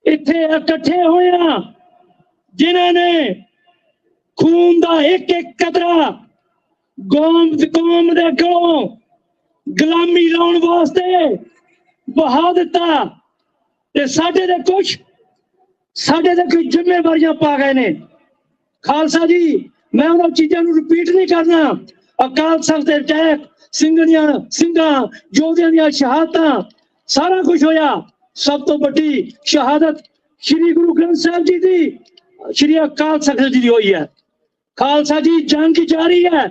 इत्थे इकट्ठे होए हां जिन्हां ने खून दा एक एक कतरा कौम दे कोलों गुलामी लाउण वास्ते बहा दिता। ते साडे दे कुछ जिम्मेवारियां पा गए ने। खालसा जी, मैं उन्हां चीजां नूं रिपीट नहीं करना। अकाल तख्त दे अटैक, ਸਿੰਘਾਂ ਯੋਧਿਆਂ ਦੀਆਂ ਸ਼ਹਾਦਤਾਂ, सारा कुछ होया। सब तो बड़ी शहादत श्री गुरु ग्रंथ साहिब जी दी, श्री अकाल तख्त जी दी हुई है। खालसा जी, जंग जारी है,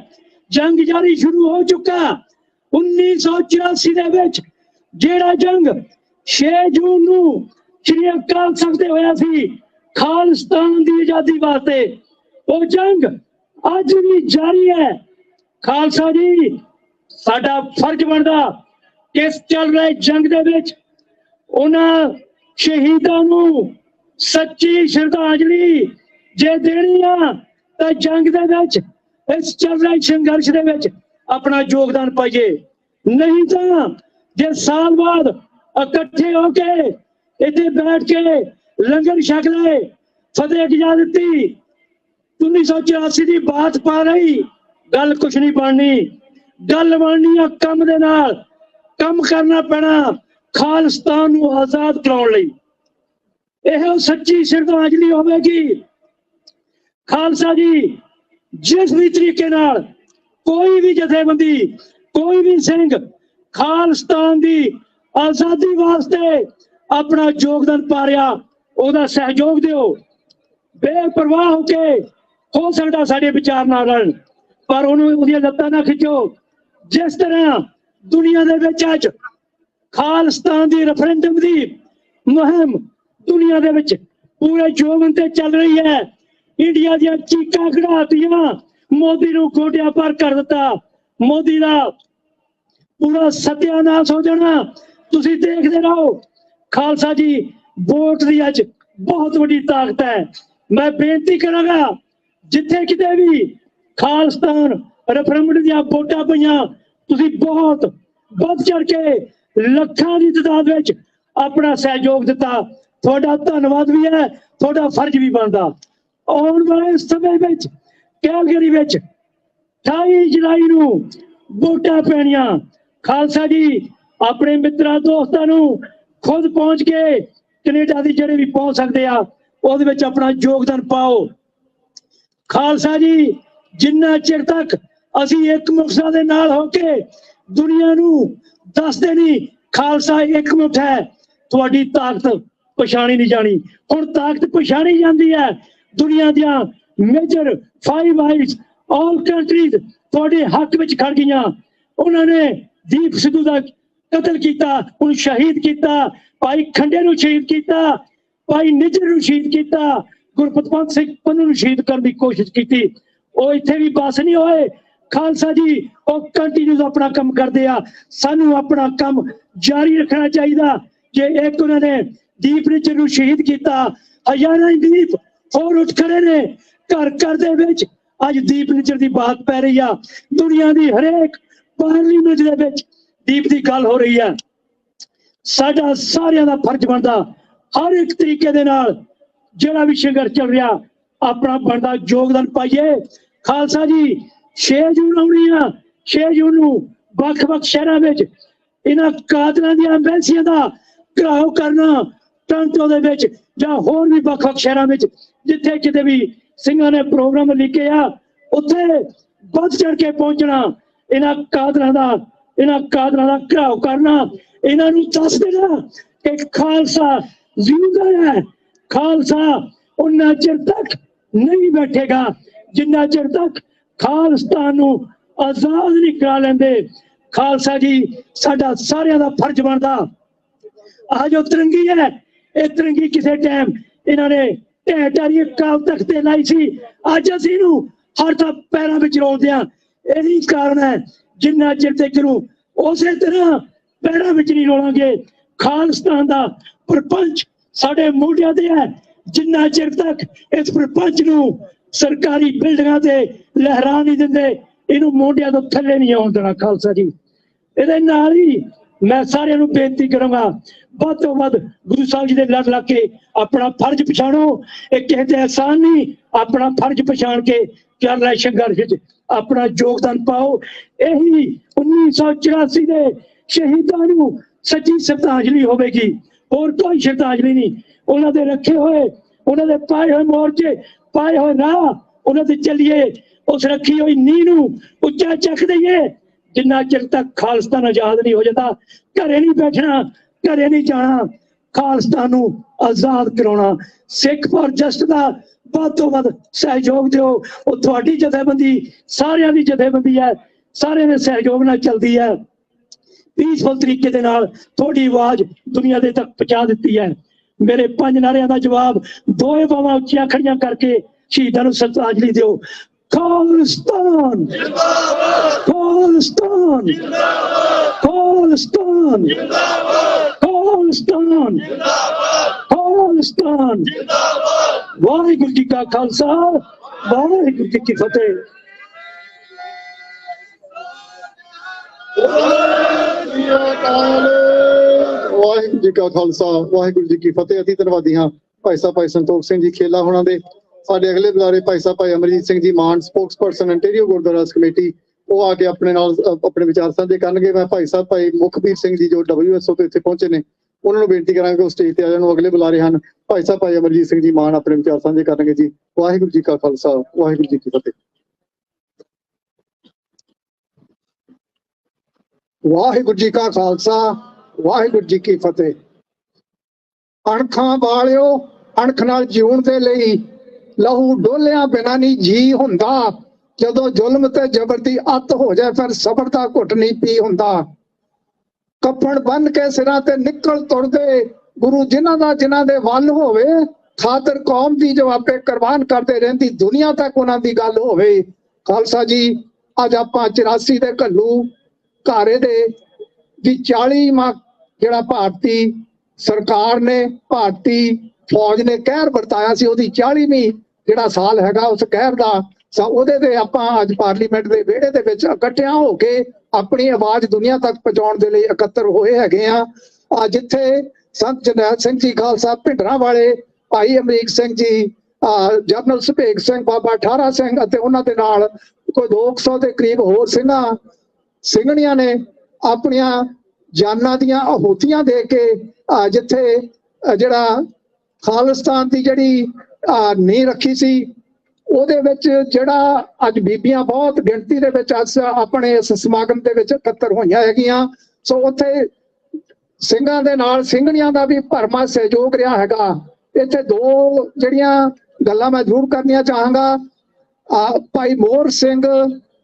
जंग जारी शुरू हो चुका। 1984 ਦੇ ਵਿੱਚ ਜਿਹੜਾ ਜੰਗ 6 ਜੂਨ ਨੂੰ ਸ਼੍ਰੀ ਅਕਾਲ ਤਖਤ ਤੇ ਹੋਇਆ ਸੀ ਖਾਲਿਸਤਾਨ ਦੀ ਆਜ਼ਾਦੀ ਵਾਸਤੇ, ਉਹ ਜੰਗ ਅੱਜ ਵੀ ਜਾਰੀ ਹੈ। ਖਾਲਸਾ ਜੀ, ਸਾਡਾ ਫਰਜ਼ ਬਣਦਾ ਕਿ ਇਸ ਚੱਲ ਰਹੇ ਜੰਗ ਦੇ ਵਿੱਚ ਉਹਨਾਂ ਸ਼ਹੀਦਾਂ ਨੂੰ ਸੱਚੀ ਸ਼ਰਧਾਂਜਲੀ ਜੇ ਦੇਣੀ ਆ ਤਾਂ ਜੰਗ ਦੇ ਵਿੱਚ, ਇਸ ਚੱਲ ਰਹੇ ਸੰਘਰਸ਼ ਦੇ ਵਿੱਚ अपना योगदान पाइए। नहीं तो जे साल बाद इकट्ठे होके इतने बैठ के लंगर छक ले, फतेह की जा दी 1984 की बात पा रही, गल कुछ नहीं बननी। गल बननी है कम दे नाल, कम करना पैना खालिस्तान नूं आजाद कराउण लई। यह सच्ची श्रद्धांजलि होवेगी। खालसा जी, जिस भी तरीके नाल कोई भी जथेबंदी, कोई भी सिंह खालिस्तान की आजादी वास्ते अपना योगदान पा रहा, ओदा सहयोग दिओ। बेपरवाह होके हो सकता साडे विचार ना रलन, पर उहनूं उहदियां लत्तां ना खिचो। जिस तरह दुनिया दे विच अज ਖਾਲਿਸਤਾਨ ਦੀ ਰੈਫਰੈਂਡਮ ਦੀ ਮੁਹਿੰਮ ਦੁਨੀਆ ਦੇ ਵਿੱਚ ਪੂਰੇ ਜੋਬਨ ਤੇ ਚੱਲ ਰਹੀ ਹੈ। ਇੰਡੀਆ ਦੀਆਂ ਚੀਕਾਂ ਕਢਾਤੀਆਂ, ਮੋਦੀ ਨੂੰ ਗੋਡਿਆਂ ਪਰ ਕਰ ਦਿੱਤਾ। ਮੋਦੀ ਦਾ ਪੂਰਾ ਸਤਿਆਨਾਸ਼ ਹੋ ਜਾਣਾ। ਤੁਸੀਂ ਦੇਖਦੇ ਰਹੋ। ਖਾਲਸਾ ਜੀ, ਵੋਟ ਦੀ ਅੱਜ ਬਹੁਤ ਵੱਡੀ ਤਾਕਤ ਹੈ। ਮੈਂ ਬੇਨਤੀ ਕਰਾਂਗਾ, ਜਿੱਥੇ ਕਿਤੇ ਵੀ ਖਾਲਿਸਤਾਨ ਰੈਫਰੈਂਡਮ ਦੀਆਂ ਵੋਟਾਂ ਪਈਆਂ, ਤੁਸੀਂ ਬਹੁਤ ਵੱਧ ਚੜ ਕੇ ਲੱਖਾਂ ਦੀ ਤਾਦਾਦ ਵਿੱਚ ਆਪਣਾ ਸਹਿਯੋਗ ਦਿੱਤਾ। ਤੁਹਾਡਾ ਧੰਨਵਾਦ ਵੀ ਹੈ, ਤੁਹਾਡਾ ਫਰਜ਼ ਵੀ ਬਣਦਾ। ਆਉਣ ਵਾਲੇ ਸਮੇਂ ਵਿੱਚ ਕੈਲਗਰੀ ਵਿੱਚ 28 ਜੁਲਾਈ ਨੂੰ ਵੋਟਾਂ ਪੈਣੀਆਂ। ਖਾਲਸਾ ਜੀ, ਆਪਣੇ ਮਿੱਤਰਾਂ ਦੋਸਤਾਂ ਨੂੰ ਖੁਦ ਪਹੁੰਚ ਕੇ ਕੈਨੇਡਾ ਦੀ ਜਿਹੜੇ ਵੀ ਪਹੁੰਚ ਸਕਦੇ ਆ, ਉਹਦੇ ਵਿੱਚ ਆਪਣਾ ਯੋਗਦਾਨ ਪਾਓ। ਖਾਲਸਾ ਜੀ, ਜਿੰਨਾ ਚਿਰ ਤੱਕ ਅਸੀਂ ਇੱਕ ਮਕਸਦ ਦੇ ਨਾਲ ਹੋ ਕੇ ਦੁਨੀਆ ਨੂੰ ਦੱਸਦੇ ਨਹੀਂ ਖਾਲਸਾ ਇੱਕਮੁੱਠ ਹੈ, ਤੁਹਾਡੀ ਤਾਕਤ ਪਛਾਣੀ ਨਹੀਂ ਜਾਣੀ। ਹੁਣ ਤਾਕਤ ਪਛਾਣੀ ਜਾਂਦੀ ਹੈ। ਦੁਨੀਆ ਦੀਆਂ ਮੇਜਰ 5 ਆਈਜ਼ ਆਲ ਕੰਟਰੀਜ਼ ਤੁਹਾਡੇ ਹੱਕ ਵਿੱਚ ਖੜ ਗਈਆਂ। ਉਹਨਾਂ ਨੇ ਦੀਪ ਸਿੱਧੂ ਦਾ ਕਤਲ ਕੀਤਾ, ਉਹਨੂੰ ਸ਼ਹੀਦ ਕੀਤਾ। ਭਾਈ ਖੰਡੇ ਨੂੰ ਸ਼ਹੀਦ ਕੀਤਾ, ਭਾਈ ਨਿੱਜਰ ਨੂੰ ਸ਼ਹੀਦ ਕੀਤਾ, ਗੁਰਪਤਵੰਤ ਸਿੰਘ ਪੰਨੂ ਨੂੰ ਸ਼ਹੀਦ ਕਰਨ ਦੀ ਕੋਸ਼ਿਸ਼ ਕੀਤੀ। ਉਹ ਇੱਥੇ ਵੀ ਬਸ ਨਹੀਂ ਹੋਏ। ਖਾਲਸਾ ਜੀ, ਉਹ ਕੰਟੀਨਿਊ ਆਪਣਾ ਕੰਮ ਕਰਦੇ ਆ। ਸਾਨੂੰ ਆਪਣਾ ਕੰਮ ਜਾਰੀ ਰੱਖਣਾ ਚਾਹੀਦਾ। ਜੇ ਇੱਕ ਉਹਨਾਂ ਨੇ ਦੀਪ ਨਿੱਜਰ ਨੂੰ ਸ਼ਹੀਦ ਕੀਤਾ, ਹਜ਼ਾਰਾਂ ਹੀ ਦੀਪ ਹੋਰ ਉੱਠ ਖੜੇ ਨੇ। ਘਰ ਘਰ ਦੇ ਵਿੱਚ ਅੱਜ ਦੀਪ ਨਿੱਜਰ ਦੀ ਬਾਤ ਪੈ ਰਹੀ ਆ। ਦੁਨੀਆ ਦੀ ਹਰੇਕ ਪਾਰਲੀਮੈਂਟ ਦੇ ਵਿੱਚ ਦੀਪ ਦੀ ਗੱਲ ਹੋ ਰਹੀ ਹੈ। ਸਾਡਾ ਸਾਰਿਆਂ ਦਾ ਫਰਜ਼ ਬਣਦਾ, ਹਰ ਇੱਕ ਤਰੀਕੇ ਦੇ ਨਾਲ ਜਿਹੜਾ ਵੀ ਸੰਘਰਸ਼ ਚੱਲ ਰਿਹਾ, ਆਪਣਾ ਬਣਦਾ ਯੋਗਦਾਨ ਪਾਈਏ। ਖਾਲਸਾ ਜੀ, 6 ਜੂਨ ਆਉਣੀ ਆ। 6 ਜੂਨ ਨੂੰ ਵੱਖ-ਵੱਖ ਸ਼ਹਿਰਾਂ ਵਿੱਚ ਇਹਨਾਂ ਕਾਤਲਾਂ ਦੀਆਂ ਐਮਬੈਸੀਆਂ ਦਾ ਘਿਰਾਓ ਕਰਨਾ, ਟੋਰਾਂਟੋ ਦੇ ਵਿੱਚ ਜਾਂ ਹੋਰ ਵੀ ਵੱਖ-ਵੱਖ ਸ਼ਹਿਰਾਂ ਵਿੱਚ ਜਿੱਥੇ ਕਿਤੇ ਵੀ ਸਿੰਘਾਂ ਨੇ ਪ੍ਰੋਗਰਾਮ ਲਿਖੇ ਆ, ਉੱਥੇ ਵੱਧ ਚੜ ਕੇ ਪਹੁੰਚਣਾ। ਇਹਨਾਂ ਕਾਤਲਾਂ ਦਾ ਘਿਰਾਓ ਕਰਨਾ। ਇਹਨਾਂ ਨੂੰ ਦੱਸ ਦੇਣਾ ਕਿ ਖਾਲਸਾ ਜਿਉਂਦਾ ਹੈ। ਖਾਲਸਾ ਉਹਨਾਂ ਚਿਰ ਤੱਕ ਨਹੀਂ ਬੈਠੇਗਾ ਜਿੰਨਾ ਚਿਰ ਤੱਕ ਖਾਲਿਸਤਾਨ ਨੂੰ ਆਜ਼ਾਦ ਨਹੀਂ ਕਰਾ ਲੈਂਦੇ। ਖਾਲਸਾ ਜੀ, ਸਾਡਾ ਸਾਰਿਆਂ ਦਾ ਫਰਜ਼ ਬਣਦਾ। ਆਹ ਜੋ ਤਿਰੰਗੀ ਹੈ, ਇਹ ਤਿਰੰਗੀ ਕਿਸੇ ਟਾਈਮ ਇਹਨਾਂ ਨੇ ਢਹਿ ਅਕਾਲ ਤਖਤ ਤੇ ਲਾਈ ਸੀ। ਅੱਜ ਅਸੀਂ ਇਹਨੂੰ ਹਰ ਥਾਂ ਪੈਰਾਂ ਵਿੱਚ ਰੋਲਦੇ ਹਾਂ। ਇਹੀ ਕਾਰਨ ਹੈ, ਜਿੰਨਾ ਚਿਰ ਤੱਕ ਨੂੰ ਉਸੇ ਤਰ੍ਹਾਂ ਪੈਰਾਂ ਵਿੱਚ ਨਹੀਂ ਰੋਲਾਂਗੇ, ਖਾਲਿਸਤਾਨ ਦਾ ਪ੍ਰਪੰਚ ਸਾਡੇ ਮੋਢਿਆਂ ਤੇ ਹੈ। ਜਿੰਨਾ ਚਿਰ ਤੱਕ ਇਸ ਪ੍ਰਪੰਚ ਨੂੰ ਸਰਕਾਰੀ ਬਿਲਡਿੰਗਾਂ ਤੇ ਲਹਿਰਾ ਨਹੀਂ ਦਿੰਦੇ, ਇਹਨੂੰ ਮੋਢਿਆਂ ਤੋਂ ਥੱਲੇ ਨਹੀਂ ਆਉਣ ਦੇਣਾ। ਖਾਲਸਾ ਜੀ, ਇਹਦੇ ਨਾਲ ਹੀ ਮੈਂ ਸਾਰਿਆਂ ਨੂੰ ਬੇਨਤੀ ਕਰਾਂਗਾ, ਵੱਧ ਤੋਂ ਵੱਧ ਗੁਰੂ ਸਾਹਿਬ ਜੀ ਦੇ ਲੜ ਲੱਗ ਕੇ ਆਪਣਾ ਫਰਜ਼ ਪਛਾਣੋ। ਇਹ ਕਿਸੇ ਤੇ ਅਹਿਸਾਨ ਨਹੀਂ, ਆਪਣਾ ਫਰਜ਼ ਪਛਾਣ ਕੇ ਚੱਲ ਰਹੇ ਸੰਘਰਸ਼ ਵਿੱਚ ਆਪਣਾ ਯੋਗਦਾਨ ਪਾਓ। ਇਹੀ 1984 ਦੇ ਸ਼ਹੀਦਾਂ ਨੂੰ ਸੱਚੀ ਸ਼ਰਧਾਂਜਲੀ ਹੋਵੇਗੀ, ਹੋਰ ਕੋਈ ਸ਼ਰਧਾਂਜਲੀ ਨਹੀਂ। ਉਹਨਾਂ ਦੇ ਰੱਖੇ ਹੋਏ, ਉਹਨਾਂ ਦੇ ਪਾਏ ਹੋਏ ਮੋਰਚੇ, ਪਾਏ ਹੋਏ ਰਾਹ, ਉਹਨਾਂ ਤੇ ਚੱਲੀਏ। ਉਸ ਰੱਖੀ ਹੋਈ ਨੀਂਹ ਨੂੰ ਉੱਚਾ ਚੱਕ ਦਈਏ। ਜਿੰਨਾ ਚਿਰ ਤੱਕ ਖਾਲਿਸਤਾਨ ਆਜ਼ਾਦ ਨਹੀਂ ਹੋ ਜਾਂਦਾ, ਘਰੇ ਨਹੀਂ ਬੈਠਣਾ, ਘਰੇ ਨਹੀਂ ਜਾਣਾ, ਖਾਲਿਸਤਾਨ ਨੂੰ ਆਜ਼ਾਦ ਕਰਾਉਣਾ। ਸਿੱਖ ਫॉर ਜਸਟ ਦਾ ਵੱਧ ਤੋਂ ਵੱਧ ਸਹਿਯੋਗ ਦਿਓ। ਉਹ ਤੁਹਾਡੀ ਜਥੇਬੰਦੀ, ਸਾਰਿਆਂ ਦੀ ਜਥੇਬੰਦੀ ਹੈ, ਸਾਰਿਆਂ ਦੇ ਸਹਿਯੋਗ ਨਾਲ ਚੱਲਦੀ ਹੈ। ਪੀਸਫੁਲ ਤਰੀਕੇ ਦੇ ਨਾਲ ਤੁਹਾਡੀ ਆਵਾਜ਼ ਦੁਨੀਆ ਦੇ ਤੱਕ ਪਹੁੰਚਾ ਦਿੱਤੀ ਹੈ। ਮੇਰੇ 5 ਨਾਰਿਆਂ ਦਾ ਜਵਾਬ ਦੋਏ ਬਾਹਾਂ ਉੱਚੀਆਂ ਖੜੀਆਂ ਕਰਕੇ ਸ਼ਹੀਦਾਂ ਨੂੰ ਸ਼ਰਧਾਂਜਲੀ ਦਿਓ। ਖਾਲਿਸਤਾਨ ਜਿੰਦਾਬਾਦ, ਖਾਲਿਸਤਾਨ ਜਿੰਦਾਬਾਦ, ਖਾਲਿਸਤਾਨ ਜਿੰਦਾਬਾਦ, ਖਾਲਿਸਤਾਨ ਜਿੰਦਾਬਾਦ, ਖਾਲਿਸਤਾਨ ਜਿੰਦਾਬਾਦ। ਵਾਹਿਗੁਰੂ ਜੀ ਕਾ ਖਾਲਸਾ, ਵਾਹਿਗੁਰੂ ਜੀ ਕੀ ਫਤਿਹ। ਵਾਹਿਗੁਰੂ ਜੀ ਕਾ ਖਾਲਸਾ, ਵਾਹਿਗੁਰੂ ਜੀ ਕੀ ਫਤਿਹ। ਅਤੀ ਧੰਨਵਾਦੀ ਹਾਂ ਭਾਈ ਸਾਹਿਬ ਭਾਈ ਸੰਤੋਖ ਸਿੰਘ ਜੀ ਖੇਲਾ ਹੋਣਾ ਦੇ। ਸਾਡੇ ਅਗਲੇ ਬੁਲਾਰੇ ਭਾਈ ਸਾਹਿਬ ਭਾਈ ਅਮਰਜੀਤ ਸਿੰਘ ਜੀ ਮਾਨ, ਸਪੋਕਸਪਰਸਨ ਅੰਟੇਰੀਓ ਗੁਰਦੁਆਰਾ ਕਮੇਟੀ, ਉਹ ਆ ਕੇ ਆਪਣੇ ਨਾਲ ਆਪਣੇ ਵਿਚਾਰ ਸਾਂਝੇ ਕਰਨਗੇ। ਮੈਂ ਭਾਈ ਸਾਹਿਬ ਭਾਈ ਮੁਖਬੀਰ ਸਿੰਘ ਜੀ ਜੋ WSO ਤੋਂ ਇੱਥੇ ਪਹੁੰਚੇ ਨੇ, ਉਹਨਾਂ ਨੂੰ ਬੇਨਤੀ ਕਰਾਂਗੇ ਕਿ ਉਹ ਸਟੇਜ ਤੇ ਆ ਜਾਣ। ਅਗਲੇ ਬੁਲਾਰੇ ਹਨ ਭਾਈ ਸਾਹਿਬ ਭਾਈ ਅਮਰਜੀਤ ਸਿੰਘ ਜੀ ਮਾਨ, ਆਪਣੇ ਵਿਚਾਰ ਸਾਂਝੇ ਕਰਨਗੇ ਜੀ। ਵਾਹਿਗੁਰੂ ਜੀ ਕਾ ਖਾਲਸਾ, ਵਾਹਿਗੁਰੂ ਜੀ ਕੀ ਫਤਿਹ। ਵਾਹਿਗੁਰੂ ਜੀ ਕਾ ਖਾਲਸਾ, ਵਾਹਿਗੁਰੂ ਜੀ ਕੀ ਫਤਿਹ। ਅਣਖਾਂ ਵਾਲਿਓ, ਅਣਖ ਨਾਲ ਜਿਉਣ ਦੇ ਲਈ ਲਹੂ ਡੋਲਿਆਂ ਬਿਨਾਂ ਨਹੀਂ ਜੀ ਹੁੰਦਾ। ਜਦੋਂ ਜ਼ੁਲਮ ਤੇ ਜ਼ਬਰ ਦੀ ਅੱਤ ਹੋ ਜਾਏ, ਫਿਰ ਸਬਰ ਦਾ ਘੁੱਟ ਨਹੀਂ ਪੀ ਹੁੰਦਾ। कफन बन के सिरां ते निकल तुरदे गुरु जिन्हां दे वल होवे खातर कौम दी जो आपे कुर्बान करते रहंदी दुनिया तक उन्हां दी गल होवे। खालसा जी अज आपां 84 दे घल्लू घारे दे भी 40वां जिहड़ा भारती सरकार ने भारती फौज ने कहर वरताया सी ओहदी 40वीं जिहड़ा साल हैगा उस कहर दा ਉਹਦੇ ਤੇ ਆਪਾਂ ਅੱਜ ਪਾਰਲੀਮੈਂਟ ਦੇ ਵਿਹੜੇ ਦੇ ਵਿੱਚ ਇਕੱਠਿਆਂ ਹੋ ਕੇ ਆਪਣੀ ਆਵਾਜ਼ ਦੁਨੀਆ ਤੱਕ ਪਹੁੰਚਾਉਣ ਦੇ ਲਈ ਇਕੱਤਰ ਹੋਏ ਹੈਗੇ ਆ। ਜਿੱਥੇ ਸੰਤ ਜਰਨੈਲ ਸਿੰਘ ਜੀ ਖਾਲਸਾ ਭਿੰਡਰਾਂ ਵਾਲੇ, ਭਾਈ ਅਮਰੀਕ ਸਿੰਘ ਜੀ, ਜਨਰਲ ਸੁਭੇਗ ਸਿੰਘ, ਬਾਬਾ ਠਾਰਾ ਸਿੰਘ ਅਤੇ ਉਹਨਾਂ ਦੇ ਨਾਲ ਕੋਈ 200 ਦੇ ਕਰੀਬ ਹੋਰ ਸਿੰਘਣੀਆਂ ਨੇ ਆਪਣੀਆਂ ਜਾਨਾਂ ਦੀਆਂ ਆਹੂਤੀਆਂ ਦੇ ਕੇ ਜਿੱਥੇ ਜਿਹੜਾ ਖਾਲਿਸਤਾਨ ਦੀ ਜਿਹੜੀ ਨੀਂਹ ਰੱਖੀ ਸੀ ਉਹਦੇ ਵਿੱਚ ਜਿਹੜਾ ਅੱਜ ਬੀਬੀਆਂ ਬਹੁਤ ਗਿਣਤੀ ਦੇ ਵਿੱਚ ਆਪਣੇ ਇਸ ਸਮਾਗਮ ਦੇ ਵਿੱਚ ਇਕੱਤਰ ਹੋਈਆਂ ਹੈਗੀਆਂ। ਸੋ ਉੱਥੇ ਸਿੰਘਾਂ ਦੇ ਨਾਲ ਸਿੰਘਣੀਆਂ ਦਾ ਵੀ ਭਰਮਾ ਸਹਿਯੋਗ ਰਿਹਾ ਹੈਗਾ। ਇੱਥੇ ਦੋ ਜਿਹੜੀਆਂ ਗੱਲਾਂ ਮੈਂ ਜ਼ਰੂਰ ਕਰਨੀਆਂ ਚਾਹਾਂਗਾ। ਭਾਈ ਮੋਹਰ ਸਿੰਘ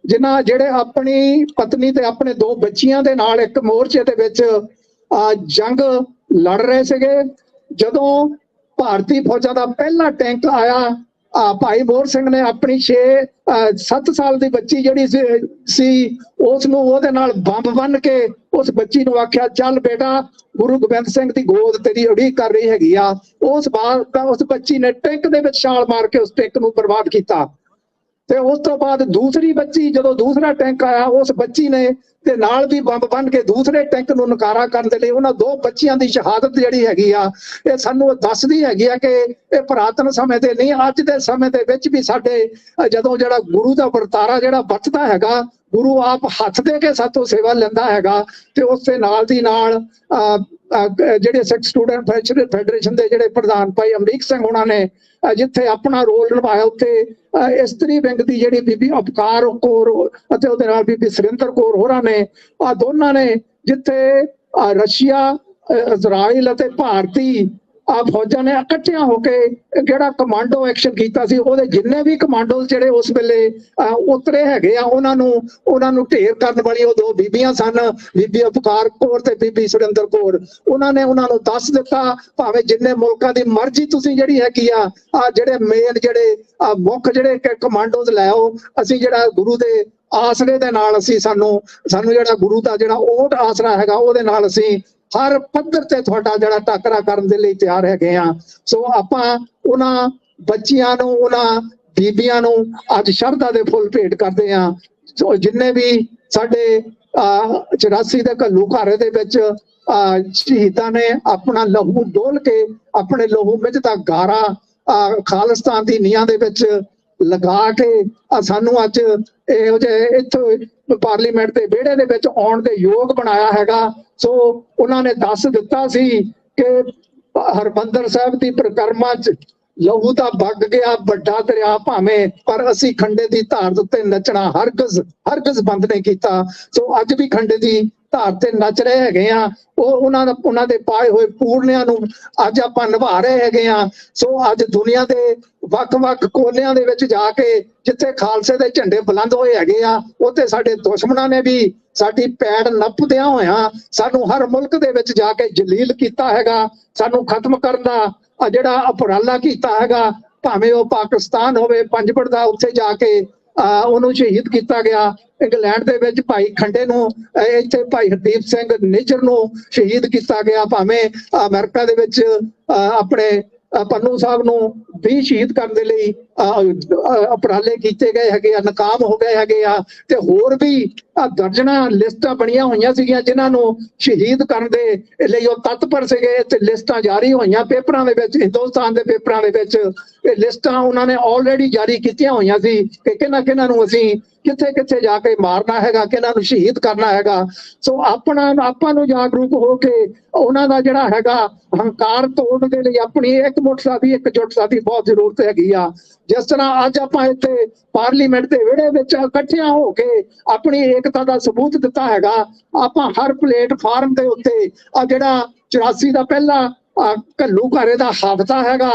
ਜਿਹੜੇ ਆਪਣੀ ਪਤਨੀ ਤੇ ਆਪਣੇ 2 ਬੱਚੀਆਂ ਦੇ ਨਾਲ ਇੱਕ ਮੋਰਚੇ ਦੇ ਵਿੱਚ ਜੰਗ ਲੜ ਰਹੇ ਸੀਗੇ। ਜਦੋਂ ਭਾਰਤੀ ਫੌਜਾਂ ਦਾ ਪਹਿਲਾ ਟੈਂਕ ਆਇਆ, ਭਾਈ ਮੋਹਰ ਸਿੰਘ ਨੇ ਆਪਣੀ 7 ਸਾਲ ਦੀ ਬੱਚੀ ਜਿਹੜੀ ਸੀ ਉਸ ਨੂੰ ਉਹਦੇ ਨਾਲ ਬੰਬ ਬੰਨ ਕੇ ਉਸ ਬੱਚੀ ਨੂੰ ਆਖਿਆ, ਚੱਲ ਬੇਟਾ ਗੁਰੂ ਗੋਬਿੰਦ ਸਿੰਘ ਦੀ ਗੋਦ ਤੇਰੀ ਉਡੀਕ ਕਰ ਰਹੀ ਹੈਗੀ ਆ। ਉਸ ਬੱਚੀ ਨੇ ਟੈਂਕ ਦੇ ਵਿੱਚ ਛਾਲ ਮਾਰ ਕੇ ਉਸ ਟੈਂਕ ਨੂੰ ਬਰਬਾਦ ਕੀਤਾ। ਤੇ ਉਸ ਤੋਂ ਬਾਅਦ ਦੂਸਰੀ ਬੱਚੀ, ਜਦੋਂ ਦੂਸਰਾ ਟੈਂਕ ਆਇਆ, ਉਸ ਬੱਚੀ ਨੇ ਤੇ ਨਾਲ ਵੀ ਬੰਬ ਬੰਨ ਕੇ ਦੂਸਰੇ ਟੈਂਕ ਨੂੰ ਨਕਾਰਾ ਕਰਨ ਦੇ ਲਈ ਉਹਨਾਂ 2 ਬੱਚੀਆਂ ਦੀ ਸ਼ਹਾਦਤ ਜਿਹੜੀ ਹੈਗੀ ਆ ਇਹ ਸਾਨੂੰ ਦੱਸਦੀ ਹੈਗੀ ਆ ਕਿ ਇਹ ਪੁਰਾਤਨ ਸਮੇਂ ਤੇ ਨਹੀਂ, ਅੱਜ ਦੇ ਸਮੇਂ ਦੇ ਵਿੱਚ ਵੀ ਸਾਡੇ ਜਦੋਂ ਜਿਹੜਾ ਗੁਰੂ ਦਾ ਵਰਤਾਰਾ ਜਿਹੜਾ ਵਰਤਦਾ ਹੈਗਾ, ਗੁਰੂ ਆਪ ਹੱਥ ਦੇ ਕੇ ਸਾਤੋਂ ਸੇਵਾ ਲੈਂਦਾ ਹੈਗਾ। ਤੇ ਉਸ ਦੇ ਨਾਲ ਦੀ ਨਾਲ ਜਿਹੜੇ ਸਿੱਖ ਸਟੂਡੈਂਟ ਫੈਡਰੇਸ਼ਨ ਦੇ ਜਿਹੜੇ ਪ੍ਰਧਾਨ ਭਾਈ ਅਮਰੀਕ ਸਿੰਘ ਉਹਨਾਂ ਨੇ ਜਿੱਥੇ ਆਪਣਾ ਰੋਲ ਨਿਭਾਇਆ, ਉੱਥੇ ਇਸਤਰੀ ਵਿੰਗ ਦੀ ਜਿਹੜੀ ਬੀਬੀ ਅਪਕਾਰ ਕੌਰ ਅਤੇ ਉਹਦੇ ਨਾਲ ਬੀਬੀ ਸੁਰਿੰਦਰ ਕੌਰ ਹੋਰਾਂ ਨੇ, ਦੋਨਾਂ ਨੇ ਜਿੱਥੇ ਰਸ਼ੀਆ, ਇਜ਼ਰਾਈਲ ਅਤੇ ਭਾਰਤੀ ਫੌਜਾਂ ਨੇ ਇਕੱਠਿਆਂ ਹੋ ਕੇ ਜਿਹੜਾ ਕਮਾਂਡੋ ਐਕਸ਼ਨ ਕੀਤਾ ਸੀ, ਉਹਦੇ ਜਿੰਨੇ ਵੀ ਕਮਾਂਡੋ ਜਿਹੜੇ ਉਸ ਵੇਲੇ ਉਤਰੇ ਹੈਗੇ ਆ ਉਹਨਾਂ ਨੂੰ ਢੇਰ ਕਰਨ ਵਾਲੀ ਉਹ 2 ਬੀਬੀਆਂ ਸਨ, ਬੀਬੀ ਅਪਕਾਰ ਕੌਰ ਤੇ ਬੀਬੀ ਸੁਰਿੰਦਰ ਕੌਰ। ਉਹਨਾਂ ਨੂੰ ਦੱਸ ਦਿੱਤਾ, ਭਾਵੇਂ ਜਿੰਨੇ ਮੁਲਕਾਂ ਦੀ ਮਰਜ਼ੀ ਤੁਸੀਂ ਜਿਹੜੀ ਹੈਗੀ ਆ ਜਿਹੜੇ ਮੇਨ ਜਿਹੜੇ ਮੁੱਖ ਜਿਹੜੇ ਕਮਾਂਡੋਜ਼ ਲੈ ਆਓ, ਅਸੀਂ ਜਿਹੜਾ ਗੁਰੂ ਦੇ ਆਸਰੇ ਦੇ ਨਾਲ ਅਸੀਂ ਸਾਨੂੰ ਜਿਹੜਾ ਗੁਰੂ ਦਾ ਜਿਹੜਾ ਓਟ ਆਸਰਾ ਹੈਗਾ ਉਹਦੇ ਨਾਲ ਅਸੀਂ ਹਰ ਪੱਧਰ ਤੇ ਤੁਹਾਡਾ ਜਿਹੜਾ ਟਾਕਰਾ ਕਰਨ ਦੇ ਲਈ ਤਿਆਰ ਹੈਗੇ ਆ। ਸੋ ਆਪਾਂ ਉਹਨਾਂ ਬੱਚੀਆਂ ਨੂੰ, ਉਹਨਾਂ ਬੀਬੀਆਂ ਨੂੰ ਅੱਜ ਸ਼ਰਧਾ ਦੇ ਫੁੱਲ ਭੇਟ ਕਰਦੇ ਆ। ਸੋ ਜਿੰਨੇ ਵੀ ਸਾਡੇ 84 ਦੇ ਘੱਲੂ ਘਾਰੇ ਦੇ ਵਿੱਚ ਸ਼ਹੀਦਾਂ ਨੇ ਆਪਣਾ ਲਹੂ ਡੋਲ ਕੇ ਆਪਣੇ ਲਹੂ ਵਿੱਚ ਦਾ ਗਾਰਾ ਖਾਲਿਸਤਾਨ ਦੀ ਨੀਹਾਂ ਦੇ ਵਿੱਚ ਲਗਾ ਕੇ ਸਾਨੂੰ ਅੱਜ ਇਹੋ ਜਿਹੇ ਇੱਥੋਂ ਪਾਰਲੀਮੈਂਟ ਦੇ ਵਿਹੜੇ ਦੇ ਵਿੱਚ ਆਉਣ ਦੇ ਯੋਗ ਬਣਾਇਆ ਹੈਗਾ। ਸੋ ਉਹਨਾਂ ਨੇ ਦੱਸ ਦਿੱਤਾ ਸੀ ਕਿ ਹਰਮੰਦਰ ਸਾਹਿਬ ਦੀ ਪਰਿਕਰਮਾ 'ਚ ਲਹੂ ਤਾਂ ਵਗ ਗਿਆ ਵੱਡਾ ਦਰਿਆ ਭਾਵੇਂ, ਪਰ ਅਸੀਂ ਖੰਡੇ ਦੀ ਧਾਰ ਉੱਤੇ ਨੱਚਣਾ ਹਰਗਜ਼ ਬੰਦ ਨਹੀਂ ਕੀਤਾ। ਸੋ ਅੱਜ ਵੀ ਖੰਡੇ ਦੀ ਧਾਰ ਤੇ ਨੱਚ ਰਹੇ ਹੈਗੇ ਆ। ਉਹਨਾਂ ਦੇ ਪਾਏ ਹੋਏ ਪੂਰਨਿਆਂ ਨੂੰ ਅੱਜ ਆਪਾਂ ਨਿਭਾ ਰਹੇ ਹੈਗੇ ਆ। ਸੋ ਅੱਜ ਦੁਨੀਆ ਦੇ ਵੱਖ-ਵੱਖ ਕੋਨਿਆਂ ਦੇ ਵਿੱਚ ਜਾ ਕੇ ਜਿੱਥੇ ਖਾਲਸੇ ਦੇ ਝੰਡੇ ਬੁਲੰਦ ਹੋਏ ਹੈਗੇ ਆ, ਉੱਥੇ ਸਾਡੇ ਦੁਸ਼ਮਣਾਂ ਨੇ ਵੀ ਸਾਡੀ ਪੈੜ ਨੱਪਦਿਆਂ ਹੋਇਆਂ ਸਾਨੂੰ ਹਰ ਮੁਲਕ ਦੇ ਵਿੱਚ ਜਾ ਕੇ ਜਲੀਲ ਕੀਤਾ ਹੈਗਾ। ਸਾਨੂੰ ਖਤਮ ਕਰਨ ਦਾ ਜਿਹੜਾ ਉਪਰਾਲਾ ਕੀਤਾ ਹੈਗਾ, ਭਾਵੇਂ ਉਹ ਪਾਕਿਸਤਾਨ ਹੋਵੇ, ਪੰਜਪੜ ਦਾ ਉੱਥੇ ਜਾ ਕੇ ਉਹਨੂੰ ਸ਼ਹੀਦ ਕੀਤਾ ਗਿਆ। ਇੰਗਲੈਂਡ ਦੇ ਵਿੱਚ ਭਾਈ ਖੰਡੇ ਨੂੰ, ਇੱਥੇ ਭਾਈ ਹਰਦੀਪ ਸਿੰਘ ਨਿੱਜਰ ਨੂੰ ਸ਼ਹੀਦ ਕੀਤਾ ਗਿਆ। ਭਾਵੇਂ ਅਮਰੀਕਾ ਦੇ ਵਿੱਚ ਆਪਣੇ ਪੰਨੂ ਸਾਹਿਬ ਨੂੰ ਵੀ ਸ਼ਹੀਦ ਕਰਨ ਦੇ ਲਈ ਉਪਰਾਲੇ ਕੀਤੇ ਗਏ ਹੈਗੇ ਆ, ਨਾਕਾਮ ਹੋ ਗਏ ਹੈਗੇ ਆ। ਤੇ ਹੋਰ ਵੀ ਦਰਜਨਾਂ ਲਿਸਟਾਂ ਬਣੀਆਂ ਹੋਈਆਂ ਸੀਗੀਆਂ ਜਿਨ੍ਹਾਂ ਨੂੰ ਸ਼ਹੀਦ ਕਰਨ ਦੇ ਲਈ ਉਹ ਤਤਪਰ ਸੀਗੇ। ਤੇ ਲਿਸਟਾਂ ਜਾਰੀ ਹੋਈਆਂ ਪੇਪਰਾਂ ਦੇ ਵਿੱਚ, ਹਿੰਦੁਸਤਾਨ ਦੇ ਪੇਪਰਾਂ ਦੇ ਵਿੱਚ ਇਹ ਲਿਸਟਾਂ ਉਹਨਾਂ ਨੇ ਆਲਰੇਡੀ ਜਾਰੀ ਕੀਤੀਆਂ ਹੋਈਆਂ ਸੀ ਕਿ ਕਿਹਨਾਂ ਨੂੰ ਅਸੀਂ ਕਿੱਥੇ ਜਾ ਕੇ ਮਾਰਨਾ ਹੈਗਾ, ਕਿਹਨਾਂ ਨੂੰ ਸ਼ਹੀਦ ਕਰਨਾ ਹੈਗਾ। ਸੋ ਆਪਾਂ ਨੂੰ ਜਾਗਰੂਕ ਹੋ ਕੇ ਉਹਨਾਂ ਦਾ ਜਿਹੜਾ ਹੈਗਾ ਹੰਕਾਰ ਤੋੜਨ ਦੇ ਲਈ ਆਪਣੀ ਇਕਜੁੱਟਤਾ ਦੀ ਬਹੁਤ ਜ਼ਰੂਰਤ ਹੈਗੀ ਆ। ਜਿਸ ਤਰ੍ਹਾਂ ਅੱਜ ਆਪਾਂ ਇੱਥੇ ਪਾਰਲੀਮੈਂਟ ਦੇ ਵਿਹੜੇ ਵਿੱਚ ਇਕੱਠਿਆਂ ਹੋ ਕੇ ਆਪਣੀ ਏਕਤਾ ਦਾ ਸਬੂਤ ਦਿੱਤਾ ਹੈਗਾ। ਆਪਾਂ ਹਰ ਪਲੇਟਫਾਰਮ ਦੇ ਉੱਤੇ ਜਿਹੜਾ 84 ਦਾ ਪਹਿਲਾ ਘੱਲੂ ਘਾਰੇ ਦਾ ਹਫ਼ਤਾ ਹੈਗਾ,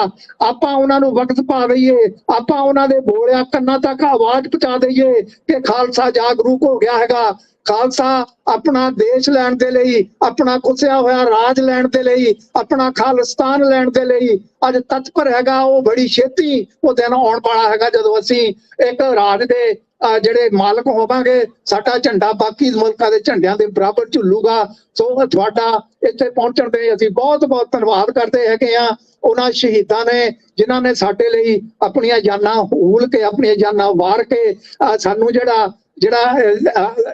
ਆਪਾਂ ਉਹਨਾਂ ਨੂੰ ਵਕਤ ਪਾ ਦਈਏ, ਆਪਾਂ ਉਹਨਾਂ ਦੇ ਬੋਲਿਆ ਕੰਨਾਂ ਤੱਕ ਆਵਾਜ਼ ਪਹੁੰਚਾ ਦਈਏ ਕਿ ਖਾਲਸਾ ਜਾਗਰੂਕ ਹੋ ਗਿਆ ਹੈਗਾ। ਖਾਲਸਾ ਆਪਣਾ ਦੇਸ਼ ਲੈਣ ਦੇ ਲਈ, ਆਪਣਾ ਕੁਸਿਆ ਹੋਇਆ ਰਾਜ ਲੈਣ ਦੇ ਲਈ, ਆਪਣਾ ਖਾਲਿਸਤਾਨ ਲੈਣ ਦੇ ਲਈ ਅੱਜ ਤਤਪਰ ਹੈਗਾ। ਉਹ ਬੜੀ ਛੇਤੀ ਉਹ ਦਿਨ ਆਉਣ ਵਾਲਾ ਹੈਗਾ ਜਦੋਂ ਅਸੀਂ ਇੱਕ ਰਾਜ ਦੇ ਜਿਹੜੇ ਮਾਲਕ ਹੋਵਾਂਗੇ। ਸਾਡਾ ਝੰਡਾ ਬਾਕੀ ਮੁਲਕਾਂ ਦੇ ਝੰਡਿਆਂ ਦੇ ਬਰਾਬਰ ਝੁੱਲੂਗਾ। ਸੋ ਤੁਹਾਡਾ ਇੱਥੇ ਪਹੁੰਚਣ ਤੇ ਅਸੀਂ ਬਹੁਤ ਬਹੁਤ ਧੰਨਵਾਦ ਕਰਦੇ ਹੈਗੇ ਆ ਉਹਨਾਂ ਸ਼ਹੀਦਾਂ ਨੇ ਜਿਨ੍ਹਾਂ ਨੇ ਸਾਡੇ ਲਈ ਆਪਣੀਆਂ ਜਾਨਾਂ ਹੂਲ ਕੇ, ਆਪਣੀਆਂ ਜਾਨਾਂ ਵਾਰ ਕੇ ਸਾਨੂੰ ਜਿਹੜਾ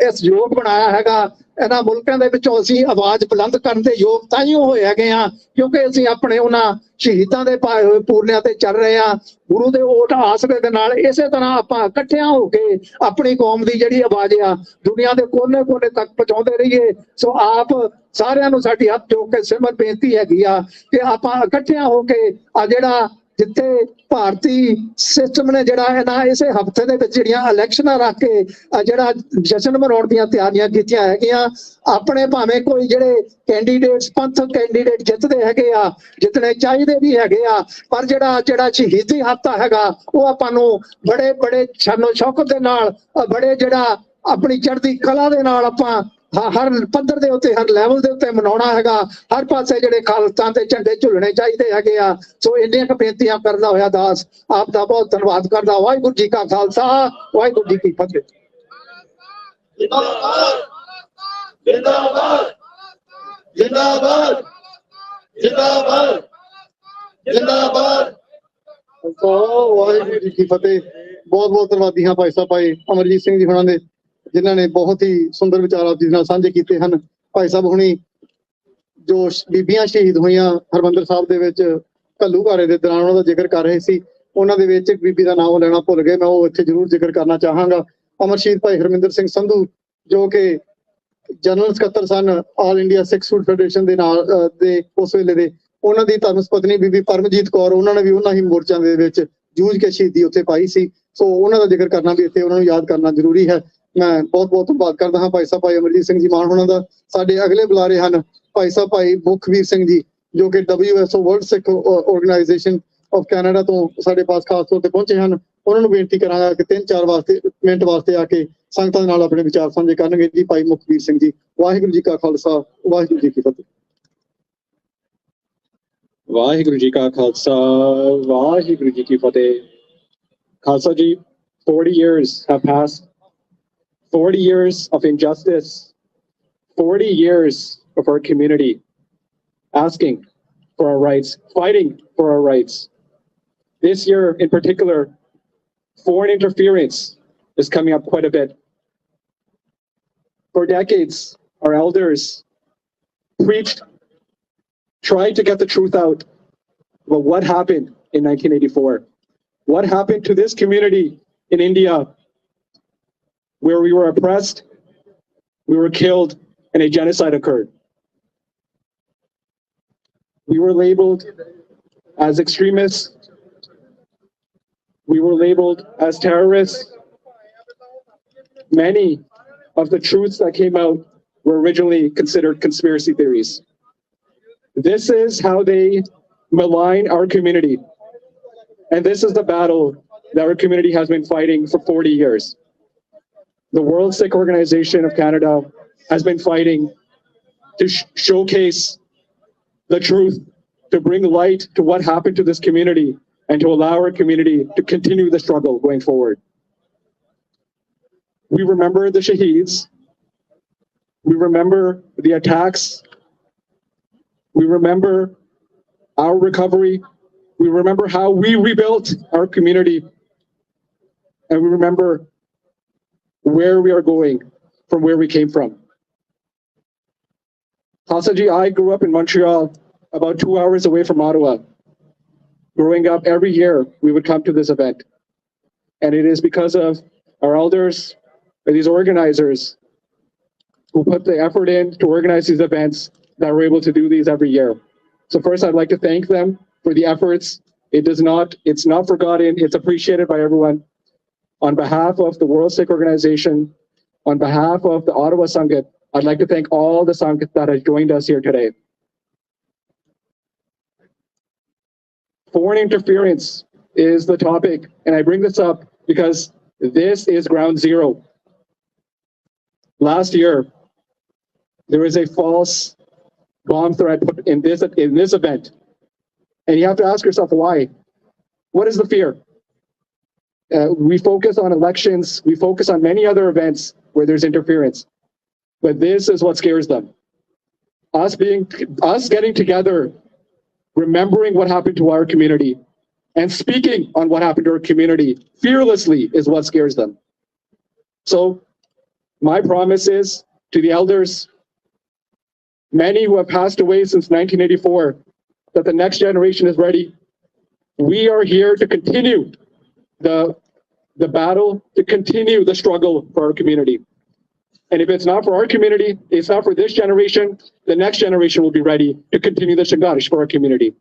ਇਸ ਯੋਗ ਬਣਾਇਆ ਹੈਗਾ। ਇਹਨਾਂ ਮੁਲਕਾਂ ਦੇ ਵਿੱਚੋਂ ਅਸੀਂ ਆਵਾਜ਼ ਬੁਲੰਦ ਕਰਨ ਦੇ ਯੋਗ ਤਾਂ ਹੀ ਹੋਏ ਹੈਗੇ ਆ ਕਿਉਂਕਿ ਅਸੀਂ ਆਪਣੇ ਉਹਨਾਂ ਸ਼ਹੀਦਾਂ ਦੇ ਪਾਏ ਹੋਏ ਪੂਰਨਿਆਂ ਤੇ ਚੱਲ ਰਹੇ ਆ। ਗੁਰੂ ਦੇ ਓਟ ਆਸਰੇ ਦੇ ਨਾਲ ਇਸੇ ਤਰ੍ਹਾਂ ਆਪਾਂ ਇਕੱਠਿਆਂ ਹੋ ਕੇ ਆਪਣੀ ਕੌਮ ਦੀ ਜਿਹੜੀ ਆਵਾਜ਼ ਆ ਦੁਨੀਆ ਦੇ ਕੋਨੇ-ਕੋਨੇ ਤੱਕ ਪਹੁੰਚਾਉਂਦੇ ਰਹੀਏ। ਸੋ ਆਪ ਸਾਰਿਆਂ ਨੂੰ ਸਾਡੀ ਹੱਥ ਜੋੜ ਕੇ ਸਿਮਰ ਬੇਨਤੀ ਹੈਗੀ ਆ ਕਿ ਆਪਾਂ ਇਕੱਠਿਆਂ ਹੋ ਕੇ ਆ ਜਿਹੜਾ ਜਿੱਥੇ ਭਾਰਤੀ ਸਿਸਟਮ ਨੇ ਜਿਹੜਾ ਇਸੇ ਹਫ਼ਤੇ ਦੇ ਵਿੱਚ ਜਿਹੜੀਆਂ ਇਲੈਕਸ਼ਨਾਂ ਰੱਖ ਕੇ ਜਿਹੜਾ ਜਸ਼ਨ ਮਨਾਉਣ ਦੀਆਂ ਤਿਆਰੀਆਂ ਕੀਤੀਆਂ ਹੈਗੀਆਂ। ਆਪਣੇ ਭਾਵੇਂ ਕੋਈ ਜਿਹੜੇ ਕੈਂਡੀਡੇਟਸ ਪੰਥਕ ਕੈਂਡੀਡੇਟ ਜਿੱਤਦੇ ਹੈਗੇ ਆ, ਜਿੱਤਣੇ ਚਾਹੀਦੇ ਵੀ ਹੈਗੇ ਆ, ਪਰ ਜਿਹੜਾ ਸ਼ਹੀਦੀ ਹਫ਼ਤਾ ਹੈਗਾ ਉਹ ਆਪਾਂ ਨੂੰ ਬੜੇ ਸ਼ਾਨੋ ਸ਼ੌਕਤ ਦੇ ਨਾਲ ਬੜੇ ਜਿਹੜਾ ਆਪਣੀ ਚੜ੍ਹਦੀ ਕਲਾ ਦੇ ਨਾਲ ਆਪਾਂ ਹਰ ਪੱਧਰ ਦੇ ਉੱਤੇ, ਹਰ ਲੈਵਲ ਦੇ ਉੱਤੇ ਮਨਾਉਣਾ ਹੈਗਾ। ਹਰ ਪਾਸੇ ਜਿਹੜੇ ਖਾਲਸਾ ਦੇ ਝੰਡੇ ਝੁੱਲਣੇ ਚਾਹੀਦੇ ਹੈਗੇ ਆ। ਸੋ ਇੰਨੀਆਂ ਕੁ ਬੇਨਤੀਆਂ ਕਰਦਾ ਹੋਇਆ ਦਾਸ ਆਪ ਦਾ ਬਹੁਤ ਧੰਨਵਾਦ ਕਰਦਾ। ਵਾਹਿਗੁਰੂ ਜੀ ਕਾ ਖਾਲਸਾ, ਵਾਹਿਗੁਰੂ ਜੀ ਕੀ ਫਤਿਹ। ਜਿੰਦਾਬਾਦ ਜਿੰਦਾਬਾਦ ਜਿੰਦਾਬਾਦ ਜਿੰਦਾਬਾਦ ਜਿੰਦਾਬਾਦ। ਵਾਹਿਗੁਰੂ ਜੀ ਕੀ ਫਤਿਹ। ਬਹੁਤ ਬਹੁਤ ਧੰਨਵਾਦੀ ਹਾਂ ਭਾਈ ਸਾਹਿਬ ਭਾਈ ਅਮਰਜੀਤ ਸਿੰਘ ਜੀ ਹੁਣਾਂ ਦੇ ਜਿਨ੍ਹਾਂ ਨੇ ਬਹੁਤ ਹੀ ਸੁੰਦਰ ਵਿਚਾਰ ਆਪ ਜੀ ਨਾਲ ਸਾਂਝੇ ਕੀਤੇ ਹਨ। ਭਾਈ ਸਾਹਿਬ ਹੁਣੀ ਜੋ ਬੀਬੀਆਂ ਸ਼ਹੀਦ ਹੋਈਆਂ ਹਰਮੰਦਰ ਸਾਹਿਬ ਦੇ ਵਿੱਚ ਘੱਲੂ ਘਾਰੇ ਦੇ ਦੌਰਾਨ ਉਹਨਾਂ ਦਾ ਜ਼ਿਕਰ ਕਰ ਰਹੇ ਸੀ। ਉਹਨਾਂ ਦੇ ਵਿੱਚ ਇੱਕ ਬੀਬੀ ਦਾ ਨਾਮ ਲੈਣਾ ਭੁੱਲ ਗਏ, ਮੈਂ ਉਹ ਇੱਥੇ ਜ਼ਰੂਰ ਜ਼ਿਕਰ ਕਰਨਾ ਚਾਹਾਂਗਾ। ਅਮਰ ਸ਼ਹੀਦ ਭਾਈ ਹਰਮਿੰਦਰ ਸਿੰਘ ਸੰਧੂ ਜੋ ਕਿ ਜਨਰਲ ਸਕੱਤਰ ਸਨ ਆਲ ਇੰਡੀਆ ਸਿੱਖ ਸੂਟ ਫੈਡਰੇਸ਼ਨ ਦੇ ਨਾਲ ਦੇ ਉਸ ਵੇਲੇ ਦੇ, ਉਹਨਾਂ ਦੀ ਧਰਮ ਪਤਨੀ ਬੀਬੀ ਪਰਮਜੀਤ ਕੌਰ, ਉਹਨਾਂ ਨੇ ਵੀ ਉਹਨਾਂ ਹੀ ਮੋਰਚਿਆਂ ਦੇ ਵਿੱਚ ਜੂਝ ਕੇ ਸ਼ਹੀਦੀ ਉੱਥੇ ਪਾਈ ਸੀ। ਸੋ ਉਹਨਾਂ ਦਾ ਜ਼ਿਕਰ ਕਰਨਾ ਵੀ ਇੱਥੇ ਉਹਨਾਂ ਨੂੰ ਯਾਦ ਕਰਨਾ ਜ਼ਰੂਰੀ ਹੈ। ਮੈਂ ਬਹੁਤ ਬਹੁਤ ਧੰਨਵਾਦ ਕਰਦਾ ਹਾਂ ਭਾਈ ਸਾਹਿਬ ਭਾਈ ਅਮਰਜੀਤ ਸਿੰਘ ਜੀ ਮਾਨ ਹੋਣਾ ਦਾ। ਸਾਡੇ ਅਗਲੇ ਬੁਲਾਰੇ ਹਨ ਭਾਈ ਸਾਹਿਬ ਭਾਈ ਮੁਖਵੀਰ ਸਿੰਘ ਜੀ ਜੋ ਕਿ WSO world Sikh organisation of Canada ਤੋਂ ਸਾਡੇ ਪਾਸ ਖਾਸ ਤੌਰ ਤੇ ਪਹੁੰਚੇ ਹਨ। ਉਹਨਾਂ ਨੂੰ ਬੇਨਤੀ ਕਰਾਂਗਾ ਕਿ 3-4 ਮਿੰਟ ਵਾਸਤੇ ਆ ਕੇ ਸੰਗਤਾਂ ਦੇ ਨਾਲ ਆਪਣੇ ਵਿਚਾਰ ਸਾਂਝੇ ਕਰਨਗੇ। ਜੀ ਭਾਈ ਮੁਖਵੀਰ ਸਿੰਘ ਜੀ। ਵਾਹਿਗੁਰੂ ਜੀ ਕਾ ਖਾਲਸਾ, ਵਾਹਿਗੁਰੂ ਜੀ ਕੀ ਫਤਿਹ। ਵਾਹਿਗੁਰੂ ਜੀ ਕਾ ਖਾਲਸਾ, ਵਾਹਿਗੁਰੂ ਜੀ ਕੀ ਫਤਿਹ। Khalsa ji, 40 years have passed. 40 years of injustice, 40 years of our community asking for our rights, fighting for our rights. This year in particular, foreign interference is coming up quite a bit. For decades, our elders preached, tried to get the truth out about what happened in 1984. What happened to this community in India where we were oppressed, we were killed, and a genocide occurred. We were labeled as extremists. We were labeled as terrorists. Many of the truths that came out were originally considered conspiracy theories. This is how they malign our community. And this is the battle that our community has been fighting for 40 years. The World Sikh Organization of Canada has been fighting to showcase the truth, to bring light to what happened to this community, and to allow our community to continue the struggle going forward. We remember the Shaheeds. We remember the attacks. We remember our recovery. We remember how we rebuilt our community. And we remember where we are going from where we came from. Khalsa ji, I grew up in Montreal, about 2 hours away from Ottawa. Growing up, every year we would come to this event. And it is because of our elders, or these organizers, who put the effort in to organize these events that we're able to do these every year. So first I'd like to thank them for the efforts. It's not forgotten, it's appreciated by everyone. On behalf of the World Sikh Organization, on behalf of the Ottawa Sangat, I'd like to thank all the Sangat that has joined us here today. Foreign interference is the topic, and I bring this up because this is ground zero. Last year, there was a false bomb threat put in this event, and you have to ask yourself why. What is the fear? We focus on elections, we focus on many other events where there's interference, but this is what scares them. Us getting together, remembering what happened to our community, and speaking on what happened to our community fearlessly is what scares them. So my promise is to the elders, many who have passed away since 1984, that the next generation is ready. We are here to continue the battle, to continue the struggle for our community. And if it's not for our community, it's not for this generation, the next generation will be ready to continue the Sangharsh for our community.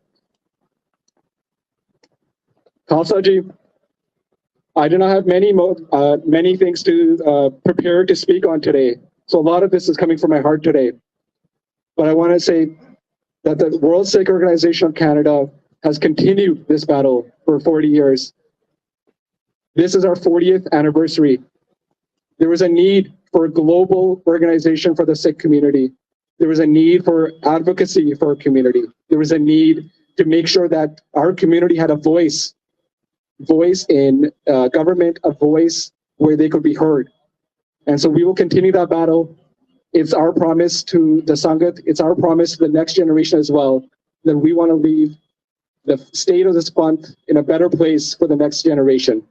Khalsa Ji, I do not have many things to prepare to speak on today. So a lot of this is coming from my heart today. But I want to say that the World Sikh Organization of Canada has continued this battle for 40 years. This is our 40th anniversary. There was a need for a global organization for the Sikh community. There was a need for advocacy for our community. There was a need to make sure that our community had a voice in government, a voice where they could be heard. And so we will continue that battle. It's our promise to the Sangat, it's our promise to the next generation as well, that we want to leave the state of this Panth in a better place for the next generation.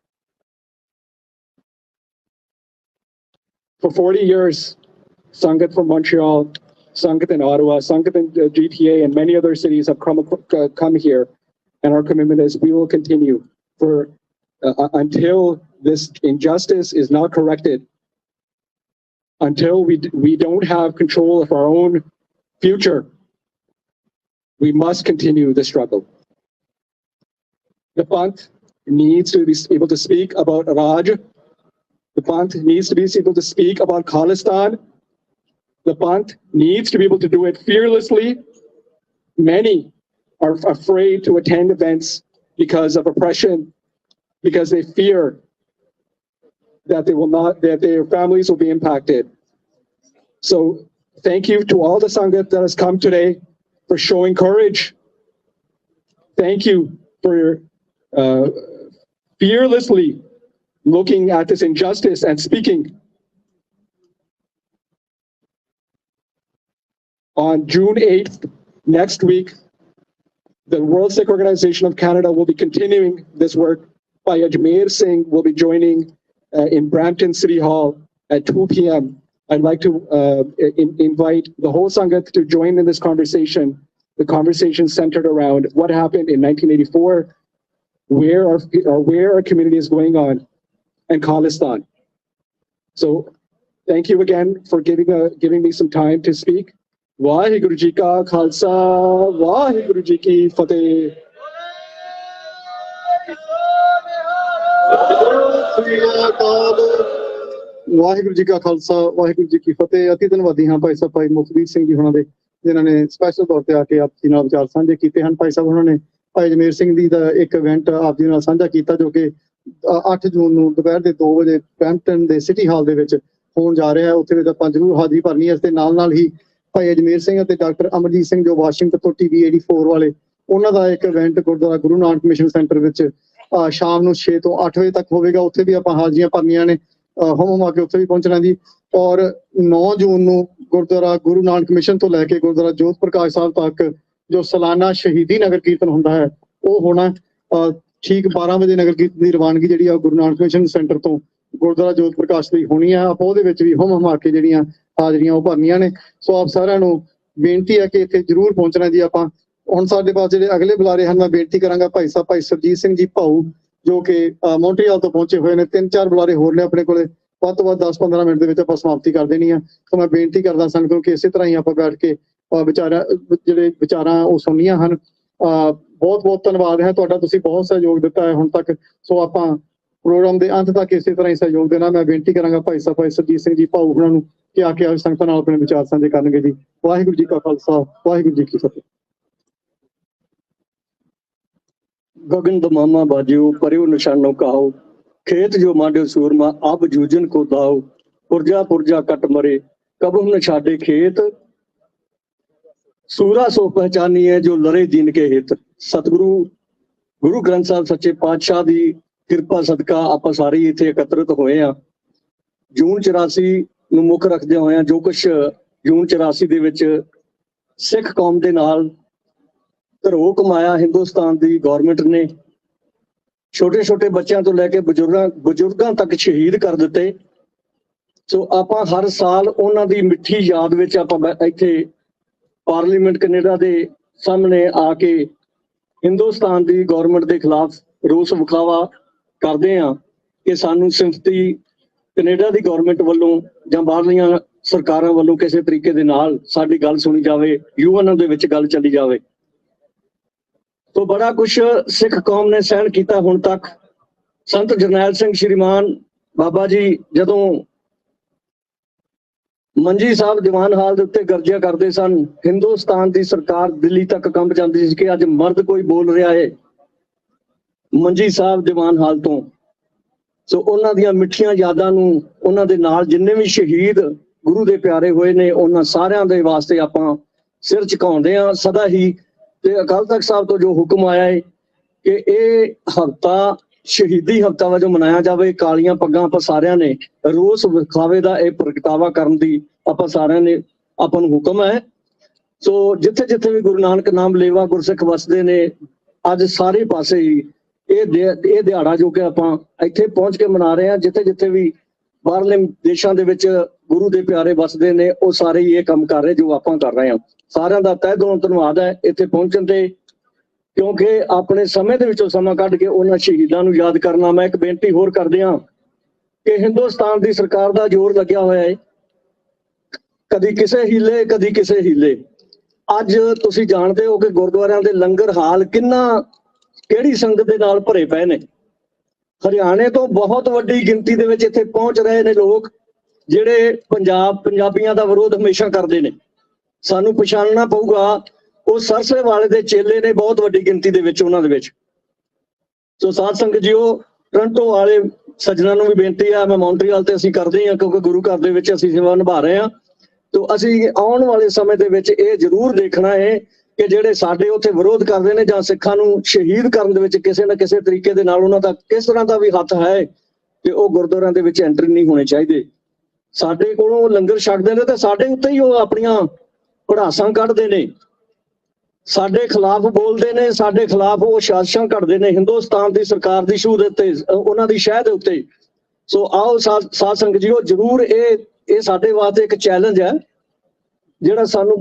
For 40 years, Sangat from Montreal, Sangat in Ottawa, Sangat in GTA, and many other cities have come here. And our commitment is we will continue for until this injustice is not corrected, until we don't have control of our own future. We must continue the struggle. The Panth needs to be able to speak about Raj. The Panth needs to be able to speak about Khalistan. The Panth needs to be able to do it fearlessly. Many are afraid to attend events because of oppression, because they fear that that their families will be impacted. So thank you to all the Sangat that has come today for showing courage. Thank you for fearlessly looking at this injustice and speaking. On June 8th, next week, the World Sikh Organization of Canada will be continuing this work. Bhai Ajmer Singh will be joining in Brampton City Hall at 2 p.m. I'd like to invite the whole Sangat to join in this conversation. The conversation centered around what happened in 1984, where our community is going on, and Khalistan. So thank you again for giving me some time to speak. Vaheguru Ji Ka Khalsa, Vaheguru Ji Ki Fateh. Waheguru ji ਕਾ ਖਾਲਸਾ ਵਾਹਿਗੁਰੂ ਜੀ ਕੀ ਫਤਿਹ। ਅਤੀ ਧੰਨਵਾਦੀ ਹਾਂ ਭਾਈ ਸਾਹਿਬ ਭਾਈ ਮੁਖਬੀਰ ਸਿੰਘ ਜੀ ਹੋਣਾ ਦੇ, ਜਿਨ੍ਹਾਂ ਨੇ special ਤੌਰ ਤੇ ਆ ਕੇ ਆਪ ਜੀ ਨਾਲ ਵਿਚਾਰ ਸਾਂਝੇ ਕੀਤੇ ਹਨ। ਭਾਈ ਸਾਹਿਬ ਉਹਨਾਂ ਨੇ ਭਾਈ ਅਜਮੇਰ ਸਿੰਘ ਜੀ ਦਾ ਇੱਕ ਇਵੈਂਟ ਆਪ ਜੀ ਨਾਲ ਸਾਂਝਾ ਕੀਤਾ, ਜੋ ਕਿ 8 ਜੂਨ ਨੂੰ ਦੁਪਹਿਰ ਦੇ 2 ਵਜੇ ਬਰੈਂਪਟਨ ਦੇ ਸਿਟੀ ਹਾਲ ਦੇ ਵਿੱਚ ਹੋਣ ਜਾ ਰਿਹਾ ਹੈ। ਉੱਥੇ ਵੀ ਆਪਾਂ ਜ਼ਰੂਰ ਹਾਜ਼ਰੀ ਭਰਨੀ ਹੈ। ਇਸ ਦੇ ਨਾਲ ਹੀ ਭਾਈ ਅਜਮੇਰ ਸਿੰਘ ਅਤੇ ਡਾਕਟਰ ਅਮਰਜੀਤ ਸਿੰਘ ਜੋ ਵਾਸ਼ਿੰਗਟਨ ਤੋਂ TV 84 ਵਾਲੇ, ਉਹਨਾਂ ਦਾ ਇੱਕ event Gurdwara Guru Nanak mission centre ਵਿੱਚ ਸ਼ਾਮ ਨੂੰ 6 ਤੋਂ 8 ਵਜੇ ਤੱਕ ਹੋਵੇਗਾ। ਉੱਥੇ ਵੀ ਆਪਾਂ ਹਾਜ਼ਰੀਆਂ ਭਰਨੀਆਂ ਨੇ, ਹੋਮ ਕੇ ਉੱਥੇ ਵੀ ਪਹੁੰਚਣਾ ਜੀ। ਔਰ 9 ਜੂਨ ਨੂੰ ਗੁਰਦੁਆਰਾ ਗੁਰੂ ਨਾਨਕ ਮਿਸ਼ਨ ਤੋਂ ਲੈ ਕੇ ਗੁਰਦੁਆਰਾ ਜੋਤ ਪ੍ਰਕਾਸ਼ ਸਾਹਿਬ ਤੱਕ ਜੋ ਸਾਲਾਨਾ ਸ਼ਹੀਦੀ ਨਗਰ ਕੀਰਤਨ ਹੁੰਦਾ ਹੈ, ਉਹ ਹੋਣਾ ਠੀਕ 12 ਵਜੇ। ਨਗਰ ਕੀਰਤਨ ਦੀ ਰਵਾਨਗੀ ਜਿਹੜੀ ਆ ਗੁਰੂ ਨਾਨਕ ਮਿਸ਼ਨ ਸੈਂਟਰ ਤੋਂ ਗੁਰਦੁਆਰਾ ਜੋਤ ਪ੍ਰਕਾਸ਼ ਲਈ ਹੋਣੀ ਆ। ਆਪਾਂ ਉਹਦੇ ਵਿੱਚ ਵੀ ਹੋਮ ਕੇ ਜਿਹੜੀਆਂ ਹਾਜ਼ਰੀਆਂ ਉਹ ਭਰਨੀਆਂ ਨੇ। ਸੋ ਆਪ ਸਾਰਿਆਂ ਨੂੰ ਬੇਨਤੀ ਹੈ ਕਿ ਇੱਥੇ ਜ਼ਰੂਰ ਪਹੁੰਚਣਾ ਜੀ। ਆਪਾਂ ਹੁਣ ਸਾਡੇ ਪਾਸ ਜਿਹੜੇ ਅਗਲੇ ਬੁਲਾਰੇ ਹਨ, ਮੈਂ ਬੇਨਤੀ ਕਰਾਂਗਾ ਭਾਈ ਸਾਹਿਬ ਭਾਈ ਸਰਜੀਤ ਸਿੰਘ ਜੀ ਭਾਊ, ਜੋ ਕਿ ਮੌਂਟਰੀਅਲ ਤੋਂ ਪਹੁੰਚੇ ਹੋਏ ਨੇ। 3-4 ਬੁਲਾਰੇ ਹੋਰ ਨੇ ਆਪਣੇ ਕੋਲੇ, ਵੱਧ ਤੋਂ ਵੱਧ 10-15 ਮਿੰਟ ਦੇ ਵਿੱਚ ਆਪਾਂ ਸਮਾਪਤੀ ਕਰ ਦੇਣੀ ਆ। ਤਾਂ ਮੈਂ ਬੇਨਤੀ ਕਰਦਾ ਸੰਗਤ ਨੂੰ ਕਿ ਇਸੇ ਤਰ੍ਹਾਂ ਹੀ ਆਪਾਂ ਬੈਠ ਕੇ ਵਿਚਾਰਾਂ ਉਹ ਸੁਣਨੀਆਂ ਹਨ। ਬਹੁਤ ਬਹੁਤ ਧੰਨਵਾਦ ਹੈ ਤੁਹਾਡਾ, ਤੁਸੀਂ ਬਹੁਤ ਸਹਿਯੋਗ ਦਿੱਤਾ ਹੈ ਹੁਣ ਤੱਕ। ਸੋ ਆਪਾਂ ਪ੍ਰੋਗਰਾਮ ਦੇ ਅੰਤ ਤੱਕ ਇਸੇ ਤਰ੍ਹਾਂ ਹੀ ਸਹਿਯੋਗ ਦੇਣਾ। ਮੈਂ ਬੇਨਤੀ ਕਰਾਂਗਾ ਭਾਈ ਸਾਹਿਬ ਭਾਈ ਸਰਜੀਤ ਸਿੰਘ ਜੀ ਭਾਊ ਉਹਨਾਂ ਨੂੰ ਕਿ ਆ ਕੇ ਸੰਗਤਾਂ ਨਾਲ ਆਪਣੇ ਵਿਚਾਰ ਸਾਂਝੇ ਕਰਨਗੇ ਜੀ। ਵਾਹਿਗੁਰੂ ਜੀ ਕਾ ਖਾਲਸਾ ਵਾਹਿਗੁਰੂ ਜੀ ਕੀ ਫਤਿਹ। गगन दमामा बाजियो परियो निशानो कहो, खेत जो मांडो सूरमा अब जूजन को दाओ, पुरजा पुरजा कट मरे कब न छाडे खेत, सूरा सो पहचानी है जो लड़े दीन के हित। सतगुरु गुरु ग्रंथ साहब सच्चे पातशाह दी किरपा सदका ਆਪਾਂ ਸਾਰੇ ਇੱਥੇ ਇਕੱਤਰਿਤ ਹੋਏ ਆ। ਜੂਨ 84 ਨੂੰ ਮੁੱਖ ਰੱਖਦੇ ਹੋਏ ਜੋ ਕੁਝ ਜੂਨ 84 ਦੇ ਵਿੱਚ ਸਿੱਖ ਕੌਮ ਦੇ ਨਾਲ ਧਰੋਹ ਕਮਾਇਆ ਹਿੰਦੁਸਤਾਨ ਦੀ ਗਵਰਨਮੈਂਟ ਨੇ, ਛੋਟੇ ਛੋਟੇ ਬੱਚਿਆਂ ਤੋਂ ਲੈ ਕੇ ਬਜ਼ੁਰਗਾਂ ਤੱਕ ਸ਼ਹੀਦ ਕਰ ਦਿੱਤੇ। ਸੋ ਆਪਾਂ ਹਰ ਸਾਲ ਉਹਨਾਂ ਦੀ ਮਿੱਠੀ ਯਾਦ ਵਿੱਚ ਆਪਾਂ ਇੱਥੇ ਪਾਰਲੀਮੈਂਟ ਕੈਨੇਡਾ ਦੇ ਸਾਹਮਣੇ ਆ ਕੇ ਹਿੰਦੁਸਤਾਨ ਦੀ ਗਵਰਨਮੈਂਟ ਦੇ ਖਿਲਾਫ ਰੋਸ ਵਿਖਾਵਾ ਕਰਦੇ ਆ ਕਿ ਸਾਨੂੰ ਸਿੰਪਥੀ ਕੈਨੇਡਾ ਦੀ ਗਵਰਨਮੈਂਟ ਵੱਲੋਂ ਜਾਂ ਬਾਹਰਲੀਆਂ ਸਰਕਾਰਾਂ ਵੱਲੋਂ ਕਿਸੇ ਤਰੀਕੇ ਦੇ ਨਾਲ ਸਾਡੀ ਗੱਲ ਸੁਣੀ ਜਾਵੇ, ਯੂਐਨ ਦੇ ਵਿੱਚ ਗੱਲ ਚੱਲੀ ਜਾਵੇ। तो बड़ा कुछ सिख कौम ने सहन किया हुण तक। संत जरनैल सिंह श्रीमान बाबा जी जदों मंजी साहब दीवान हाल दे उत्ते गर्जिया करते सन, हिंदुस्तान की सरकार दिल्ली तक कंब जाती सी कि अज मर्द कोई बोल रहा है मंजी साहब दीवान हाल तो। सो उन्हां दियां मिठियां यादां नूं उन्हां दे नाल जिन्ने भी शहीद गुरु दे प्यारे होए ने उन्हां सारियां दे वास्ते आपां सिर झुकाउंदे आ सदा ही। ते अकाल तख्त साहब तो जो हुक्म आया है कि ये हफ्ता शहीदी हफ्ता वजों मनाया जाए, कालियां पग्गां आपां सारियां ने रोस विखावे दा ये प्रगटावा करन दी आपां सारियां ने आपां नूं हुक्म है। सो जिथे जिथे भी गुरु नानक नाम लेवा गुरसिख वसदे ने अज सारे पासे ही ये दिहाड़ा जो कि आपां इत्थे पहुंच के मना रहे हैं, जिथे जिथे भी बाहरले देशां दे विच गुरु दे प्यारे वसदे ने वो सारे ही ये काम कर रहे जो आपां कर रहे हैं। सारिਆਂ ਦਾ ਤਹਿ ਦਿਲੋਂ ਧੰਨਵਾਦ ਹੈ ਇੱਥੇ ਪਹੁੰਚਣ ਤੇ, ਕਿਉਂਕਿ ਆਪਣੇ ਸਮੇਂ ਦੇ ਵਿੱਚੋਂ ਸਮਾਂ ਕੱਢ ਕੇ ਉਹਨਾਂ ਸ਼ਹੀਦਾਂ ਨੂੰ ਯਾਦ ਕਰਨਾ। ਮੈਂ ਇੱਕ ਬੇਨਤੀ ਹੋਰ ਕਰਦੇ ਹਾਂ ਕਿ ਹਿੰਦੁਸਤਾਨ ਦੀ ਸਰਕਾਰ ਦਾ ਜ਼ੋਰ ਲੱਗਿਆ ਹੋਇਆ ਹੈ, ਕਦੀ ਕਿਸੇ ਹੀਲੇ ਕਦੀ ਕਿਸੇ ਹੀਲੇ। ਅੱਜ ਤੁਸੀਂ ਜਾਣਦੇ ਹੋ ਕਿ ਗੁਰਦੁਆਰਿਆਂ ਦੇ ਲੰਗਰ ਹਾਲ ਕਿਹੜੀ ਸੰਗਤ ਦੇ ਨਾਲ ਭਰੇ ਪਏ ਨੇ। ਹਰਿਆਣੇ ਤੋਂ ਬਹੁਤ ਵੱਡੀ ਗਿਣਤੀ ਦੇ ਵਿੱਚ ਇੱਥੇ ਪਹੁੰਚ ਰਹੇ ਨੇ ਲੋਕ ਜਿਹੜੇ ਪੰਜਾਬੀਆਂ ਦਾ ਵਿਰੋਧ ਹਮੇਸ਼ਾ ਕਰਦੇ ਨੇ। ਸਾਨੂੰ ਪਛਾਣਨਾ ਪਊਗਾ ਉਹ ਸਰਸੇ ਵਾਲੇ ਦੇ ਚੇਲੇ ਨੇ ਬਹੁਤ ਵੱਡੀ ਗਿਣਤੀ ਦੇ ਵਿੱਚ ਉਹਨਾਂ ਦੇ ਵਿੱਚ। ਸੋ ਸਾਧ ਸੰਗਤ ਜੀਓ, ਟੋਰਾਂਟੋ ਵਾਲੇ ਸੱਜਣਾਂ ਨੂੰ ਵੀ ਬੇਨਤੀ ਆ, ਮੈਂ ਮੌਂਟਰੀਅਲ ਤੇ ਅਸੀਂ ਕਰਦੇ ਹਾਂ ਕਿਉਂਕਿ ਗੁਰੂ ਘਰ ਦੇ ਵਿੱਚ ਅਸੀਂ ਸੇਵਾ ਨਿਭਾ ਰਹੇ ਹਾਂ। तो ਅਸੀਂ ਆਉਣ ਵਾਲੇ ਸਮੇਂ ਦੇ ਵਿੱਚ ਇਹ ਜ਼ਰੂਰ ਦੇਖਣਾ ਹੈ ਕਿ ਜਿਹੜੇ ਸਾਡੇ ਉੱਥੇ ਵਿਰੋਧ ਕਰਦੇ ਨੇ ਜਾਂ ਸਿੱਖਾਂ ਨੂੰ ਸ਼ਹੀਦ ਕਰਨ ਦੇ ਵਿੱਚ ਕਿਸੇ ਨਾ ਕਿਸੇ ਤਰੀਕੇ ਦੇ ਨਾਲ ਉਹਨਾਂ ਦਾ ਕਿਸ ਤਰ੍ਹਾਂ ਦਾ ਵੀ ਹੱਥ ਹੈ ਕਿ ਉਹ ਗੁਰਦੁਆਰਿਆਂ ਦੇ ਵਿੱਚ ਐਂਟਰੀ ਨਹੀਂ ਹੋਣੇ ਚਾਹੀਦੇ। ਸਾਡੇ ਕੋਲੋਂ ਲੰਗਰ ਛਕਦੇ ਨੇ ਤੇ ਸਾਡੇ ਉੱਤੇ ਹੀ ਉਹ ਆਪਣੀਆਂ ਪੜਾਸਾਂ ਕੱਢਦੇ ਨੇ, ਸਾਡੇ ਖਿਲਾਫ ਬੋਲਦੇ ਨੇ, ਸਾਡੇ ਖਿਲਾਫ ਉਹ ਸਾਜ਼ਿਸ਼ਾਂ ਘੜਦੇ ਨੇ ਹਿੰਦੁਸਤਾਨ ਦੀ ਸਰਕਾਰ ਦੀ ਸ਼ੂਹ ਦੇ ਉੱਤੇ, ਉਹਨਾਂ ਦੀ ਸ਼ਹਿ ਦੇ ਉੱਤੇ। ਸੋ ਆਓ ਸਾਧ ਸੰਗਤ ਜੀਓ, ਜ਼ਰੂਰ ਇਹ ਸਾਡੇ ਵਾਸਤੇ ਇੱਕ ਚੈਲੰਜ ਹੈ ਜਿਹੜਾ ਸਾਨੂੰ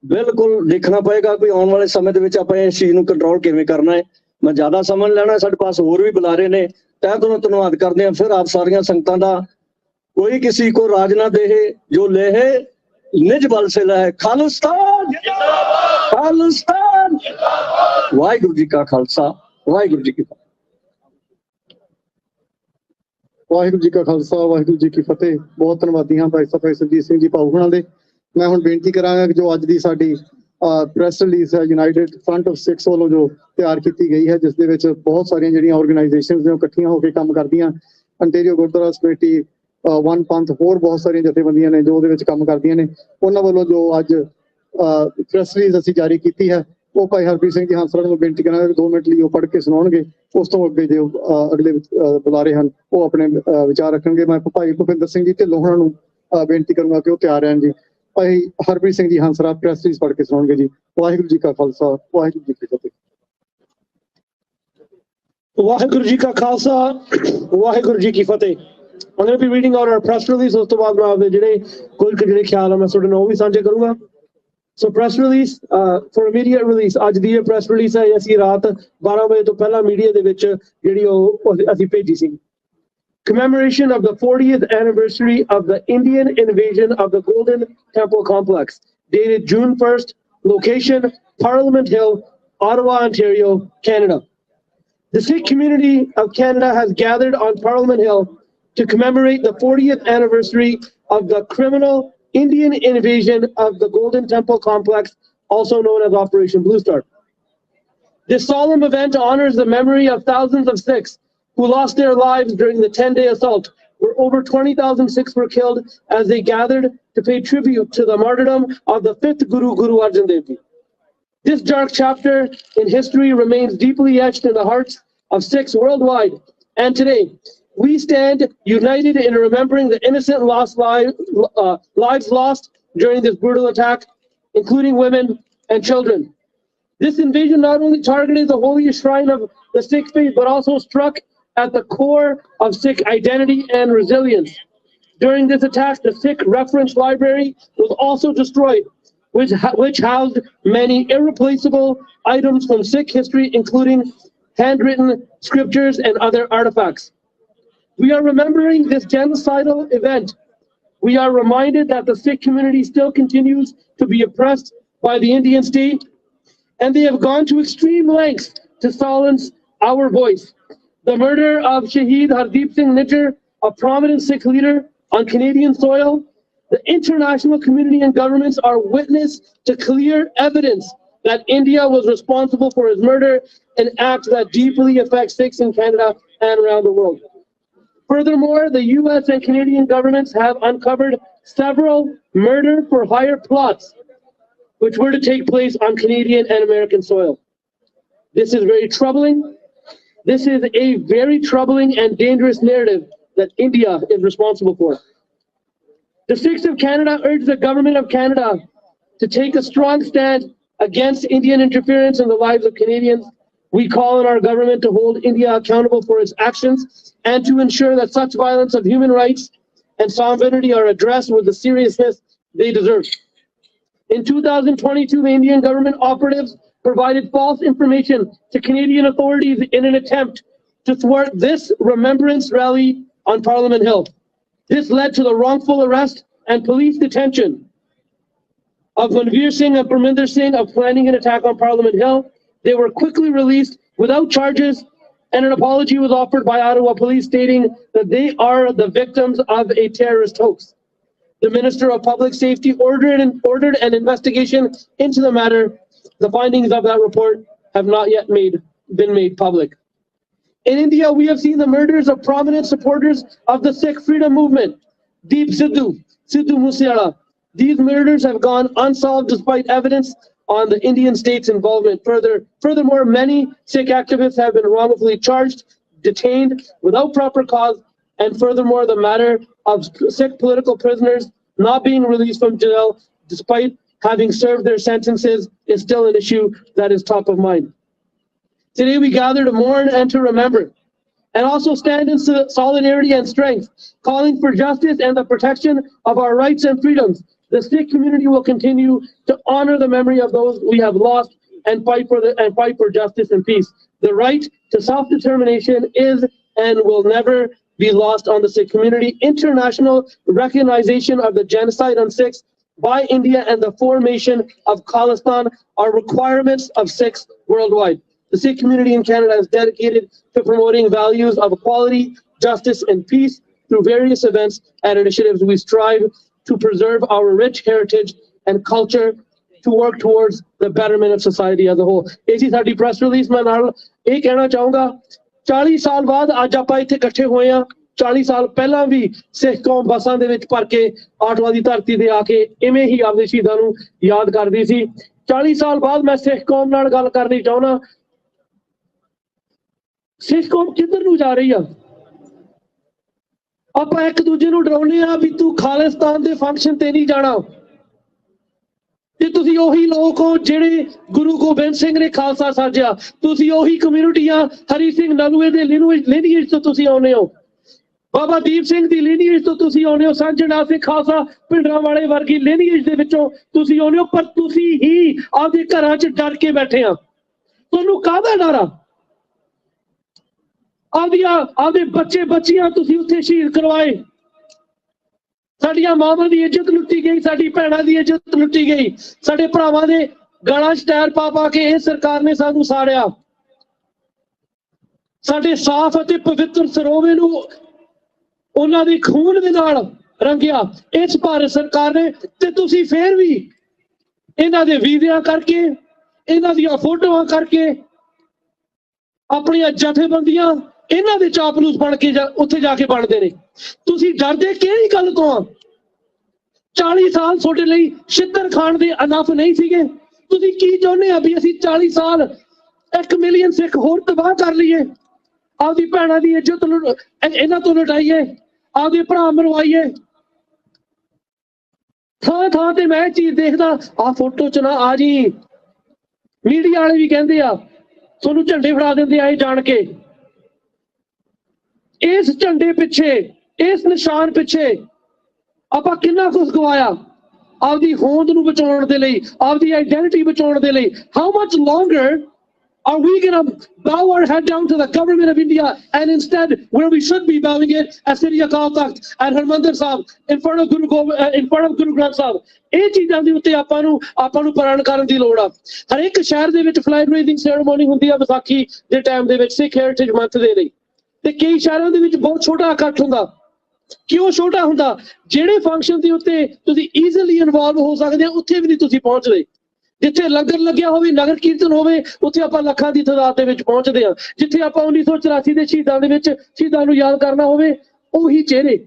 ਬਿਲਕੁਲ ਦੇਖਣਾ ਪਏਗਾ ਕਿ ਆਉਣ ਵਾਲੇ ਸਮੇਂ ਦੇ ਵਿੱਚ ਆਪਾਂ ਇਸ ਚੀਜ਼ ਨੂੰ ਕੰਟਰੋਲ ਕਿਵੇਂ ਕਰਨਾ ਹੈ। ਮੈਂ ਜ਼ਿਆਦਾ ਸਮਾਂ ਲੈਣਾ, ਸਾਡੇ ਪਾਸ ਹੋਰ ਵੀ ਬੁਲਾਰੇ ਨੇ, ਤਹਿ ਦਿਲੋਂ ਧੰਨਵਾਦ ਕਰਦੇ ਹਾਂ ਫਿਰ ਆਪ ਸਾਰੀਆਂ ਸੰਗਤਾਂ ਦਾ। ਕੋਈ ਕਿਸੇ ਕੋ ਰਾਜ ਨਾ ਦੇਹੇ ਜੋ ਲੇਹੇ ਨਿਜ ਬਲ ਸੇ ਲਹਿ, ਖਾਲਿਸਤਾਨ ਖਾਲਿਸਤਾਨ। ਵਾਹਿਗੁਰੂ ਜੀ ਕਾ ਖਾਲਸਾ, ਵਾਹਿਗੁਰੂ ਜੀ ਕੀ ਫਤਿਹ। ਵਾਹਿਗੁਰੂ ਜੀ ਕਾ ਖਾਲਸਾ, ਵਾਹਿਗੁਰੂ ਜੀ ਕੀ ਫਤਿਹ। ਬਹੁਤ ਧੰਨਵਾਦੀ ਹਾਂ ਭਾਈ ਸਾਹਿਬ ਸਰਜੀਤ ਸਿੰਘ ਜੀ ਭਾਊ ਹੁਣਾਂ ਦੇ। ਮੈਂ ਹੁਣ ਬੇਨਤੀ ਕਰਾਂਗਾ ਕਿ ਜੋ ਅੱਜ ਦੀ ਸਾਡੀ ਪ੍ਰੈਸ ਰਿਲੀਜ਼ ਹੈ ਯੂਨਾਈਟਿਡ ਫਰੰਟ ਆਫ ਸਿੱਖਸ ਵੱਲੋਂ ਜੋ ਤਿਆਰ ਕੀਤੀ ਗਈ ਹੈ, ਜਿਸ ਦੇ ਵਿੱਚ ਬਹੁਤ ਸਾਰੀਆਂ ਜਿਹੜੀਆਂ ਆਰਗੇਨਾਈਜੇਸ਼ਨਸ ਨੇ ਉਹ ਇਕੱਠੀਆਂ ਹੋ ਕੇ ਕੰਮ ਕਰਦੀਆਂ। ਅੰਟੇਰੀਓ ਗੁਰਦੁਆਰਾ ਕਮੇਟੀ, ਵਨ ਪੰਥ, ਹੋਰ ਬਹੁਤ ਸਾਰੀਆਂ ਜਥੇਬੰਦੀਆਂ ਨੇ ਜੋ ਉਹਦੇ ਵਿੱਚ ਕੰਮ ਕਰਦੀਆਂ ਨੇ। ਉਹਨਾਂ ਵੱਲੋਂ ਜੋ ਅੱਜ ਪ੍ਰੈਸ ਰਿਲੀਜ਼ ਅਸੀਂ ਜਾਰੀ ਕੀਤੀ ਹੈ ਉਹ ਭਾਈ ਹਰਪ੍ਰੀਤ ਸਿੰਘ ਜੀ ਹਾਂਸਰਾ ਨੂੰ ਬੇਨਤੀ ਕਰਾਂਗਾ 2 ਮਿੰਟ ਲਈ ਉਹ ਪੜ੍ਹ ਕੇ ਸੁਣਾਉਣਗੇ। ਉਸ ਤੋਂ ਅੱਗੇ ਜੋ ਅਗਲੇ ਬੁਲਾਰੇ ਹਨ ਉਹ ਆਪਣੇ ਵਿਚਾਰ ਰੱਖਣਗੇ। ਮੈਂ ਭਾਈ ਭੁਪਿੰਦਰ ਸਿੰਘ ਜੀ ਢਿੱਲੋਂ ਹੋਣਾ ਨੂੰ ਬੇਨਤੀ ਕਰੂੰਗਾ ਕਿ ਉਹ ਤਿਆਰ ਰਹਿਣ ਜੀ। ਭਾਈ ਹਰਪ੍ਰੀਤ ਸਿੰਘ ਜੀ ਹਾਂਸਰਾ ਪ੍ਰੈਸ ਰਿਲੀਜ਼ ਪੜ੍ਹ ਕੇ ਸੁਣਾਉਣਗੇ ਜੀ। ਵਾਹਿਗੁਰੂ ਜੀ ਕਾ ਖਾਲਸਾ, ਵਾਹਿਗੁਰੂ ਜੀ ਕੀ ਫਤਿਹ। ਵਾਹਿਗੁਰੂ ਜੀ ਕਾ ਖਾਲਸਾ, ਵਾਹਿਗੁਰੂ ਜੀ ਕੀ ਫਤਿਹ। I'm going to be reading out our press release। ਉਸ ਤੋਂ ਬਾਅਦ ਮੈਂ ਆਪਦੇ ਜਿਹੜੇ ਕੁਝ ਜਿਹੜੇ ਖਿਆਲ ਆ ਮੈਂ ਤੁਹਾਡੇ ਨਾਲ ਉਹ ਵੀ ਸਾਂਝੇ ਕਰੂੰਗਾ। So press release for immediate release, ਅੱਜ ਦੀ ਇਹ press release ਹੈ ਅਸੀਂ ਰਾਤ 12 ਵਜੇ ਤੋਂ ਪਹਿਲਾਂ ਮੀਡੀਆ ਦੇ ਵਿੱਚ ਜਿਹੜੀ ਉਹ ਅਸੀਂ ਭੇਜੀ ਸੀ। Commemoration of the 40th anniversary of the Indian invasion of the Golden Temple Complex, dated June 1st, location Parliament Hill, Ottawa, Ontario, Canada. The Sikh community of Canada has gathered on Parliament Hill to commemorate the 40th anniversary of the criminal Indian invasion of the Golden Temple Complex, also known as Operation Blue Star. This solemn event honors the memory of thousands of Sikhs who lost their lives during the 10-day assault, where over 20,000 Sikhs were killed as they gathered to pay tribute to the martyrdom of the 5th Guru, Guru Arjan Dev Ji. This dark chapter in history remains deeply etched in the hearts of Sikhs worldwide, and today we stand united in remembering the innocent lives lost during this brutal attack, including women and children. This invasion not only targeted the holiest shrine of the Sikh faith, but also struck at the core of Sikh identity and resilience. During this attack, the Sikh reference library was also destroyed, which housed many irreplaceable items from Sikh history, including handwritten scriptures and other artifacts. We are remembering this genocidal event. We are reminded that the Sikh community still continues to be oppressed by the Indian state, and they have gone to extreme lengths to silence our voice. The murder of Shaheed Hardeep Singh Nijjar, a prominent Sikh leader on Canadian soil, the international community and governments are witness to clear evidence that India was responsible for his murder, an act that deeply affects Sikhs in Canada and around the world. Furthermore, the US and Canadian governments have uncovered several murder-for-hire plots which were to take place on Canadian and American soil. This is very troubling. This is a very troubling and dangerous narrative that India is responsible for. The Sikhs of Canada urge the government of Canada to take a strong stand against Indian interference in the lives of Canadians. We call on our government to hold India accountable for its actions and to ensure that such violence of human rights and sovereignty are addressed with the seriousness they deserve. In 2022, the Indian government operatives provided false information to Canadian authorities in an attempt to thwart this remembrance rally on Parliament Hill. This led to the wrongful arrest and police detention of Manveer Singh and Parminder Singh of planning an attack on Parliament Hill. They were quickly released without charges, and an apology was offered by Ottawa Police stating that they are the victims of a terrorist hoax. The Minister of Public Safety ordered an investigation into the matter. The findings of that report have not yet been made public. In India, we have seen the murders of prominent supporters of the Sikh freedom movement, Deep Sidhu Moosewala. These murders have gone unsolved despite evidence on the Indian state's involvement. Furthermore, many Sikh activists have been wrongfully charged, detained without proper cause, and furthermore, the matter of Sikh political prisoners not being released from jail despite having served their sentences is still an issue that is top of mind. Today we gather to mourn and to remember, and also stand in solidarity and strength, calling for justice and the protection of our rights and freedoms. The Sikh community will continue to honor the memory of those we have lost and fight for justice and peace. The right to self-determination is and will never be lost on the Sikh community. International recognition of the genocide on Sikhs by India and the formation of Khalistan are requirements of Sikhs worldwide. The Sikh community in Canada is dedicated to promoting values of equality, justice, and peace through various events and initiatives. We strive to preserve our rich heritage and culture to work towards the betterment of society as a whole. इसी साडी press release मैं नाल ये कहना चाहूँगा 40 साल बाद आज ਆਪਾਂ ਇੱਥੇ ਇਕੱਠੇ ਹੋਏ ਹਾਂ 40 ਸਾਲ ਪਹਿਲਾਂ ਵੀ ਸਿੱਖ ਕੌਮ ਬੱਸਾਂ ਦੇ ਵਿੱਚ ਭਰ ਕੇ ਆਟਵਾ ਦੀ ਧਰਤੀ ਤੇ ਆ ਕੇ ਇਵੇਂ ਹੀ ਆਪਦੇ ਸ਼ਹੀਦਾਂ ਨੂੰ ਯਾਦ ਕਰਦੀ ਸੀ 40 ਸਾਲ ਬਾਅਦ ਮੈਂ ਸਿੱਖ ਕੌਮ ਨਾਲ ਗੱਲ ਕਰਨੀ ਚਾਹੁੰਦਾ ਸਿੱਖ ਕੌਮ ਕਿੱਧਰ ਨੂੰ ਜਾ ਰਹੀ ਆ ਆਪਾਂ ਇੱਕ ਦੂਜੇ ਨੂੰ ਡਰਾਉਂਦੇ ਆ ਵੀ ਤੂੰ ਖਾਲਿਸਤਾਨ ਦੇ ਫੰਕਸ਼ਨ ਤੇ ਨਹੀਂ ਜਾਣਾ ਤੇ ਤੁਸੀਂ ਉਹੀ ਲੋਕ ਹੋ ਜਿਹੜੇ ਗੁਰੂ ਗੋਬਿੰਦ ਸਿੰਘ ਨੇ ਖਾਲਸਾ ਸਾਜਿਆ ਤੁਸੀਂ ਉਹੀ ਕਮਿਊਨਿਟੀਆਂ ਹਰੀ ਸਿੰਘ ਨਲੂਏ ਦੇ ਲੀਨੀਏਜ ਤੋਂ ਤੁਸੀਂ ਆਉਂਦੇ ਹੋ ਬਾਬਾ ਦੀਪ ਸਿੰਘ ਦੀ ਲੀਨੀਏਜ ਤੋਂ ਤੁਸੀਂ ਆਉਂਦੇ ਹੋ ਸਾਂਝਣਾ ਸਿੰਘ ਖਾਲਸਾ ਪਿੰਡਰਾਂ ਵਾਲੇ ਵਰਗੀ ਲੀਨੀਏਜ ਦੇ ਵਿੱਚੋਂ ਤੁਸੀਂ ਆਉਂਦੇ ਹੋ ਪਰ ਤੁਸੀਂ ਹੀ ਆਪਦੇ ਘਰਾਂ 'ਚ ਡਰ ਕੇ ਬੈਠੇ ਆ ਤੁਹਾਨੂੰ ਕਾਹਦਾ ਡਰ ਆ ਆਪਦੇ ਬੱਚੇ ਬੱਚੀਆਂ ਤੁਸੀਂ ਉੱਥੇ ਸ਼ਹੀਦ ਕਰਵਾਏ ਸਾਡੀਆਂ ਮਾਵਾਂ ਦੀ ਇੱਜ਼ਤ ਲੁੱਟੀ ਗਈ ਸਾਡੀ ਭੈਣਾਂ ਦੀ ਇੱਜ਼ਤ ਲੁੱਟੀ ਗਈ ਸਾਡੇ ਭਰਾਵਾਂ ਦੇ ਗਾਲਾਂ 'ਚ ਟਾਇਰ ਪਾ ਕੇ ਇਹ ਸਰਕਾਰ ਨੇ ਸਾਨੂੰ ਸਾੜਿਆ ਸਾਡੇ ਸਾਫ਼ ਅਤੇ ਪਵਿੱਤਰ ਸਰੋਵੇ ਨੂੰ ਉਹਨਾਂ ਦੇ ਖੂਨ ਦੇ ਨਾਲ ਰੰਗਿਆ ਇਸ ਭਾਰਤ ਸਰਕਾਰ ਨੇ ਤੇ ਤੁਸੀਂ ਫੇਰ ਵੀ ਇਹਨਾਂ ਦੇ ਵੀਜ਼ਿਆਂ ਕਰਕੇ ਇਹਨਾਂ ਦੀਆਂ ਫੋਟੋਆਂ ਕਰਕੇ ਆਪਣੀਆਂ ਜਥੇਬੰਦੀਆਂ ਇਹਨਾਂ ਦੇ ਚਾਪਲੂਸ ਬਣ ਕੇ ਉੱਥੇ ਜਾ ਕੇ ਬਣਦੇ ਨੇ। ਤੁਸੀਂ ਡਰਦੇ ਕਿਹੜੀ ਗੱਲ ਤੋਂ ਆ? 40 ਸਾਲ ਤੁਹਾਡੇ ਲਈ ਛਿੱਤਰ ਖਾਣ ਦੇ ਅਨਫ ਨਹੀਂ ਸੀਗੇ? ਤੁਸੀਂ ਕੀ ਚਾਹੁੰਦੇ ਆ ਵੀ ਅਸੀਂ 40 ਸਾਲ 1 ਮਿਲੀਅਨ ਸਿੱਖ ਹੋਰ ਤਬਾਹ ਕਰ ਲਈਏ, ਆਪਦੀ ਭੈਣਾਂ ਦੀ ਇੱਜ਼ਤ ਇਹਨਾਂ ਤੋਂ ਲੁਟਾਈਏ, ਆਪਦੇ ਭਰਾ ਮਰਵਾਈਏ? ਥਾਂ ਥਾਂ ਤੇ ਮੈਂ ਇਹ ਚੀਜ਼ ਦੇਖਦਾ, ਆਹ ਫੋਟੋ ਚ ਨਾ ਆ ਜੀ। ਮੀਡੀਆ ਵਾਲੇ ਵੀ ਕਹਿੰਦੇ ਆ ਤੁਹਾਨੂੰ ਝੰਡੇ ਫੜਾ ਦਿੰਦੇ ਆ ਇਹ ਜਾਣ ਕੇ। ਇਸ ਝੰਡੇ ਪਿੱਛੇ, ਇਸ ਨਿਸ਼ਾਨ ਪਿੱਛੇ ਆਪਾਂ ਕਿੰਨਾ ਕੁਝ ਗਵਾਇਆ ਆਪਦੀ ਹੋਂਦ ਨੂੰ ਬਚਾਉਣ ਦੇ ਲਈ, ਆਪਦੀ ਆਈਡੈਂਟਿਟੀ ਬਚਾਉਣ ਦੇ ਲਈ। How much longer are we going to bow our head down to the government of India and instead where we should be bowing it as Sri Akal Takht and Harmandir Sahib in front of Guru Granth Sahib? ਇਹ ਚੀਜ਼ਾਂ ਦੇ ਉੱਤੇ ਆਪਾਂ ਨੂੰ ਪ੍ਰਣ ਕਰਨ ਦੀ ਲੋੜ ਆ। ਹਰੇਕ ਸ਼ਹਿਰ ਦੇ ਵਿੱਚ ਫਲੈਗ ਰੇਜ਼ਿੰਗ ਸੈਰੇਮਨੀ ਹੁੰਦੀ ਆ ਵਿਸਾਖੀ ਦੇ ਟਾਈਮ ਦੇ ਵਿੱਚ, ਸਿੱਖ ਹੈਰੀਟੇਜ ਮੰਥ ਦੇ ਲਈ, ਤੇ ਕਈ ਸ਼ਹਿਰਾਂ ਦੇ ਵਿੱਚ ਬਹੁਤ ਛੋਟਾ ਇਕੱਠ ਹੁੰਦਾ। ਕਿਉਂ ਛੋਟਾ ਹੁੰਦਾ? ਜਿਹੜੇ ਫੰਕਸ਼ਨ ਦੇ ਉੱਤੇ ਤੁਸੀਂ ਈਜ਼ੀਲੀ ਇਨਵੋਲਵ ਹੋ ਸਕਦੇ ਹੋ ਉੱਥੇ ਵੀ ਨਹੀਂ ਤੁਸੀਂ ਪਹੁੰਚਦੇ। ਜਿੱਥੇ ਲੰਗਰ ਲੱਗਿਆ ਹੋਵੇ, ਨਗਰ ਕੀਰਤਨ ਹੋਵੇ, ਉੱਥੇ ਆਪਾਂ ਲੱਖਾਂ ਦੀ ਤਾਦਾਦ ਦੇ ਵਿੱਚ ਪਹੁੰਚਦੇ ਹਾਂ। ਜਿੱਥੇ ਆਪਾਂ 1984 ਦੇ ਸ਼ਹੀਦਾਂ ਦੇ ਵਿੱਚ ਸ਼ਹੀਦਾਂ ਨੂੰ ਯਾਦ ਕਰਨਾ ਹੋਵੇ, ਉਹੀ ਚਿਹਰੇ,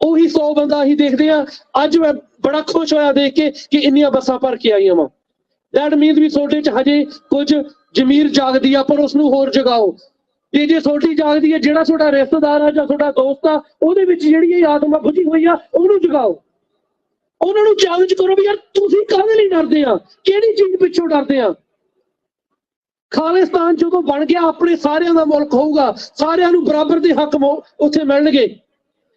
ਉਹੀ 100 ਬੰਦਾ ਹੀ ਦੇਖਦੇ ਆ। ਅੱਜ ਮੈਂ ਬੜਾ ਖੁਸ਼ ਹੋਇਆ ਦੇਖ ਕੇ ਕਿ ਇੰਨੀਆਂ ਬੱਸਾਂ ਭਰ ਕੇ ਆਈਆਂ ਵਾ। ਦੈਟ ਮੀਨਸ ਵੀ ਤੁਹਾਡੇ ਚ ਹਜੇ ਕੁਝ ਜ਼ਮੀਰ ਜਾਗਦੀ ਆ, ਪਰ ਉਸਨੂੰ ਹੋਰ ਜਗਾਓ। ਤੇ ਜੇ ਤੁਹਾਡੀ ਜਾਗਦੀ ਹੈ, ਜਿਹੜਾ ਤੁਹਾਡਾ ਰਿਸ਼ਤੇਦਾਰ ਆ ਜਾਂ ਤੁਹਾਡਾ ਦੋਸਤ ਆ, ਉਹਦੇ ਵਿੱਚ ਜਿਹੜੀ ਇਹ ਆਤਮਾ ਬੁਝੀ ਹੋਈ ਆ, ਉਹਨੂੰ ਜਗਾਓ। ਉਹਨਾਂ ਨੂੰ ਚੈਲੰਜ ਕਰੋ ਵੀ ਯਾਰ ਤੁਸੀਂ ਕਾਹਦੇ ਲਈ ਡਰਦੇ ਆ, ਕਿਹੜੀ ਚੀਜ਼ ਪਿੱਛੋਂ ਡਰਦੇ ਆ? ਖਾਲਿਸਤਾਨ ਜਦੋਂ ਬਣ ਗਿਆ ਆਪਣੇ ਸਾਰਿਆਂ ਦਾ ਮੁਲਕ ਹੋਊਗਾ, ਸਾਰਿਆਂ ਨੂੰ ਬਰਾਬਰ ਦੇ ਹੱਕ ਉੱਥੇ ਮਿਲਣਗੇ।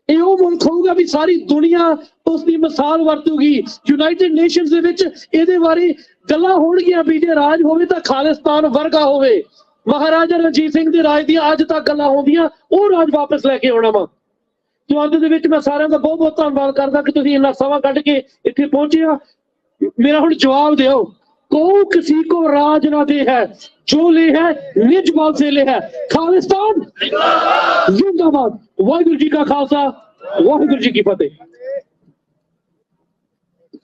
ਇਹ ਉਹ ਮੁਲਕ ਹੋਊਗਾ ਵੀ ਸਾਰੀ ਦੁਨੀਆ ਉਸ ਦੀ ਮਿਸਾਲ ਵਰਤੂਗੀ। ਯੂਨਾਈਟਿਡ ਨੇਸ਼ਨਸ ਦੇ ਵਿੱਚ ਇਹਦੇ ਬਾਰੇ ਗੱਲਾਂ ਹੋਣਗੀਆਂ ਵੀ ਜੇ ਰਾਜ ਹੋਵੇ ਤਾਂ ਖਾਲਿਸਤਾਨ ਵਰਗਾ ਹੋਵੇ। ਮਹਾਰਾਜਾ ਰਣਜੀਤ ਸਿੰਘ ਦੇ ਰਾਜ ਦੀਆਂ ਅੱਜ ਤੱਕ ਗੱਲਾਂ ਹੁੰਦੀਆਂ, ਉਹ ਰਾਜ ਵਾਪਸ ਲੈ ਕੇ ਆਉਣਾ ਵਾ। ਜੋ ਅੱਜ ਦੇ ਵਿੱਚ ਮੈਂ ਸਾਰਿਆਂ ਦਾ ਬਹੁਤ ਬਹੁਤ ਧੰਨਵਾਦ ਕਰਦਾ ਕਿ ਤੁਸੀਂ ਇੰਨਾ ਸਮਾਂ ਕੱਢ ਕੇ ਇੱਥੇ ਪਹੁੰਚੇ ਆ। ਮੇਰਾ ਹੁਣ ਜਵਾਬ ਦਿਓ, ਕੋ ਕਿसी को राज ना दे है, जो ले है निज बल से ले है। खालिस्तान जिंदाबाद। वाहिगुरू जी का खालसा, वाहिगुरू जी की फतेह।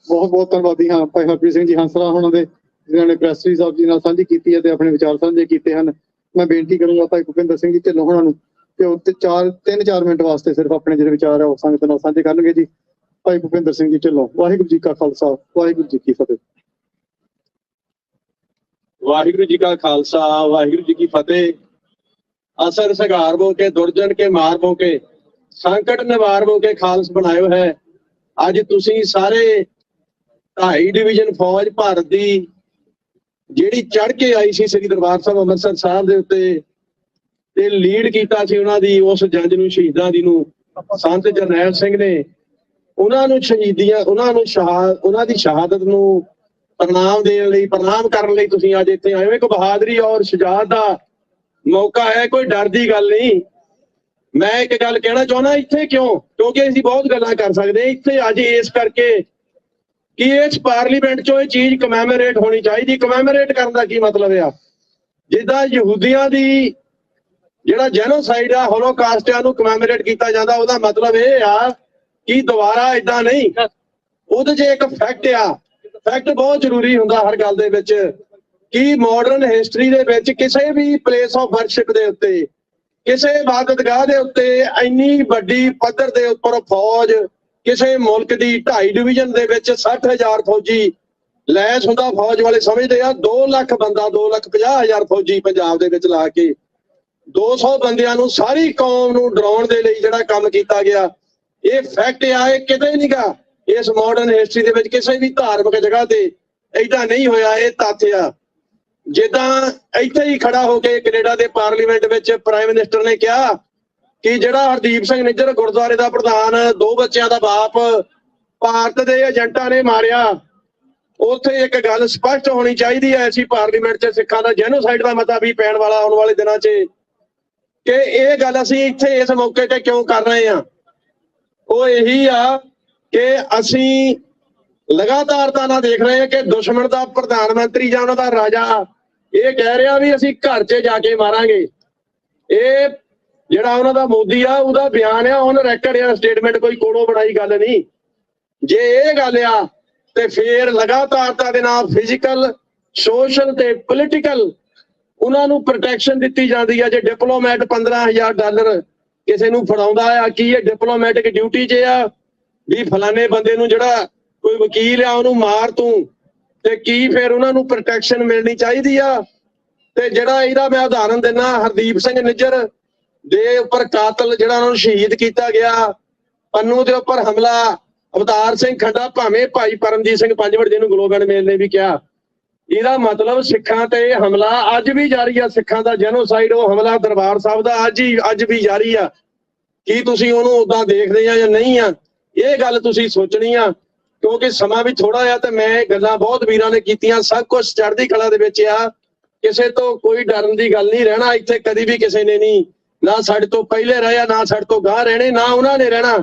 ਬਹੁਤ ਬਹੁਤ ਧੰਨਵਾਦੀ ਹਾਂ ਭਾਈ ਹਰਪ੍ਰੀਤ ਸਿੰਘ ਜੀ ਹੰਸਰਾ ਉਹਨਾਂ ਦੇ, ਜਿਨ੍ਹਾਂ ਨੇ ਪ੍ਰੈਸ ਰਿਲੀਜ਼ ਸਾਹਿਬ ਜੀ ਨਾਲ ਸਾਂਝੀ ਕੀਤੀ ਹੈ ਤੇ ਆਪਣੇ ਵਿਚਾਰ ਸਾਂਝੇ ਕੀਤੇ ਹਨ। ਮੈਂ ਬੇਨਤੀ ਕਰੂੰਗਾ ਭਾਈ ਭੁਪਿੰਦਰ ਸਿੰਘ ਜੀ ਢਿੱਲੋਂ ਉਹਨਾਂ ਨੂੰ ਕਿ ਉਹ 3-4 ਮਿੰਟ ਵਾਸਤੇ ਸਿਰਫ ਆਪਣੇ ਜਿਹੜੇ ਵਿਚਾਰ ਆ ਉਹ ਸੰਗਤ ਨਾਲ ਸਾਂਝੇ ਕਰਨਗੇ ਜੀ। ਭਾਈ ਭੁਪਿੰਦਰ ਸਿੰਘ ਜੀ ਢਿੱਲੋਂ। ਵਾਹਿਗੁਰੂ ਜੀ ਕਾ ਖਾਲਸਾ, ਵਾਹਿਗੁਰੂ ਜੀ ਕੀ ਫਤਿਹ। ਵਾਹਿਗੁਰੂ ਜੀ ਕਾ ਖਾਲਸਾ, ਵਾਹਿਗੁਰੂ ਜੀ ਕੀ ਫਤਿਹ। असर सगार बो के दुर्जन के मार बो के संकट निवार बो के खालस बनायो है। अज तुसी सारे 2.5 डिवीजन फौज भारत दी ਜਿਹੜੀ ਚੜ ਕੇ ਆਈ ਸੀ ਸ੍ਰੀ ਦਰਬਾਰ ਸਾਹਿਬ ਅੰਮ੍ਰਿਤਸਰ ਸਾਹਿਬ ਦੇ ਉੱਤੇ ਤੇ ਲੀਡ ਕੀਤਾ ਸੀ ਉਹਨਾਂ ਦੀ ਉਸ ਜੰਜ ਨੂੰ, ਸ਼ਹੀਦਾਂ ਦੀ ਨੂੰ, ਸੰਤ ਜਰਨੈਲ ਸਿੰਘ ਨੇ ਉਹਨਾਂ ਨੂੰ ਸ਼ਹੀਦੀਆਂ, ਉਹਨਾਂ ਦੀ ਸ਼ਹਾਦਤ ਨੂੰ ਪ੍ਰਣਾਮ ਦੇਣ ਲਈ, ਪ੍ਰਣਾਮ ਕਰਨ ਲਈ ਤੁਸੀਂ ਅੱਜ ਇੱਥੇ ਆਏ ਹੋ। ਇੱਕ ਬਹਾਦਰੀ ਔਰ ਸ਼ੁਜਾਅਤ ਦਾ ਮੌਕਾ ਹੈ, ਕੋਈ ਡਰ ਦੀ ਗੱਲ ਨਹੀਂ। ਮੈਂ ਇੱਕ ਗੱਲ ਕਹਿਣਾ ਚਾਹੁੰਦਾ, ਇੱਥੇ ਕਿਉਂ? ਕਿਉਂਕਿ ਅਸੀਂ ਬਹੁਤ ਗੱਲਾਂ ਕਰ ਸਕਦੇ ਹਾਂ ਇੱਥੇ ਅੱਜ ਇਸ ਕਰਕੇ ਕਿ ਇਸ ਪਾਰਲੀਮੈਂਟ ਚੋਂ ਇਹ ਚੀਜ਼ ਕਮੈਮੋਰੇਟ ਹੋਣੀ ਚਾਹੀਦੀ। ਕਮੈਮੋਰੇਟ ਕਰਨ ਦਾ ਕੀ ਮਤਲਬ ਆ? ਜਿੱਦਾਂ ਯਹੂਦੀਆਂ ਦੀ ਜਿਹੜਾ ਜੈਨੋਸਾਈਡ ਆ, ਹੋਲੋਕਾਸਟਿਆਂ ਨੂੰ ਕਮੈਮੋਰੇਟ ਕੀਤਾ ਜਾਂਦਾ, ਉਹਦਾ ਮਤਲਬ ਇਹ ਆ ਕਿ ਦੁਬਾਰਾ ਏਦਾਂ ਨਹੀਂ। ਉਹਦੇ 'ਚ ਇੱਕ ਫੈਕਟ ਆ, ਫੈਕਟ ਬਹੁਤ ਜ਼ਰੂਰੀ ਹੁੰਦਾ ਹਰ ਗੱਲ ਦੇ ਵਿੱਚ, ਕਿ ਮਾਡਰਨ ਹਿਸਟਰੀ ਦੇ ਵਿੱਚ ਕਿਸੇ ਵੀ ਪਲੇਸ ਆਫ ਵਰਸ਼ਿਪ ਦੇ ਉੱਤੇ, ਕਿਸੇ ਇਬਾਦਤਗਾਹ ਦੇ ਉੱਤੇ ਇੰਨੀ ਵੱਡੀ ਪੱਧਰ ਦੇ ਉੱਪਰ ਫੌਜ, ਕਿਸੇ ਮੁਲਕ ਦੀ 2.5 ਡਿਵੀਜ਼ਨ ਦੇ ਵਿੱਚ 60,000 ਫੌਜੀ ਲੈਸ ਹੁੰਦਾ। ਫੌਜ ਵਾਲੇ ਸਮਝਦੇ ਆ 2 ਲੱਖ ਬੰਦਾ, 2,50,000 ਫੌਜੀ ਪੰਜਾਬ ਦੇ ਵਿੱਚ ਲਾ ਕੇ 200 ਬੰਦਿਆਂ ਨੂੰ ਸਾਰੀ ਕੌਮ ਨੂੰ ਡਰਾਉਣ ਦੇ ਲਈ ਜਿਹੜਾ ਕੰਮ ਕੀਤਾ ਗਿਆ, ਇਹ ਫੈਕਟ ਆ। ਇਹ ਕਿਤੇ ਨਹੀਂ ਗਾ ਇਸ ਮਾਡਰਨ ਹਿਸਟਰੀ ਦੇ ਵਿੱਚ ਕਿਸੇ ਵੀ ਧਾਰਮਿਕ ਜਗ੍ਹਾ ਤੇ ਏਦਾਂ ਨਹੀਂ ਹੋਇਆ। ਇਹ ਤੱਥ ਆ। ਜਿੱਦਾਂ ਇੱਥੇ ਹੀ ਖੜਾ ਹੋ ਕੇ ਕੈਨੇਡਾ ਦੇ ਪਾਰਲੀਮੈਂਟ ਵਿੱਚ ਪ੍ਰਾਈਮ ਮਿਨਿਸਟਰ ਨੇ ਕਿਹਾ ਕਿ ਜਿਹੜਾ ਹਰਦੀਪ ਸਿੰਘ ਨਿੱਜਰ ਗੁਰਦੁਆਰੇ ਦਾ ਪ੍ਰਧਾਨ, 2 ਬੱਚਿਆਂ ਦਾ ਬਾਪ, ਭਾਰਤ ਦੇ ਏਜੰਟਾਂ ਨੇ ਮਾਰਿਆ। ਉੱਥੇ ਇੱਕ ਗੱਲ ਸਪਸ਼ਟ ਹੋਣੀ ਚਾਹੀਦੀ ਹੈ ਐਸੀ ਪਾਰਲੀਮੈਂਟ 'ਚ ਸਿੱਖਾਂ ਦਾ ਜੈਨੋਸਾਈਡ ਦਾ ਮਤਾ ਵੀ ਪੈਣ ਵਾਲਾ ਆਉਣ ਵਾਲੇ ਦਿਨਾਂ 'ਚ, ਕਿ ਇਹ ਗੱਲ ਅਸੀਂ ਇੱਥੇ ਇਸ ਮੌਕੇ ਤੇ ਕਿਉਂ ਕਰ ਰਹੇ ਹਾਂ। ਉਹ ਇਹੀ ਆ ਕਿ ਅਸੀਂ ਲਗਾਤਾਰਤਾ ਨਾਲ ਦੇਖ ਰਹੇ ਹਾਂ ਕਿ ਦੁਸ਼ਮਣ ਦਾ ਪ੍ਰਧਾਨ ਮੰਤਰੀ ਜਾਂ ਉਹਨਾਂ ਦਾ ਰਾਜਾ ਇਹ ਕਹਿ ਰਿਹਾ ਵੀ ਅਸੀਂ ਘਰ 'ਚ ਜਾ ਕੇ ਮਾਰਾਂਗੇ। ਇਹ ਜਿਹੜਾ ਉਹਨਾਂ ਦਾ ਮੋਦੀ ਆ, ਉਹਦਾ ਬਿਆਨ ਆ, ਔਨ ਰੈਕਰਡ ਆ ਸਟੇਟਮੈਂਟ, ਕੋਈ ਕੋਲੋਂ ਬਣਾਈ ਗੱਲ ਨਹੀਂ। ਜੇ ਇਹ ਗੱਲ ਆ ਤੇ ਫਿਰ ਲਗਾਤਾਰਤਾ ਦੇ ਨਾਲ ਫਿਜ਼ੀਕਲ, ਸੋਸ਼ਲ ਤੇ ਪੋਲੀਟੀਕਲ ਉਹਨਾਂ ਨੂੰ ਪ੍ਰੋਟੈਕਸ਼ਨ ਦਿੱਤੀ ਜਾਂਦੀ ਆ। ਜੇ ਡਿਪਲੋਮੈਟ $15,000 ਕਿਸੇ ਨੂੰ ਫੜਾਉਂਦਾ ਆ, ਕੀ ਇਹ ਡਿਪਲੋਮੈਟਿਕ ਡਿਊਟੀ 'ਚ ਆ ਵੀ ਫਲਾਣੇ ਬੰਦੇ ਨੂੰ ਜਿਹੜਾ ਕੋਈ ਵਕੀਲ ਆ ਉਹਨੂੰ ਮਾਰ ਤੂੰ, ਤੇ ਕੀ ਫਿਰ ਉਹਨਾਂ ਨੂੰ ਪ੍ਰੋਟੈਕਸ਼ਨ ਮਿਲਣੀ ਚਾਹੀਦੀ ਆ? ਤੇ ਜਿਹੜਾ ਇਹਦਾ ਮੈਂ ਉਦਾਹਰਨ ਦਿੰਦਾ, ਹਰਦੀਪ ਸਿੰਘ ਨਿੱਜਰ ਦੇ ਉੱਪਰ ਕਾਤਲ ਜਿਹੜਾ ਉਹਨਾਂ ਨੂੰ ਸ਼ਹੀਦ ਕੀਤਾ ਗਿਆ, ਪੰਨੂ ਦੇ ਉੱਪਰ ਹਮਲਾ, ਅਵਤਾਰ ਸਿੰਘ ਖੰਡਾ, ਭਾਵੇਂ ਭਾਈ ਪਰਮਜੀਤ ਸਿੰਘ ਪੰਜਵੜ ਜਿਹਨੂੰ ਗਲੋਬਲ ਮੇਲ ਨੇ ਵੀ ਕਿਹਾ, ਇਹਦਾ ਮਤਲਬ ਸਿੱਖਾਂ ਤੇ ਹਮਲਾ ਅੱਜ ਵੀ ਜਾਰੀ ਆ। ਸਿੱਖਾਂ ਦਾ ਜੈਨੋਸਾਈਡ, ਉਹ ਹਮਲਾ ਦਰਬਾਰ ਸਾਹਿਬ ਦਾ ਅੱਜ ਵੀ ਜਾਰੀ ਆ। ਕੀ ਤੁਸੀਂ ਉਹਨੂੰ ਉਦਾਂ ਦੇਖਦੇ ਆ ਜਾਂ ਨਹੀਂ ਆ? ਇਹ ਗੱਲ ਤੁਸੀਂ ਸੋਚਣੀ ਆ, ਕਿਉਂਕਿ ਸਮਾਂ ਵੀ ਥੋੜਾ ਆ ਤੇ ਮੈਂ ਗੱਲਾਂ ਬਹੁਤ ਵੀਰਾਂ ਨੇ ਕੀਤੀਆਂ। ਸਭ ਕੁਝ ਚੜ੍ਹਦੀ ਕਲਾ ਦੇ ਵਿੱਚ ਆ, ਕਿਸੇ ਤੋਂ ਕੋਈ ਡਰਨ ਦੀ ਗੱਲ ਨਹੀਂ ਰਹਿਣਾ ਇੱਥੇ। ਕਦੀ ਵੀ ਕਿਸੇ ਨੇ ਨਹੀਂ, ਨਾ ਸਾਡੇ ਤੋਂ ਪਹਿਲੇ ਰਹਿਆ, ਨਾ ਸਾਡੇ ਤੋਂ ਗਾਹ ਰਹਿਣੇ, ਨਾ ਉਹਨਾਂ ਨੇ ਰਹਿਣਾ।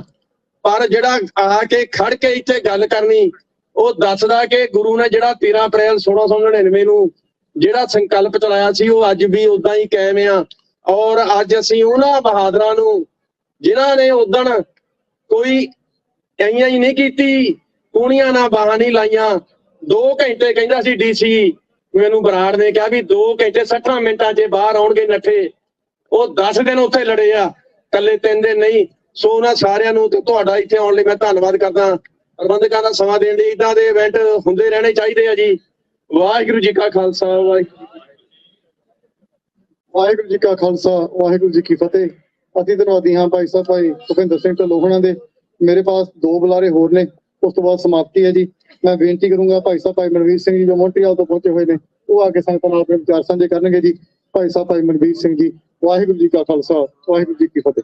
ਪਰ ਜਿਹੜਾ ਆ ਕੇ ਖੜ ਕੇ ਇੱਥੇ ਗੱਲ ਕਰਨੀ, ਉਹ ਦੱਸਦਾ ਕਿ ਗੁਰੂ ਨੇ ਜਿਹੜਾ 13 ਅਪ੍ਰੈਲ 1699 ਨੂੰ ਜਿਹੜਾ ਸੰਕਲਪ ਚਲਾਇਆ ਸੀ, ਉਹ ਅੱਜ ਵੀ ਉਦਾਂ ਹੀ ਕਾਇਮ ਆ। ਔਰ ਅੱਜ ਅਸੀਂ ਉਹਨਾਂ ਬਹਾਦਰਾਂ ਨੂੰ ਜਿਨ੍ਹਾਂ ਨੇ ਉਦਣ ਕੋਈ ਐਈਆਂ ਹੀ ਨਹੀਂ ਕੀਤੀ, ਕੂਣੀਆਂ ਨਾ ਬਾਹਾਂ ਨਹੀਂ ਲਾਈਆਂ। 2 ਘੰਟੇ ਕਹਿੰਦਾ ਸੀ DC ਮੈਨੂੰ ਬਰਾੜ ਨੇ ਕਿਹਾ ਵੀ 2 ਘੰਟੇ 60 ਮਿੰਟਾਂ 'ਚ ਬਾਹਰ ਆਉਣਗੇ ਨੱਠੇ। ਉਹ 10 ਦਿਨ ਉੱਥੇ ਲੜੇ ਆ, ਇਕੱਲੇ 3 ਦਿਨ ਨਹੀਂ। ਸੋ ਉਹਨਾਂ ਸਾਰਿਆਂ ਨੂੰ ਤੇ ਤੁਹਾਡਾ ਇੱਥੇ ਆਉਣ ਲਈ ਮੈਂ ਧੰਨਵਾਦ ਕਰਦਾ। ਪ੍ਰਬੰਧਕਾਂ ਦਾ ਸਮਾਂ ਦੇਣ ਲਈ। ਇਦਾਂ ਦੇ ਇਵੈਂਟ ਹੁੰਦੇ ਰਹਿਣੇ ਚਾਹੀਦੇ ਆ ਜੀ। ਵਾਹਿਗੁਰੂ ਜੀ ਕਾ ਖਾਲਸਾ, ਵਾਹਿਗੁਰੂ ਜੀ ਕਾ ਖਾਲਸਾ, ਵਾਹਿਗੁਰੂ ਜੀ ਕੀ ਫਤਿਹ। ਅਸੀਂ ਧੰਨਵਾਦੀ ਹਾਂ ਭਾਈ ਸਾਹਿਬ ਭਾਈ ਭੁਪਿੰਦਰ ਸਿੰਘ ਢਲੋਹਣਾ ਦੇ। ਮੇਰੇ ਪਾਸ 2 ਬੁਲਾਰੇ ਹੋਰ ਨੇ, ਉਸ ਤੋਂ ਬਾਅਦ ਸਮਾਪਤੀ ਹੈ ਜੀ। ਮੈਂ ਬੇਨਤੀ ਕਰੂੰਗਾ ਭਾਈ ਸਾਹਿਬ ਭਾਈ ਮਨਵੀਰ ਸਿੰਘ ਜੀ ਜੋ ਮੌਂਟਰੀਆਲ ਤੋਂ ਪਹੁੰਚੇ ਹੋਏ ਨੇ, ਉਹ ਆ ਕੇ ਸੰਗਤਾਂ ਨਾਲ ਆਪਣੇ ਵਿਚਾਰ ਸਾਂਝੇ ਕਰਨਗੇ ਜੀ। ਭਾਈ ਸਾਹਿਬ ਭਾਈ ਮਨਵੀਰ ਸਿੰਘ ਜੀ। ਵਾਹਿਗੁਰੂ ਜੀ ਕਾ ਖਾਲਸਾ, ਵਾਹਿਗੁਰੂ ਜੀ ਕੀ ਫਤਿਹ।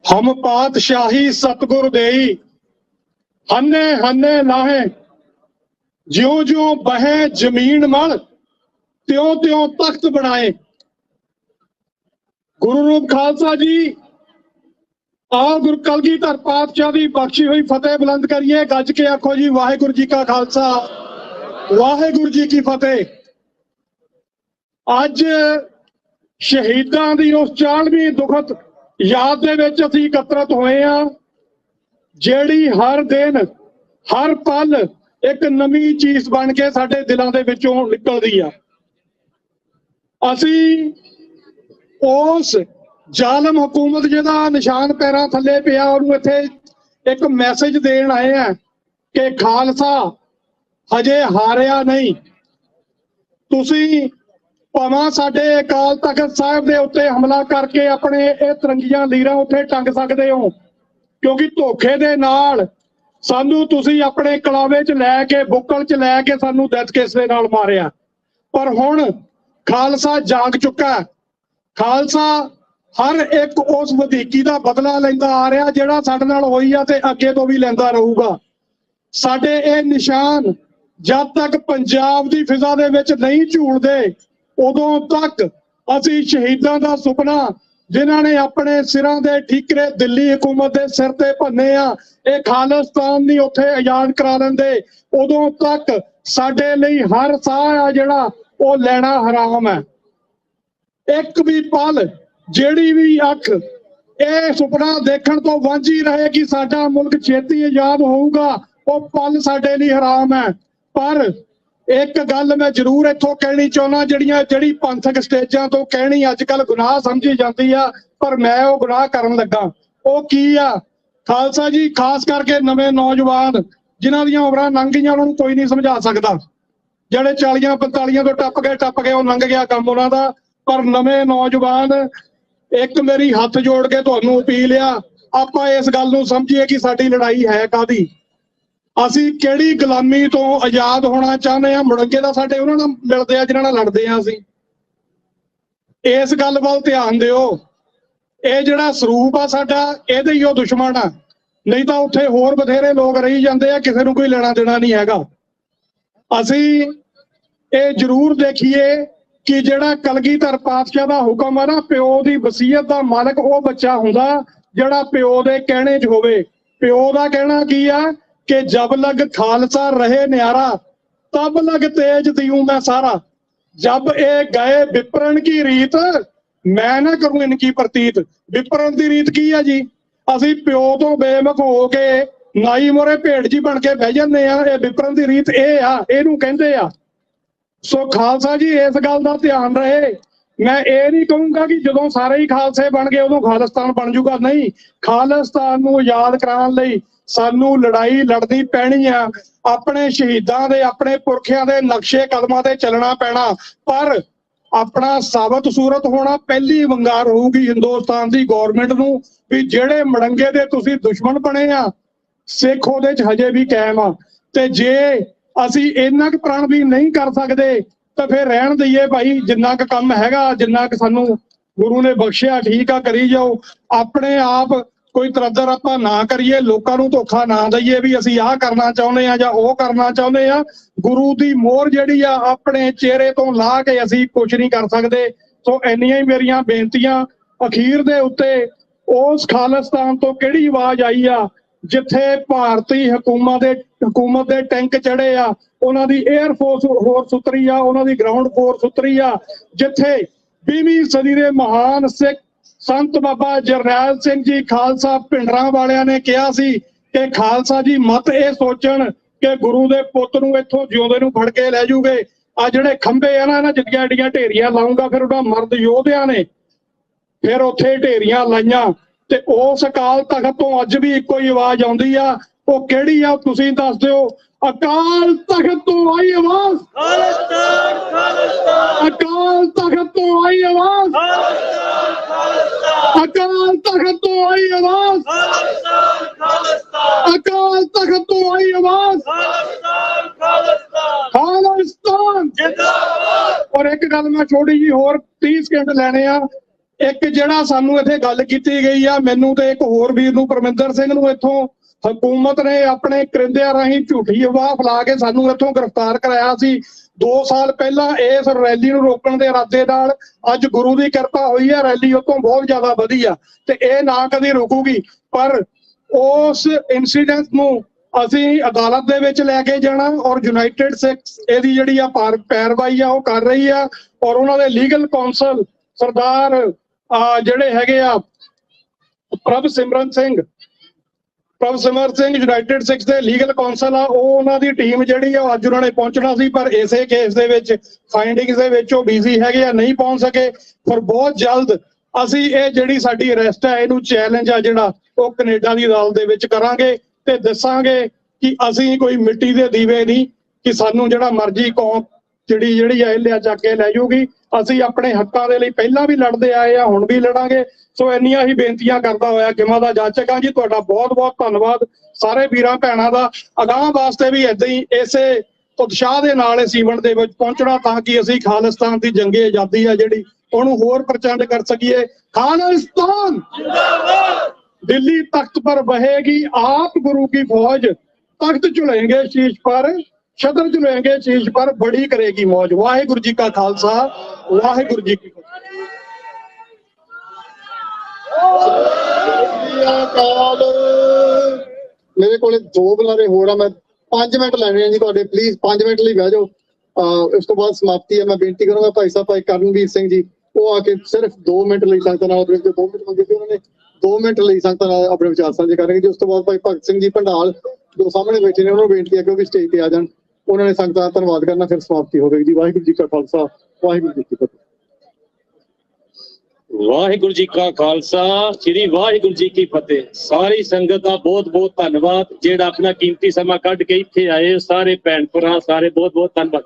ਹਮ ਪਾਤਸ਼ਾਹੀ ਸਤਿਗੁਰ ਦੇਈ, ਹੰਨੇ ਹੰਨੇ ਲਾਹੇ, ਜਿਉਂ ਜਿਉਂ ਬਹੇ ਜ਼ਮੀਨ ਮਲ, ਤਿਉਂ ਤਿਉਂ ਤਖਤ ਬਣਾਏ। ਗੁਰੂ ਰੂਪ ਖਾਲਸਾ ਜੀ, ਆਓ ਗੁਰੂ ਕਲਗੀਧਰ ਪਾਤਸ਼ਾਹ ਦੀ ਬਖਸ਼ੀ ਹੋਈ ਫਤਿਹ ਬੁਲੰਦ ਕਰੀਏ। ਗੱਜ ਕੇ ਆਖੋ ਜੀ, ਵਾਹਿਗੁਰੂ ਜੀ ਕਾ ਖਾਲਸਾ, ਵਾਹਿਗੁਰੂ ਜੀ ਕੀ ਫਤਿਹ। ਅੱਜ ਸ਼ਹੀਦਾਂ ਦੀ ਉਸ 40ਵੀਂ ਦੁਖਤ ਯਾਦ ਦੇ ਵਿੱਚ ਅਸੀਂ ਇਕੱਤਰਤ ਹੋਏ ਆ, ਜਿਹੜੀ ਹਰ ਦਿਨ ਹਰ ਪਲ ਇੱਕ ਨਵੀਂ ਚੀਜ਼ ਬਣ ਕੇ ਸਾਡੇ ਦਿਲਾਂ ਦੇ ਵਿੱਚੋਂ ਨਿਕਲਦੀ ਆ। ਅਸੀਂ ਉਸ ਜ਼ਾਲਮ ਹਕੂਮਤ ਜਿਹਦਾ ਨਿਸ਼ਾਨ ਪੈਰਾਂ ਥੱਲੇ ਪਿਆ, ਉਹਨੂੰ ਇੱਥੇ ਇੱਕ ਮੈਸੇਜ ਦੇਣ ਆਏ ਆ ਕਿ ਖਾਲਸਾ ਹਜੇ ਹਾਰਿਆ ਨਹੀਂ। ਤੁਸੀਂ ਭਾਵੇਂ ਸਾਡੇ ਅਕਾਲ ਤਖਤ ਸਾਹਿਬ ਦੇ ਉੱਤੇ ਹਮਲਾ ਕਰਕੇ ਆਪਣੇ ਇਹ ਤਿਰੰਗੀਆਂ ਲੀਰਾਂ ਉੱਥੇ ਟੰਗ ਸਕਦੇ ਹੋ, ਕਿਉਂਕਿ ਧੋਖੇ ਦੇ ਨਾਲ ਸਾਨੂੰ ਤੁਸੀਂ ਆਪਣੇ ਕਲਾਵੇ 'ਚ ਲੈ ਕੇ, ਬੁੱਕਲ 'ਚ ਲੈ ਕੇ ਸਾਨੂੰ ਡੈਥ ਕੇਸ ਦੇ ਨਾਲ ਮਾਰਿਆ। ਪਰ ਹੁਣ ਖਾਲਸਾ ਜਾਗ ਚੁੱਕਾ। ਖਾਲਸਾ ਹਰ ਇੱਕ ਉਸ ਵਧੀਕੀ ਦਾ ਬਦਲਾ ਲੈਂਦਾ ਆ ਰਿਹਾ ਜਿਹੜਾ ਸਾਡੇ ਨਾਲ ਹੋਈ ਆ, ਤੇ ਅੱਗੇ ਤੋਂ ਵੀ ਲੈਂਦਾ ਰਹੂਗਾ। ਸਾਡੇ ਇਹ ਨਿਸ਼ਾਨ ਜਦ ਤੱਕ ਪੰਜਾਬ ਦੀ ਫਿਜ਼ਾ ਦੇ ਵਿੱਚ ਨਹੀਂ ਝੂਲਦੇ, ਉਦੋਂ ਤੱਕ ਅਸੀਂ ਸ਼ਹੀਦਾਂ ਦਾ ਸੁਪਨਾ ਜਿਨ੍ਹਾਂ ਨੇ ਆਪਣੇ ਸਿਰਾਂ ਦੇ ਠੀਕਰੇ ਦਿੱਲੀ ਹਕੂਮਤ ਦੇ ਸਿਰ ਤੇ ਭੰਨੇ ਆ, ਇਹ ਖਾਲਿਸਤਾਨ ਨਹੀਂ ਉੱਥੇ ਆਜ਼ਾਦ ਕਰਾ ਲੈਂਦੇ, ਉਦੋਂ ਤੱਕ ਸਾਡੇ ਲਈ ਹਰ ਸਾਹ ਆ ਜਿਹੜਾ ਉਹ ਲੈਣਾ ਹਰਾਮ ਹੈ। ਇੱਕ ਵੀ ਪਲ, ਜਿਹੜੀ ਵੀ ਅੱਖ ਇਹ ਸੁਪਨਾ ਦੇਖਣ ਤੋਂ ਵਾਂਝੀ ਰਹੇ ਕਿ ਸਾਡਾ ਮੁਲਕ ਛੇਤੀ ਆਜ਼ਾਦ ਹੋਊਗਾ, ਉਹ ਪਲ ਸਾਡੇ ਲਈ ਹਰਾਮ ਹੈ। ਪਰ ਇੱਕ ਗੱਲ ਮੈਂ ਜ਼ਰੂਰ ਇੱਥੋਂ ਕਹਿਣੀ ਚਾਹੁੰਦਾ, ਜਿਹੜੀ ਪੰਥਕ ਸਟੇਜਾਂ ਤੋਂ ਕਹਿਣੀ ਅੱਜ ਕੱਲ ਗੁਨਾਹ ਸਮਝੀ ਜਾਂਦੀ ਆ, ਪਰ ਮੈਂ ਉਹ ਗੁਨਾਹ ਕਰਨ ਲੱਗਾ। ਉਹ ਕੀ ਆ? ਖਾਲਸਾ ਜੀ, ਖਾਸ ਕਰਕੇ ਨਵੇਂ ਨੌਜਵਾਨ ਜਿਨ੍ਹਾਂ ਦੀਆਂ ਉਮਰਾਂ ਲੰਘ ਗਈਆਂ, ਉਹਨਾਂ ਨੂੰ ਕੋਈ ਨਹੀਂ ਸਮਝਾ ਸਕਦਾ। ਜਿਹੜੇ 40-45 ਤੋਂ ਟੱਪ ਗਏ ਉਹ ਲੰਘ ਗਿਆ ਕੰਮ ਉਹਨਾਂ ਦਾ। ਪਰ ਨਵੇਂ ਨੌਜਵਾਨ, ਇੱਕ ਮੇਰੀ ਹੱਥ ਜੋੜ ਕੇ ਤੁਹਾਨੂੰ ਅਪੀਲ ਆ, ਆਪਾਂ ਇਸ ਗੱਲ ਨੂੰ ਸਮਝੀਏ ਕਿ ਸਾਡੀ ਲੜਾਈ ਹੈ ਕਾਹਦੀ। ਅਸੀਂ ਕਿਹੜੀ ਗੁਲਾਮੀ ਤੋਂ ਆਜ਼ਾਦ ਹੋਣਾ ਚਾਹੁੰਦੇ ਆ? ਮੁੜੰਗੇ ਦਾ ਸਾਡੇ ਉਹਨਾਂ ਨਾਲ ਮਿਲਦੇ ਆ ਜਿਹਨਾਂ ਨਾਲ ਲੜਦੇ ਆ ਅਸੀਂ। ਇਸ ਗੱਲ ਵੱਲ ਧਿਆਨ ਦਿਓ। ਇਹ ਜਿਹੜਾ ਸਰੂਪ ਆ ਸਾਡਾ, ਇਹਦੇ ਹੀ ਉਹ ਦੁਸ਼ਮਣ ਆ, ਨਹੀਂ ਤਾਂ ਉੱਥੇ ਹੋਰ ਬਥੇਰੇ ਲੋਕ ਰਹੀ ਜਾਂਦੇ ਆ, ਕਿਸੇ ਨੂੰ ਕੋਈ ਲੈਣਾ ਦੇਣਾ ਨਹੀਂ ਹੈਗਾ। ਅਸੀਂ ਇਹ ਜ਼ਰੂਰ ਦੇਖੀਏ ਕਿ ਜਿਹੜਾ ਕਲਗੀਧਰ ਪਾਤਸ਼ਾਹ ਦਾ ਹੁਕਮ ਆ ਨਾ, ਪਿਓ ਦੀ ਵਸੀਅਤ ਦਾ ਮਾਲਕ ਉਹ ਬੱਚਾ ਹੁੰਦਾ ਜਿਹੜਾ ਪਿਓ ਦੇ ਕਹਿਣੇ 'ਚ ਹੋਵੇ। ਪਿਓ ਦਾ ਕਹਿਣਾ ਕੀ ਆ ਕਿ ਜਬ ਲਗ ਖਾਲਸਾ ਰਹੇ ਨਿਆਰਾ, ਤਬ ਲਗ ਤੇਜ ਦਿਉ ਮੈਂ ਸਾਰਾ। जब ए गए विपरण की रीत, मैं ना करूं इनकी प्रतीत। विपरण की रीत की है जी? ਅਸੀਂ ਪਿਓ ਤੋਂ ਬੇਮੁਖ ਹੋ ਕੇ ਨਾਈ ਮੋਰੇ ਭੇਡ ਜੀ ਬਣ ਕੇ ਬਹਿ ਜਾਂਦੇ ਆ। ਇਹ ਵਿਪਰਨ ਦੀ ਰੀਤ ਇਹ ਆ, ਇਹਨੂੰ ਕਹਿੰਦੇ ਆ। ਸੋ ਖਾਲਸਾ ਜੀ ਇਸ ਗੱਲ ਦਾ ਧਿਆਨ ਰਹੇ। ਮੈਂ ਇਹ ਨਹੀਂ ਕਹੂੰਗਾ ਕਿ ਜਦੋਂ ਸਾਰੇ ਹੀ ਖਾਲਸੇ ਬਣ ਗਏ ਉਦੋਂ ਖਾਲਿਸਤਾਨ ਬਣ ਜੂਗਾ, ਨਹੀਂ। ਖਾਲਿਸਤਾਨ ਨੂੰ ਆਜ਼ਾਦ ਕਰਾਉਣ ਲਈ ਸਾਨੂੰ ਲੜਾਈ ਲੜਨੀ ਪੈਣੀ ਆ। ਆਪਣੇ ਸ਼ਹੀਦਾਂ ਦੇ, ਆਪਣੇ ਪੁਰਖਿਆਂ ਦੇ ਨਕਸ਼ੇ ਕਦਮਾਂ ਤੇ ਚੱਲਣਾ ਪੈਣਾ, ਪਰ ਆਪਣਾ ਸਾਬਤ ਸੂਰਤ ਹੋਣਾ ਪਹਿਲੀ ਵੰਗਾਰ ਹੋਊਗੀ ਹਿੰਦੁਸਤਾਨ ਦੀ ਗੌਰਮੈਂਟ ਨੂੰ ਵੀ ਜਿਹੜੇ ਮੜੰਗੇ ਦੇ ਤੁਸੀਂ ਦੁਸ਼ਮਣ ਬਣੇ ਆ, ਸਿੱਖ ਉਹਦੇ 'ਚ ਹਜੇ ਵੀ ਕਾਇਮ ਆ। ਤੇ ਜੇ ਅਸੀਂ ਇੰਨਾ ਕੁ ਪ੍ਰਣ ਵੀ ਨਹੀਂ ਕਰ ਸਕਦੇ ਤਾਂ ਫਿਰ ਰਹਿਣ ਦਈਏ ਭਾਈ। ਜਿੰਨਾ ਕੁ ਕੰਮ ਹੈਗਾ, ਜਿੰਨਾ ਕੁ ਸਾਨੂੰ ਗੁਰੂ ਨੇ ਬਖਸ਼ਿਆ, ਠੀਕ ਆ, ਕਰੀ ਜਾਓ। ਆਪਣੇ ਆਪ ਕੋਈ ਤਰੱਦਰ ਆਪਾਂ ਨਾ ਕਰੀਏ, ਲੋਕਾਂ ਨੂੰ ਧੋਖਾ ਨਾ ਦਈਏ ਵੀ ਅਸੀਂ ਆਹ ਕਰਨਾ ਚਾਹੁੰਦੇ ਆ ਜਾਂ ਉਹ ਕਰਨਾ ਚਾਹੁੰਦੇ ਆ। ਗੁਰੂ ਦੀ ਮੋਹਰ ਜਿਹੜੀ ਆ ਆਪਣੇ ਚਿਹਰੇ ਤੋਂ ਲਾ ਕੇ ਅਸੀਂ ਕੁਝ ਨਹੀਂ ਕਰ ਸਕਦੇ। ਸੋ ਇੰਨੀਆਂ ਹੀ ਮੇਰੀਆਂ ਬੇਨਤੀਆਂ। ਅਖੀਰ ਦੇ ਉੱਤੇ ਉਸ ਖਾਲਿਸਤਾਨ ਤੋਂ ਕਿਹੜੀ ਆਵਾਜ਼ ਆਈ ਆ ਜਿੱਥੇ ਭਾਰਤੀ ਹਕੂਮਤ ਦੇ ਟੈਂਕ ਚੜੇ ਆ, ਉਹਨਾਂ ਦੀ 에ਅਰ ਫੋਰਸ ਹੋਰ ਸੁਤਰੀ ਆ, ਉਹਨਾਂ ਦੀ ਗਰਾਊਂਡ ਫੋਰਸ ਸੁਤਰੀ ਆ। ਜਿੱਥੇ 20ਵੀਂ ਸਦੀ ਦੇ ਮਹਾਨ ਸਿੱਖ ਸੰਤ ਬਾਬਾ ਜਰਨੈਲ ਸਿੰਘ ਜੀ ਖਾਲਸਾ ਭਿੰਡਰਾਂ ਵਾਲਿਆਂ ਨੇ ਕਿਹਾ ਸੀ ਕਿ ਖਾਲਸਾ ਜੀ ਮਤ ਇਹ ਸੋਚਣ ਕਿ ਗੁਰੂ ਦੇ ਪੁੱਤ ਨੂੰ ਇੱਥੋਂ ਜਿਉਂਦੇ ਨੂੰ ਫੜ ਕੇ ਲੈ ਜੂਗੇ। ਆ ਜਿਹੜੇ ਖੰਭੇ ਆ ਨਾ, ਇਹਨਾਂ ਜਿੱਡੀਆਂ ਐਡੀਆਂ ਢੇਰੀਆਂ ਲਾਉਂਗਾ। ਫਿਰ ਉਹਨਾਂ ਮਰਦ ਯੋਧਿਆਂ ਨੇ ਫਿਰ ਉੱਥੇ ਢੇਰੀਆਂ ਲਾਈਆਂ। ਤੇ ਉਸ ਅਕਾਲ ਤਖਤ ਤੋਂ ਅੱਜ ਵੀ ਇੱਕੋ ਹੀ ਆਵਾਜ਼ ਆਉਂਦੀ ਆ। ਉਹ ਕਿਹੜੀ ਆ ਤੁਸੀਂ ਦੱਸ ਦਿਓ। ਅਕਾਲ ਤਖਤ ਤੋਂ ਆਈ ਆਵਾਜ਼, ਖਾਲਿਸਤਾਨ ਖਾਲਿਸਤਾਨ। ਅਕਾਲ ਤਖਤ ਤੋਂ ਆਈ ਆਵਾਜ਼, ਖਾਲਿਸਤਾਨ ਖਾਲਿਸਤਾਨ। ਅਕਾਲ ਤਖਤ ਤੋਂ ਆਈ ਆਵਾਜ਼, ਖਾਲਿਸਤਾਨ ਖਾਲਿਸਤਾਨ। ਅਕਾਲ ਤਖਤ ਤੋਂ ਆਈ ਆਵਾਜ਼, ਖਾਲਿਸਤਾਨ ਖਾਲਿਸਤਾਨ। ਖਾਲਿਸਤਾਨ ਜਿੰਦਾਬਾਦ। ਔਰ ਇੱਕ ਗੱਲ ਮੈਂ ਛੋਟੀ ਜੀ ਹੋਰ 30 ਸਕਿੰਟ ਲੈਣੇ ਆ। ਇੱਕ ਜਿਹੜਾ ਸਾਨੂੰ ਇੱਥੇ ਗੱਲ ਕੀਤੀ ਗਈ ਆ, ਮੈਨੂੰ ਤੇ ਇੱਕ ਹੋਰ ਵੀਰ ਨੂੰ, ਪਰਮਿੰਦਰ ਸਿੰਘ ਨੂੰ, ਇੱਥੋਂ ਹਕੂਮਤ ਨੇ ਆਪਣੇ ਕਰਿੰਦਿਆਂ ਰਾਹੀਂ ਝੂਠੀ ਅਫਵਾਹ ਫੈਲਾ ਕੇ ਸਾਨੂੰ ਇੱਥੋਂ ਗ੍ਰਿਫਤਾਰ ਕਰਾਇਆ ਸੀ 2 ਸਾਲ ਪਹਿਲਾਂ। ਇਸ ਰੈਲੀ ਨੂੰ ਰੋਕਣ ਦੇ ਇਰਾਦੇ ਨਾਲ ਅੱਜ ਗੁਰੂ ਦੀ ਕਿਰਪਾ ਹੋਈ ਹੈ, ਰੈਲੀ ਉਤੋਂ ਬਹੁਤ ਜ਼ਿਆਦਾ ਵਧੀ ਆ ਤੇ ਇਹ ਨਾ ਕਦੀ ਰੁਕੂਗੀ। ਪਰ ਉਸ ਇਨਸੀਡੈਂਟ ਨੂੰ ਅਸੀਂ ਅਦਾਲਤ ਦੇ ਵਿੱਚ ਲੈ ਕੇ ਜਾਣਾ ਔਰ ਯੂਨਾਈਟਿਡ ਸਿੱਖਸ ਇਹਦੀ ਜਿਹੜੀ ਆ ਪੈਰਵਾਈ ਆ ਉਹ ਕਰ ਰਹੀ ਆ। ਔਰ ਉਹਨਾਂ ਦੇ ਲੀਗਲ ਕੌਂਸਲ ਸਰਦਾਰ ਜਿਹੜੇ ਹੈਗੇ ਆ ਪ੍ਰਭ ਸਿਮਰਨ ਸਿੰਘ ਯੂਨਾਈਟਿਡ ਸਿੱਖਸ ਦੇ ਲੀਗਲ ਕੌਂਸਲ ਆ, ਉਹ ਉਹਨਾਂ ਦੀ ਟੀਮ ਜਿਹੜੀ ਆ ਅੱਜ ਉਹਨਾਂ ਨੇ ਪਹੁੰਚਣਾ ਸੀ, ਪਰ ਇਸੇ ਕੇਸ ਦੇ ਵਿੱਚ ਫਾਈਂਡਿੰਗਸ ਦੇ ਵਿੱਚ ਉਹ ਬਿਜ਼ੀ ਹੈਗੇ ਆ, ਨਹੀਂ ਪਹੁੰਚ ਸਕੇ। ਪਰ ਬਹੁਤ ਜਲਦ ਅਸੀਂ ਇਹ ਜਿਹੜੀ ਸਾਡੀ ਅਰੈਸਟ ਹੈ ਇਹਨੂੰ ਚੈਲੰਜ ਆ ਜਿਹੜਾ ਉਹ ਕੈਨੇਡਾ ਦੀ ਅਦਾਲਤ ਦੇ ਵਿੱਚ ਕਰਾਂਗੇ ਤੇ ਦੱਸਾਂਗੇ ਕਿ ਅਸੀਂ ਕੋਈ ਮਿੱਟੀ ਦੇ ਦੀਵੇ ਨਹੀਂ ਕਿ ਸਾਨੂੰ ਜਿਹੜਾ ਮਰਜ਼ੀ ਕੌਮ ਜਿਹੜੀ ਆ ਇਹ ਲਿਆ ਚੱਕ ਕੇ ਲੈ ਜਾਊਗੀ। ਅਸੀਂ ਆਪਣੇ ਹੱਕਾਂ ਦੇ ਲਈ ਪਹਿਲਾਂ ਵੀ ਲੜਦੇ ਆਏ ਆ, ਹੁਣ ਵੀ ਲੜਾਂਗੇ। ਸੋ ਇੰਨੀਆਂ ਹੀ ਬੇਨਤੀਆਂ ਕਰਦਾ ਹੋਇਆ ਕਿਮਾਂ ਦਾ ਜਾਚਕ ਹਾਂ ਜੀ। ਤੁਹਾਡਾ ਬਹੁਤ ਬਹੁਤ ਧੰਨਵਾਦ ਸਾਰੇ ਵੀਰਾਂ ਭੈਣਾਂ ਦਾ। ਅਗਾਂਹ ਵਾਸਤੇ ਵੀ ਏਦਾਂ ਹੀ ਇਸੇ ਉਤਸ਼ਾਹ ਦੇ ਨਾਲ ਇਸ ਈਵੈਂਟ ਦੇ ਵਿੱਚ ਪਹੁੰਚਣਾ ਤਾਂ ਕਿ ਅਸੀਂ ਖਾਲਿਸਤਾਨ ਦੀ ਜੰਗੇ ਆਜ਼ਾਦੀ ਆ ਜਿਹੜੀ ਉਹਨੂੰ ਹੋਰ ਪ੍ਰਚੰਡ ਕਰ ਸਕੀਏ। ਖਾਲਿਸਤਾਨ ਜਿੰਦਾਬਾਦ। दिल्ली तख्त पर बहेगी आप गुरु की फौज, तख्त चुलेंगे शीश पर, छत्र चुलेंगे शीश पर, बड़ी करेगी मौज। वाहिगुरु जी का खालसा, वाहिगुरु जी की मेरे को 2 बुलारे हो रहा, मैं 5 मिनट लेने हैं जी ਤੁਹਾਡੇ, प्लीज 5 मिनट ਲਈ ਬਹਿ ਜਾਓ। ਇਸ ਤੋਂ ਬਾਅਦ ਸਮਾਪਤੀ ਹੈ। मैं बेनती करूंगा भाई साहब भाई करनवीर सिंह जी ਉਹ ਆ ਕੇ ਸਿਰਫ 2 ਮਿੰਟ ਲਈ ਸੰਗਤਾਂ ਨਾਲ 2 ਮਿੰਟ ਮੰਗੇ ਸੀ ਉਹਨਾਂ ਨੇ, 2 ਮਿੰਟ ਲਈ ਸੰਗਤਾਂ ਨਾਲ ਆਪਣੇ ਵਿਚਾਰ ਸਾਂਝੇ ਕਰਨਗੇ ਜੀ। ਉਸ ਤੋਂ ਬਾਅਦ ਭਾਈ ਭਗਤ ਸਿੰਘ ਜੀ ਭੰਡਾਲ ਜੋ ਸਾਹਮਣੇ ਬੈਠੇ ਨੇ ਉਹਨਾਂ ਨੂੰ ਬੇਨਤੀ ਹੈ ਕਿ ਉਹ ਵੀ ਸਟੇਜ ਤੇ ਆ ਜਾਣ। ਉਹਨਾਂ ਨੇ ਸੰਗਤਾਂ ਦਾ ਧੰਨਵਾਦ ਕਰਨਾ, ਫਿਰ ਸਮਾਪਤੀ ਹੋਵੇਗੀ ਜੀ। ਵਾਹਿਗੁਰੂ ਜੀ ਕਾ ਖਾਲਸਾ, ਵਾਹਿਗੁਰੂ ਜੀ ਕੀ ਫਤਿਹ। ਵਾਹਿਗੁਰੂ ਜੀ ਕਾ ਖਾਲਸਾ, ਸ੍ਰੀ ਵਾਹਿਗੁਰੂ ਜੀ ਕੀ ਫਤਿਹ। ਸਾਰੀ ਸੰਗਤ ਦਾ ਬਹੁਤ ਬਹੁਤ ਧੰਨਵਾਦ ਜਿਹੜਾ ਆਪਣਾ ਕੀਮਤੀ ਸਮਾਂ ਕੱਢ ਕੇ ਇੱਥੇ ਆਏ। ਸਾਰੇ ਭੈਣ ਭਰਾ ਸਾਰੇ ਬਹੁਤ ਬਹੁਤ ਧੰਨਵਾਦ।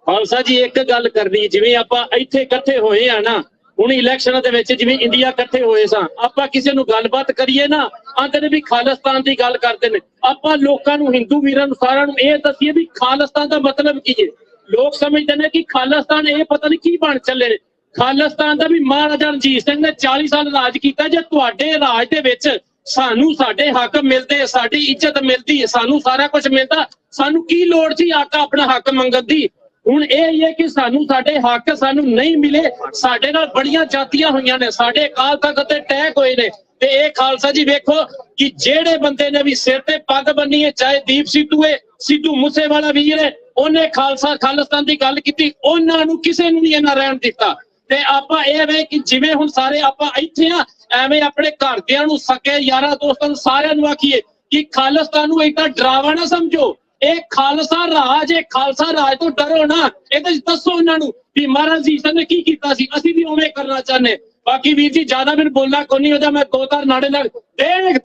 ਖਾਲਸਾ ਜੀ ਇੱਕ ਗੱਲ ਕਰਨੀ, ਜਿਵੇਂ ਆਪਾਂ ਇੱਥੇ ਇਕੱਠੇ ਹੋਏ ਆ ਨਾ ਹੁਣ ਇਲੈਕਸ਼ਨਾਂ ਦੇ ਵਿੱਚ, ਜਿਵੇਂ ਇੰਡੀਆ ਇਕੱਠੇ ਹੋਏ ਸਾਂ, ਆਪਾਂ ਕਿਸੇ ਨੂੰ ਗੱਲਬਾਤ ਕਰੀਏ ਨਾ ਆਂਦੇ ਨੇ ਵੀ ਖਾਲਿਸਤਾਨ ਦੀ ਗੱਲ ਕਰਦੇ ਨੇ। ਆਪਾਂ ਲੋਕਾਂ ਨੂੰ, ਹਿੰਦੂ ਵੀਰਾਂ ਨੂੰ, ਸਾਰਿਆਂ ਨੂੰ ਇਹ ਦੱਸੀਏ ਵੀ ਖਾਲਿਸਤਾਨ ਦਾ ਮਤਲਬ ਕੀ ਹੈ। ਲੋਕ ਸਮਝਦੇ ਨੇ ਕਿ ਖਾਲਿਸਤਾਨ ਇਹ ਪਤਾ ਨਹੀਂ ਕੀ ਬਣ ਚੱਲੇ ਨੇ। ਖਾਲਿਸਤਾਨ ਦਾ ਵੀ ਮਹਾਰਾਜਾ ਰਣਜੀਤ ਸਿੰਘ ਨੇ 40 ਸਾਲ ਰਾਜ ਕੀਤਾ। ਜੇ ਤੁਹਾਡੇ ਰਾਜ ਦੇ ਵਿੱਚ ਸਾਨੂੰ ਸਾਡੇ ਹੱਕ ਮਿਲਦੇ, ਸਾਡੀ ਇੱਜ਼ਤ ਮਿਲਦੀ, ਸਾਨੂੰ ਸਾਰਾ ਕੁਝ ਮਿਲਦਾ, ਸਾਨੂੰ ਕੀ ਲੋੜ ਸੀ ਆਕਾ ਆਪਣਾ ਹੱਕ ਮੰਗਣ ਦੀ। ਹੁਣ ਇਹ ਹੀ ਹੈ ਕਿ ਸਾਨੂੰ ਸਾਡੇ ਹੱਕ ਸਾਨੂੰ ਨਹੀਂ ਮਿਲੇ। ਸਾਡੇ ਨਾਲ ਬੜੀਆਂ ਜਾਤੀਆਂ ਹੋਈਆਂ ਨੇ, ਸਾਡੇ ਅਕਾਲ ਤਖਤ ਤੇ ਅਟੈਕ ਹੋਏ ਨੇ। ਤੇ ਇਹ ਖਾਲਸਾ ਜੀ ਵੇਖੋ ਕਿ ਜਿਹੜੇ ਬੰਦੇ ਨੇ ਵੀ ਸਿਰ ਤੇ ਪੱਗ ਬੰਨੀ ਹੈ, ਚਾਹੇ ਦੀਪ ਸਿੱਧੂ ਹੈ, ਸਿੱਧੂ ਮੂਸੇਵਾਲਾ ਵੀਰ ਹੈ, ਉਹਨੇ ਖਾਲਿਸਤਾਨ ਦੀ ਗੱਲ ਕੀਤੀ, ਉਹਨਾਂ ਨੂੰ ਕਿਸੇ ਨੂੰ ਨਹੀਂ ਇਹਨਾਂ ਰਹਿਣ ਦਿੱਤਾ। ਤੇ ਆਪਾਂ ਇਹ ਵੇ ਕਿ ਜਿਵੇਂ ਹੁਣ ਸਾਰੇ ਆਪਾਂ ਇੱਥੇ ਆ, ਐਵੇਂ ਆਪਣੇ ਘਰਦਿਆਂ ਨੂੰ, ਸਕੇ ਯਾਰਾਂ ਦੋਸਤਾਂ ਨੂੰ, ਸਾਰਿਆਂ ਨੂੰ ਆਖੀਏ ਕਿ ਖਾਲਿਸਤਾਨ ਨੂੰ ਏਦਾਂ ਡਰਾਵਾ ਨਾ ਸਮਝੋ। ਇਹ ਖਾਲਸਾ ਰਾਜ, ਇਹ ਖਾਲਸਾ ਰਾਜ ਤੋਂ ਡਰੋ ਨਾ। ਇਹਦੇ ਚ ਦੱਸੋ ਇਹਨਾਂ ਨੂੰ ਵੀ ਮਹਾਰਾਜ ਜੀ ਨੇ ਕੀ ਕੀਤਾ ਸੀ, ਅਸੀਂ ਵੀ ਉਵੇਂ ਕਰਨਾ ਚਾਹੁੰਦੇ। ਬਾਕੀ ਵੀਰ ਜੀ ਜ਼ਿਆਦਾ ਮੈਨੂੰ ਬੋਲਣਾ ਕੋਈ ਨਹੀਂ, ਉਹਦਾ ਮੈਂ ਦੋ ਤਾਰ ਨਾੜੇ ਨਾਲ ਦੇਖ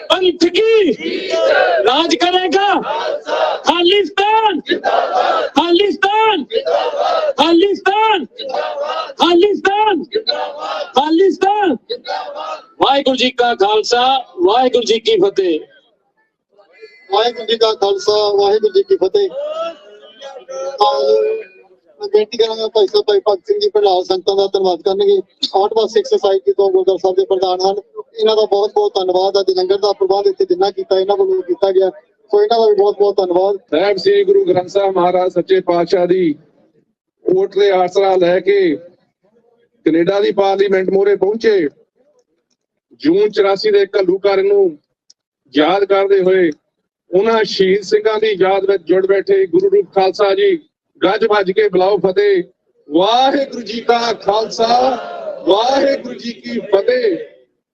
ਪੰਥ ਕੀ ਰਾਜ ਕਰੇਗਾ। ਖਾਲਿਸਤਾਨ ਖਾਲਿਸਤਾਨ ਖਾਲਿਸਤਾਨ ਖਾਲਿਸਤਾਨ ਖਾਲਿਸਤਾਨ। ਵਾਹਿਗੁਰੂ ਜੀ ਕਾ ਖਾਲਸਾ, ਵਾਹਿਗੁਰੂ ਜੀ ਕੀ ਫਤਿਹ। ਵਾਹਿਗੁਰੂ ਜੀ ਕਾ ਖਾਲਸਾ, ਵਾਹਿਗੁਰੂ ਜੀ ਕੀ ਫਤਿਹ। ਮੈਂ ਬੇਨਤੀ ਕਰਾਂਗਾ ਭਾਈ ਸਾਹਿਬ ਭਾਈ ਭਗਤ ਸਿੰਘ ਜੀ ਭੰਡਾਰ ਸੰਗਤਾਂ ਦਾ ਧੰਨਵਾਦ ਕਰਨਗੇ। 8ਵਾਂ ਸਿੱਖ ਸੁਸਾਇਟੀ ਤੋਂ ਗੁਰਦੁਆਰਾ ਸਾਹਿਬ ਦੇ ਪ੍ਰਧਾਨ ਹਨ, ਇਹਨਾਂ ਦਾ ਬਹੁਤ ਬਹੁਤ ਧੰਨਵਾਦ। ਅੱਜ ਲੰਗਰ ਦਾ ਪ੍ਰਬੰਧ ਇੱਥੇ ਜਿੰਨਾ ਕੀਤਾ ਇਹਨਾਂ ਵੱਲੋਂ ਕੀਤਾ ਗਿਆ, ਸੋ ਇਹਨਾਂ ਦਾ ਵੀ ਬਹੁਤ ਬਹੁਤ ਧੰਨਵਾਦ। ਸਾਹਿਬ ਸ੍ਰੀ ਗੁਰੂ ਗ੍ਰੰਥ ਸਾਹਿਬ ਮਹਾਰਾਜ ਸੱਚੇ ਪਾਤਸ਼ਾਹ ਦੀ ਓਟ ਦੇ ਆਸਰਾ ਲੈ ਕੇ ਕੈਨੇਡਾ ਦੀ ਪਾਰਲੀਮੈਂਟ ਮੋਹਰੇ ਪਹੁੰਚੇ। ਜੂਨ 84 ਦੇ ਘੱਲੂਘਾਰੇ ਨੂੰ ਯਾਦ ਕਰਦੇ ਹੋਏ ਉਹਨਾਂ ਸ਼ਹੀਦ ਸਿੰਘਾਂ ਦੀ ਯਾਦ ਵਿੱਚ ਜੁੜ ਬੈਠੇ ਗੁਰੂ ਰੂਪ ਖਾਲਸਾ ਜੀ, ਗੱਜ ਵੱਜ ਕੇ ਬੁਲਾਓ ਫਤਿਹ। ਵਾਹਿਗੁਰੂ ਜੀ ਕਾ ਖਾਲਸਾ, ਵਾਹਿਗੁਰੂ ਜੀ ਕੀ ਫਤਿਹ।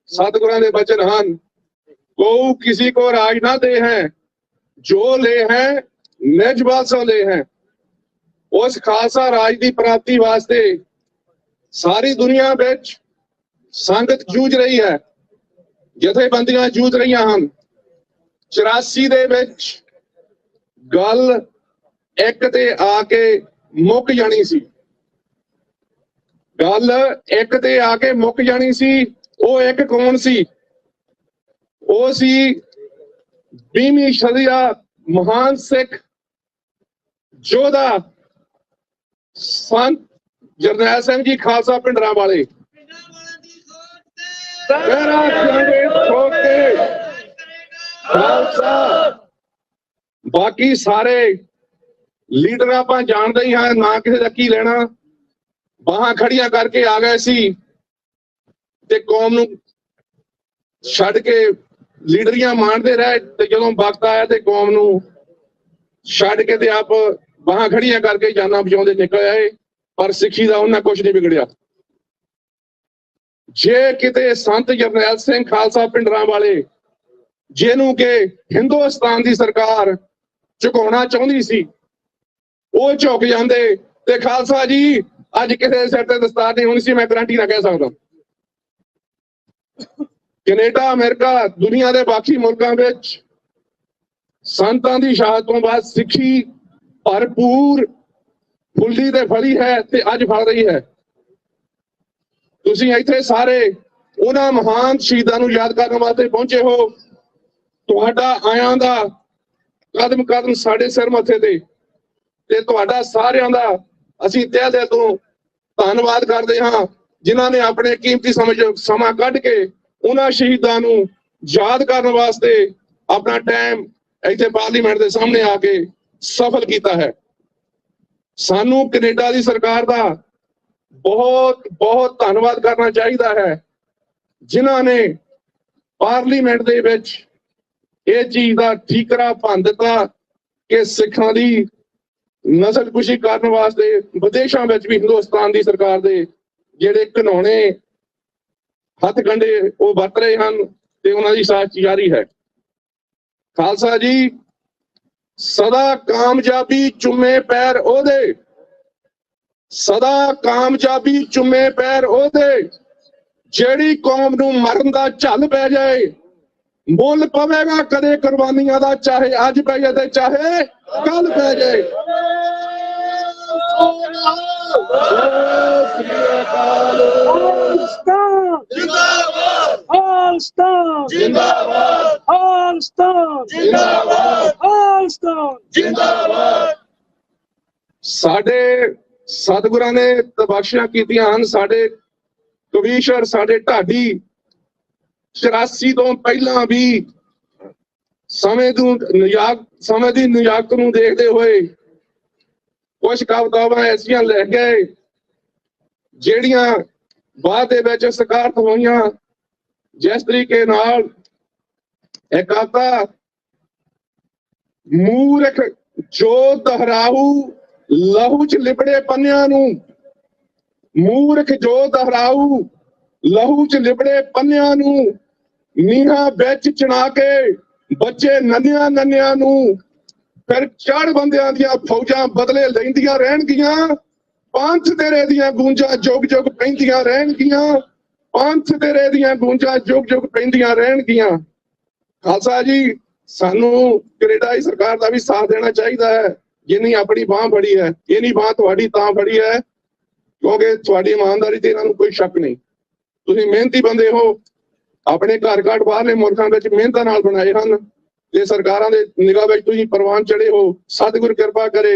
ਸਤਿਗੁਰਾਂ ਦੇ ਬਚਨ ਹਨ, ਕੋ ਕਿਸੇ ਕੋ ਰਾਜ ਨਾ ਦੇ ਹੈ, ਜੋ ਲੈ ਹੈ ਨਿਜ ਵਾਸੋਂ ਲੈ ਹੈ। ਉਸ ਖਾਲਸਾ ਰਾਜ ਦੀ ਪ੍ਰਾਪਤੀ ਵਾਸਤੇ ਸਾਰੀ ਦੁਨੀਆ ਵਿੱਚ ਸੰਗਤ ਜੂਝ ਰਹੀ ਹੈ, ਜਥੇਬੰਦੀਆਂ ਜੂਝ ਰਹੀਆਂ ਹਨ। 84 ਦੇ ਵਿੱਚ ਗੱਲ ਇੱਕ ਤੇ ਆ ਕੇ ਮੁੱਕ ਜਾਣੀ ਸੀ, ਗੱਲ ਇੱਕ ਤੇ ਆ ਕੇ ਮੁੱਕ ਜਾਣੀ ਸੀ। ਉਹ ਇੱਕ ਕੌਣ ਸੀ? ਉਹ ਸੀ 20ਵੀਂ ਸਦੀ ਦਾ ਮਹਾਨ ਸਿੱਖ ਯੋਧਾ ਸੰਤ ਜਰਨੈਲ ਸਿੰਘ ਜੀ ਖਾਲਸਾ ਪਿੰਡਰਾਂ ਵਾਲੇ। ਬਾਕੀ ਸਾਰੇ ਲੀਡਰ ਆਪਾਂ ਜਾਣਦੇ ਹੀ ਹਾਂ, ਨਾ ਕਿਸੇ ਦਾ ਕੀ ਲੈਣਾ। ਬਾਹਾਂ ਖੜੀਆਂ ਕਰਕੇ ਆ ਗਏ ਸੀ ਤੇ ਕੌਮ ਨੂੰ ਛੱਡ ਕੇ ਲੀਡਰੀਆਂ ਮਾਣਦੇ ਰਹੇ, ਤੇ ਜਦੋਂ ਵਕਤ ਆਇਆ ਤੇ ਕੌਮ ਨੂੰ ਛੱਡ ਕੇ ਤੇ ਆਪ ਬਾਹਾਂ ਖੜੀਆਂ ਕਰਕੇ ਜਾਨਾਂ ਬਚਾਉਂਦੇ ਨਿਕਲ ਆਏ। ਪਰ ਸਿੱਖੀ ਦਾ ਉਹਨਾਂ ਕੁਝ ਨਹੀਂ ਵਿਗੜਿਆ। ਜੇ ਕਿਤੇ ਸੰਤ ਜਰਨੈਲ ਸਿੰਘ ਖਾਲਸਾ ਪਿੰਡਰਾਂ ਵਾਲੇ, ਜਿਹਨੂੰ ਕਿ ਹਿੰਦੁਸਤਾਨ ਦੀ ਸਰਕਾਰ ਝੁਕਾਉਣਾ ਚਾਹੁੰਦੀ ਸੀ, ਉਹ ਝੁਕ ਜਾਂਦੇ ਤੇ ਖਾਲਸਾ ਜੀ ਅੱਜ ਕਿਸੇ ਦੇ ਸਿਰ ਤੇ ਦਸਤਾਰ ਨਹੀਂ ਹੋਣੀ ਸੀ। ਮੈਂ ਗਰੰਟੀ ਨਾਲ ਕਹਿ ਸਕਦਾ। ਕੈਨੇਡਾ, ਅਮਰੀਕਾ, ਦੁਨੀਆ ਦੇ ਬਾਕੀ ਮੁਲਕਾਂ ਵਿੱਚ ਸੰਤਾਂ ਦੀ ਸ਼ਹਾਦਤ ਤੋਂ ਬਾਅਦ ਸਿੱਖੀ ਭਰਪੂਰ ਫੁੱਲੀ ਤੇ ਫਲੀ ਹੈ ਤੇ ਅੱਜ ਫਲ ਰਹੀ ਹੈ। ਤੁਸੀਂ ਇੱਥੇ ਸਾਰੇ ਉਹਨਾਂ ਮਹਾਨ ਸ਼ਹੀਦਾਂ ਨੂੰ ਯਾਦ ਕਰਨ ਵਾਸਤੇ ਪਹੁੰਚੇ ਹੋ। ਤੁਹਾਡਾ ਆਇਆਂ ਦਾ ਕਦਮ ਕਦਮ ਸਾਡੇ ਸਿਰ ਮੱਥੇ ਤੇ ਤੁਹਾਡਾ ਸਾਰਿਆਂ ਦਾ ਅਸੀਂ ਤਹਿ ਦਿਲ ਤੋਂ ਧੰਨਵਾਦ ਕਰਦੇ ਹਾਂ, ਜਿਨ੍ਹਾਂ ਨੇ ਆਪਣੇ ਕੀਮਤੀ ਸਮਾਂ ਕੱਢ ਕੇ ਉਹਨਾਂ ਸ਼ਹੀਦਾਂ ਨੂੰ ਯਾਦ ਕਰਨ ਵਾਸਤੇ ਆਪਣਾ ਟਾਈਮ ਇੱਥੇ ਪਾਰਲੀਮੈਂਟ ਦੇ ਸਾਹਮਣੇ ਆ ਕੇ ਸਫਲ ਕੀਤਾ ਹੈ। ਸਾਨੂੰ ਕੈਨੇਡਾ ਦੀ ਸਰਕਾਰ ਦਾ ਬਹੁਤ ਬਹੁਤ ਧੰਨਵਾਦ ਕਰਨਾ ਚਾਹੀਦਾ ਹੈ, ਜਿਨ੍ਹਾਂ ਨੇ ਪਾਰਲੀਮੈਂਟ ਦੇ ਵਿੱਚ ਇਹ ਚੀਜ਼ ਦਾ ਠੀਕਰਾ ਭੰਨ ਦਿੱਤਾ ਕਿ ਸਿੱਖਾਂ ਦੀ ਨਸਲਕੁਸ਼ੀ ਕਰਨ ਵਾਸਤੇ ਵਿਦੇਸ਼ਾਂ ਵਿੱਚ ਵੀ ਹਿੰਦੁਸਤਾਨ ਦੀ ਸਰਕਾਰ ਦੇ ਜਿਹੜੇ ਘਿਨੌਣੇ ਹੱਥ ਕੰਡੇ ਉਹ ਵਰਤ ਰਹੇ ਹਨ ਤੇ ਉਹਨਾਂ ਦੀ ਸਾਜ਼ਿਸ਼ ਜਾਰੀ ਹੈ। ਖਾਲਸਾ ਜੀ ਸਦਾ ਕਾਮਯਾਬੀ ਚੁੰਮੇ ਪੈਰ ਉਹਦੇ, ਸਦਾ ਕਾਮਯਾਬੀ ਚੁੰਮੇ ਪੈਰ ਉਹਦੇ, ਜਿਹੜੀ ਕੌਮ ਨੂੰ ਮਰਨ ਦਾ ਝੱਲ ਪੈ ਜਾਏ। ਮੁੱਲ ਪਵੇਗਾ ਕਦੇ ਕੁਰਬਾਨੀਆਂ ਦਾ, ਚਾਹੇ ਅੱਜ ਪੈ ਜਾਏ ਤੇ ਚਾਹੇ ਕੱਲ ਪੈ ਜਾਏ। ਸਾਡੇ ਸਤਿਗੁਰਾਂ ਨੇ ਤਬਖਸ਼ੀਆਂ ਕੀਤੀਆਂ ਹਨ। ਸਾਡੇ ਕਵੀਸ਼ਰ, ਸਾਡੇ ਢਾਡੀ 84 ਤੋਂ ਪਹਿਲਾਂ ਵੀ ਸਮੇਂ ਦੀ ਨਿਯਾਕਤ ਨੂੰ ਦੇਖਦੇ ਹੋਏ ਕੁਝ ਕਵਿਤਾਵਾਂ ਐਸੀਆਂ ਲਿਖ ਗਏ ਜਿਹੜੀਆਂ ਬਾਅਦ ਦੇ ਵਿੱਚ ਸਕਾਰਤ ਹੋਈਆਂ। ਜਿਸ ਤਰੀਕੇ ਨਾਲ ਇੱਕ ਕਵਿਤਾ, ਮੂਰਖ ਜੋ ਦੁਹਰਾਊ ਲਹੂ ਚ ਲਿਬੜੇ ਪੰਨਿਆਂ ਨੂੰ, ਮੂਰਖ ਜੋ ਦੁਹਰਾਊ ਲਹੂ ਚ ਲਿਬੜੇ ਪੰਨਿਆਂ ਨੂੰ ਨੀਹਾਂ ਵਿੱਚ ਚਣਾ ਕੇ ਬੱਚੇ ਨੰਨਿਆਂ ਨੂੰ ਫਿਰ ਚੜ ਬੰਦਿਆਂ ਦੀਆਂ ਫੌਜਾਂ ਬਦਲੇ ਲੈਂਦੀਆਂ ਰਹਿਣਗੀਆਂ। ਪੰਥ ਤੇਰੇ ਦੀਆਂ ਗੂੰਜਾਂ ਜੁਗ ਪੈਂਦੀਆਂ ਰਹਿਣਗੀਆਂ। ਪੰਥ ਤੇਰੇ ਦੀਆਂ ਗੂੰਜਾਂ ਜੁਗ ਪੈਂਦੀਆਂ ਰਹਿਣਗੀਆਂ। ਖਾਲਸਾ ਜੀ, ਸਾਨੂੰ ਕੈਨੇਡਾ ਦੀ ਸਰਕਾਰ ਦਾ ਵੀ ਸਾਥ ਦੇਣਾ ਚਾਹੀਦਾ ਹੈ। ਜਿੰਨੀ ਆਪਣੀ ਬਾਹ ਫੜੀ ਹੈ, ਇਹਨੀ ਬਾਹ ਤੁਹਾਡੀ ਤਾਂ ਫੜੀ ਹੈ ਕਿਉਂਕਿ ਤੁਹਾਡੀ ਇਮਾਨਦਾਰੀ ਤੇ ਇਹਨਾਂ ਨੂੰ ਕੋਈ ਸ਼ੱਕ ਨਹੀਂ। ਤੁਸੀਂ ਮਿਹਨਤੀ ਬੰਦੇ ਹੋ, ਆਪਣੇ ਘਰ ਬਾਹਰਲੇ ਮੁਲਕਾਂ ਵਿੱਚ ਮਿਹਨਤਾਂ ਨਾਲ ਬਣਾਏ ਹਨ ਤੇ ਸਰਕਾਰਾਂ ਦੇ ਨਿਗਾਹ ਵਿੱਚ ਤੁਸੀਂ ਪ੍ਰਵਾਨ ਚੜੇ ਹੋ। ਸਤਿਗੁਰ ਕਿਰਪਾ ਕਰੇ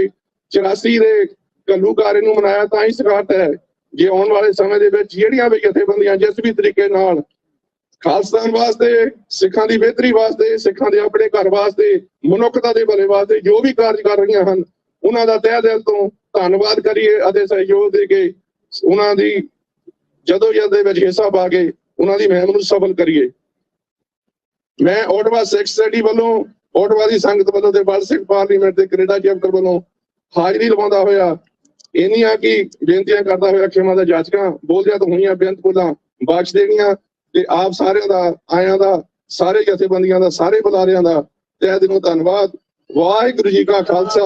84 ਦੇ ਘੱਲੂਘਾਰੇ ਨੂੰ ਮਨਾਇਆ ਤਾਂ ਹੀ ਸਕਾਤ ਹੈ। ਜੇ ਆਉਣ ਵਾਲੇ ਸਮੇਂ ਦੇ ਵਿੱਚ ਜਿਹੜੀਆਂ ਵੀ ਜਥੇਬੰਦੀਆਂ ਜਿਸ ਵੀ ਤਰੀਕੇ ਨਾਲ ਖਾਲਸਤਾਨ ਵਾਸਤੇ, ਸਿੱਖਾਂ ਦੀ ਬਿਹਤਰੀ ਵਾਸਤੇ, ਸਿੱਖਾਂ ਦੇ ਆਪਣੇ ਘਰ ਵਾਸਤੇ, ਮਨੁੱਖਤਾ ਦੇ ਭਲੇ ਵਾਸਤੇ ਜੋ ਵੀ ਕਾਰਜ ਕਰ ਰਹੀਆਂ ਹਨ, ਉਹਨਾਂ ਦਾ ਤਹਿ ਦਿਲ ਤੋਂ ਧੰਨਵਾਦ ਕਰੀਏ ਅਤੇ ਸਹਿਯੋਗ ਦੇ ਕੇ ਉਹਨਾਂ ਦੀ ਜਦੋਜਹਿਦ ਦੇ ਵਿੱਚ ਹਿੱਸਾ ਪਾ ਕੇ ਉਹਨਾਂ ਦੀ ਮੁਹਿੰਮ ਨੂੰ ਸਫਲ ਕਰੀਏ। ਮੈਂ ਓਟਵਾ ਸਿੱਖ ਸਟੱਡੀ ਵੱਲੋਂ, ਓਟਵਾ ਦੀ ਸੰਗਤ ਵੱਲੋਂ ਤੇ ਵਰਲਡ ਸਿੱਖ ਪਾਰਲੀਮੈਂਟ ਦੇ ਕੈਨੇਡਾ ਚੈਪਟਰ ਵੱਲੋਂ ਹਾਜ਼ਰੀ ਲਵਾਉਂਦਾ ਹੋਇਆ ਇੰਨੀਆਂ ਕੀ ਬੇਨਤੀਆਂ ਕਰਦਾ ਹੋਇਆ ਖਿਮਾ ਦਾ ਜਾਚਕਾਂ ਬੋਲਦਿਆਂ ਤੋਂ ਹੋਈਆਂ ਬੇਅੰਤ ਭੁੱਲਾਂ ਬਖਸ਼ ਦੇਣੀਆਂ ਤੇ ਆਪ ਸਾਰਿਆਂ ਦਾ, ਆਇਆਂ ਦਾ, ਸਾਰੇ ਜਥੇਬੰਦੀਆਂ ਦਾ, ਸਾਰੇ ਬੁਲਾਰਿਆਂ ਦਾ ਤਹਿ ਦਿਲੋਂ ਧੰਨਵਾਦ। ਵਾਹਿਗੁਰੂ ਜੀ ਕਾ ਖਾਲਸਾ,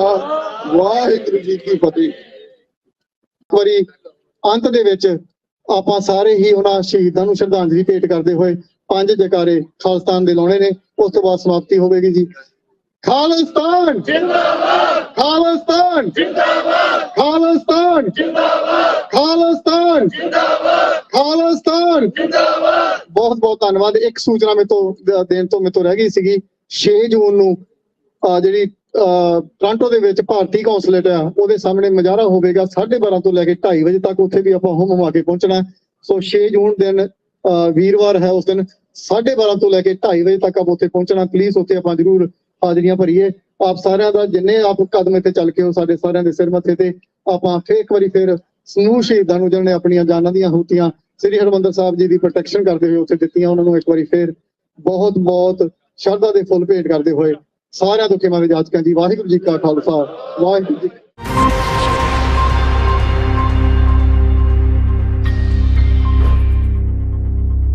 ਵਾਹਿਗੁਰੂ ਜੀ ਕੀ ਫਤਿਹ। ਇੱਕ ਵਾਰੀ ਅੰਤ ਦੇ ਵਿੱਚ ਆਪਾਂ ਸਾਰੇ ਹੀ ਉਹਨਾਂ ਸ਼ਹੀਦਾਂ ਨੂੰ ਸ਼ਰਧਾਂਜਲੀ ਭੇਟ ਕਰਦੇ ਹੋਏ 5 ਜੈਕਾਰੇ ਖਾਲਿਸਤਾਨ ਦੇ ਲਾਉਣੇ ਨੇ। ਉਸ ਤੋਂ ਬਾਅਦ ਸਮਾਪਤੀ ਹੋਵੇਗੀ ਜੀ। ਖਾਲਿਸਤਾਨ ਜਿੰਦਾਬਾਦ, ਖਾਲਿਸਤਾਨ ਜਿੰਦਾਬਾਦ, ਖਾਲਿਸਤਾਨ ਜਿੰਦਾਬਾਦ, ਖਾਲਿਸਤਾਨ ਜਿੰਦਾਬਾਦ, ਖਾਲਿਸਤਾਨ ਜਿੰਦਾਬਾਦ। ਬਹੁਤ ਬਹੁਤ ਧੰਨਵਾਦ। ਇੱਕ ਸੂਚਨਾ ਮੇਰੇ ਤੋਂ ਦੇਣ ਤੋਂ ਰਹਿ ਗਈ ਸੀਗੀ। 6 ਜੂਨ ਨੂੰ ਜਿਹੜੀ ਟੋਰਾਂਟੋ ਦੇ ਵਿੱਚ ਭਾਰਤੀ ਕੌਂਸਲੇਟ ਆ ਉਹਦੇ ਸਾਹਮਣੇ ਮੁਜ਼ਾਹਰਾ ਹੋਵੇਗਾ 12:30 ਤੋਂ ਲੈ ਕੇ 2:30 ਵਜੇ ਤੱਕ। ਉੱਥੇ ਵੀ ਆਪਾਂ ਹੁਮ ਹੁਮਾ ਕੇ ਪਹੁੰਚਣਾ। ਸੋ 6 ਜੂਨ ਦਿਨ ਵੀਰਵਾਰ ਹੈ, ਉਸ ਦਿਨ 12:30 ਤੋਂ ਲੈ ਕੇ 2:30 ਵਜੇ ਤੱਕ ਆਪਾਂ ਉੱਥੇ ਪਹੁੰਚਣਾ। ਪਲੀਜ਼ ਉੱਥੇ ਆਪਾਂ ਜ਼ਰੂਰ ਹਾਜ਼ਰੀਆਂ ਭਰੀਏ। ਆਪ ਸਾਰਿਆਂ ਦਾ ਜਿੰਨੇ ਆਪ ਕਦਮ ਇੱਥੇ ਚੱਲ ਕੇ ਉਹ ਸਾਡੇ ਸਾਰਿਆਂ ਦੇ ਸਿਰ ਮੱਥੇ ਤੇ ਆਪਾਂ ਫਿਰ ਇੱਕ ਵਾਰੀ ਫਿਰ ਸਮੂਹ ਸ਼ਹੀਦਾਂ ਨੂੰ ਜਿਹਨਾਂ ਨੇ ਆਪਣੀਆਂ ਜਾਨਾਂ ਦੀਆਂ ਹੂਤੀਆਂ ਸ੍ਰੀ ਹਰਿਮੰਦਰ ਸਾਹਿਬ ਜੀ ਦੀ ਪ੍ਰੋਟੈਕਸ਼ਨ ਕਰਦੇ ਹੋਏ ਉੱਥੇ ਦਿੱਤੀਆਂ, ਉਹਨਾਂ ਨੂੰ ਇੱਕ ਵਾਰੀ ਫਿਰ ਬਹੁਤ ਬਹੁਤ ਸ਼ਰਧਾ ਦੇ ਫੁੱਲ ਭੇਟ ਕਰਦੇ ਹੋਏ ਸਾਰਿਆਂ ਤੋਂ ਖਿਮਾ ਦੇ ਜਾਚਕਾਂ ਜੀ। ਵਾਹਿਗੁਰੂ ਜੀ ਕਾ ਖਾਲਸਾ, ਵਾਹਿਗੁਰੂ ਜੀ।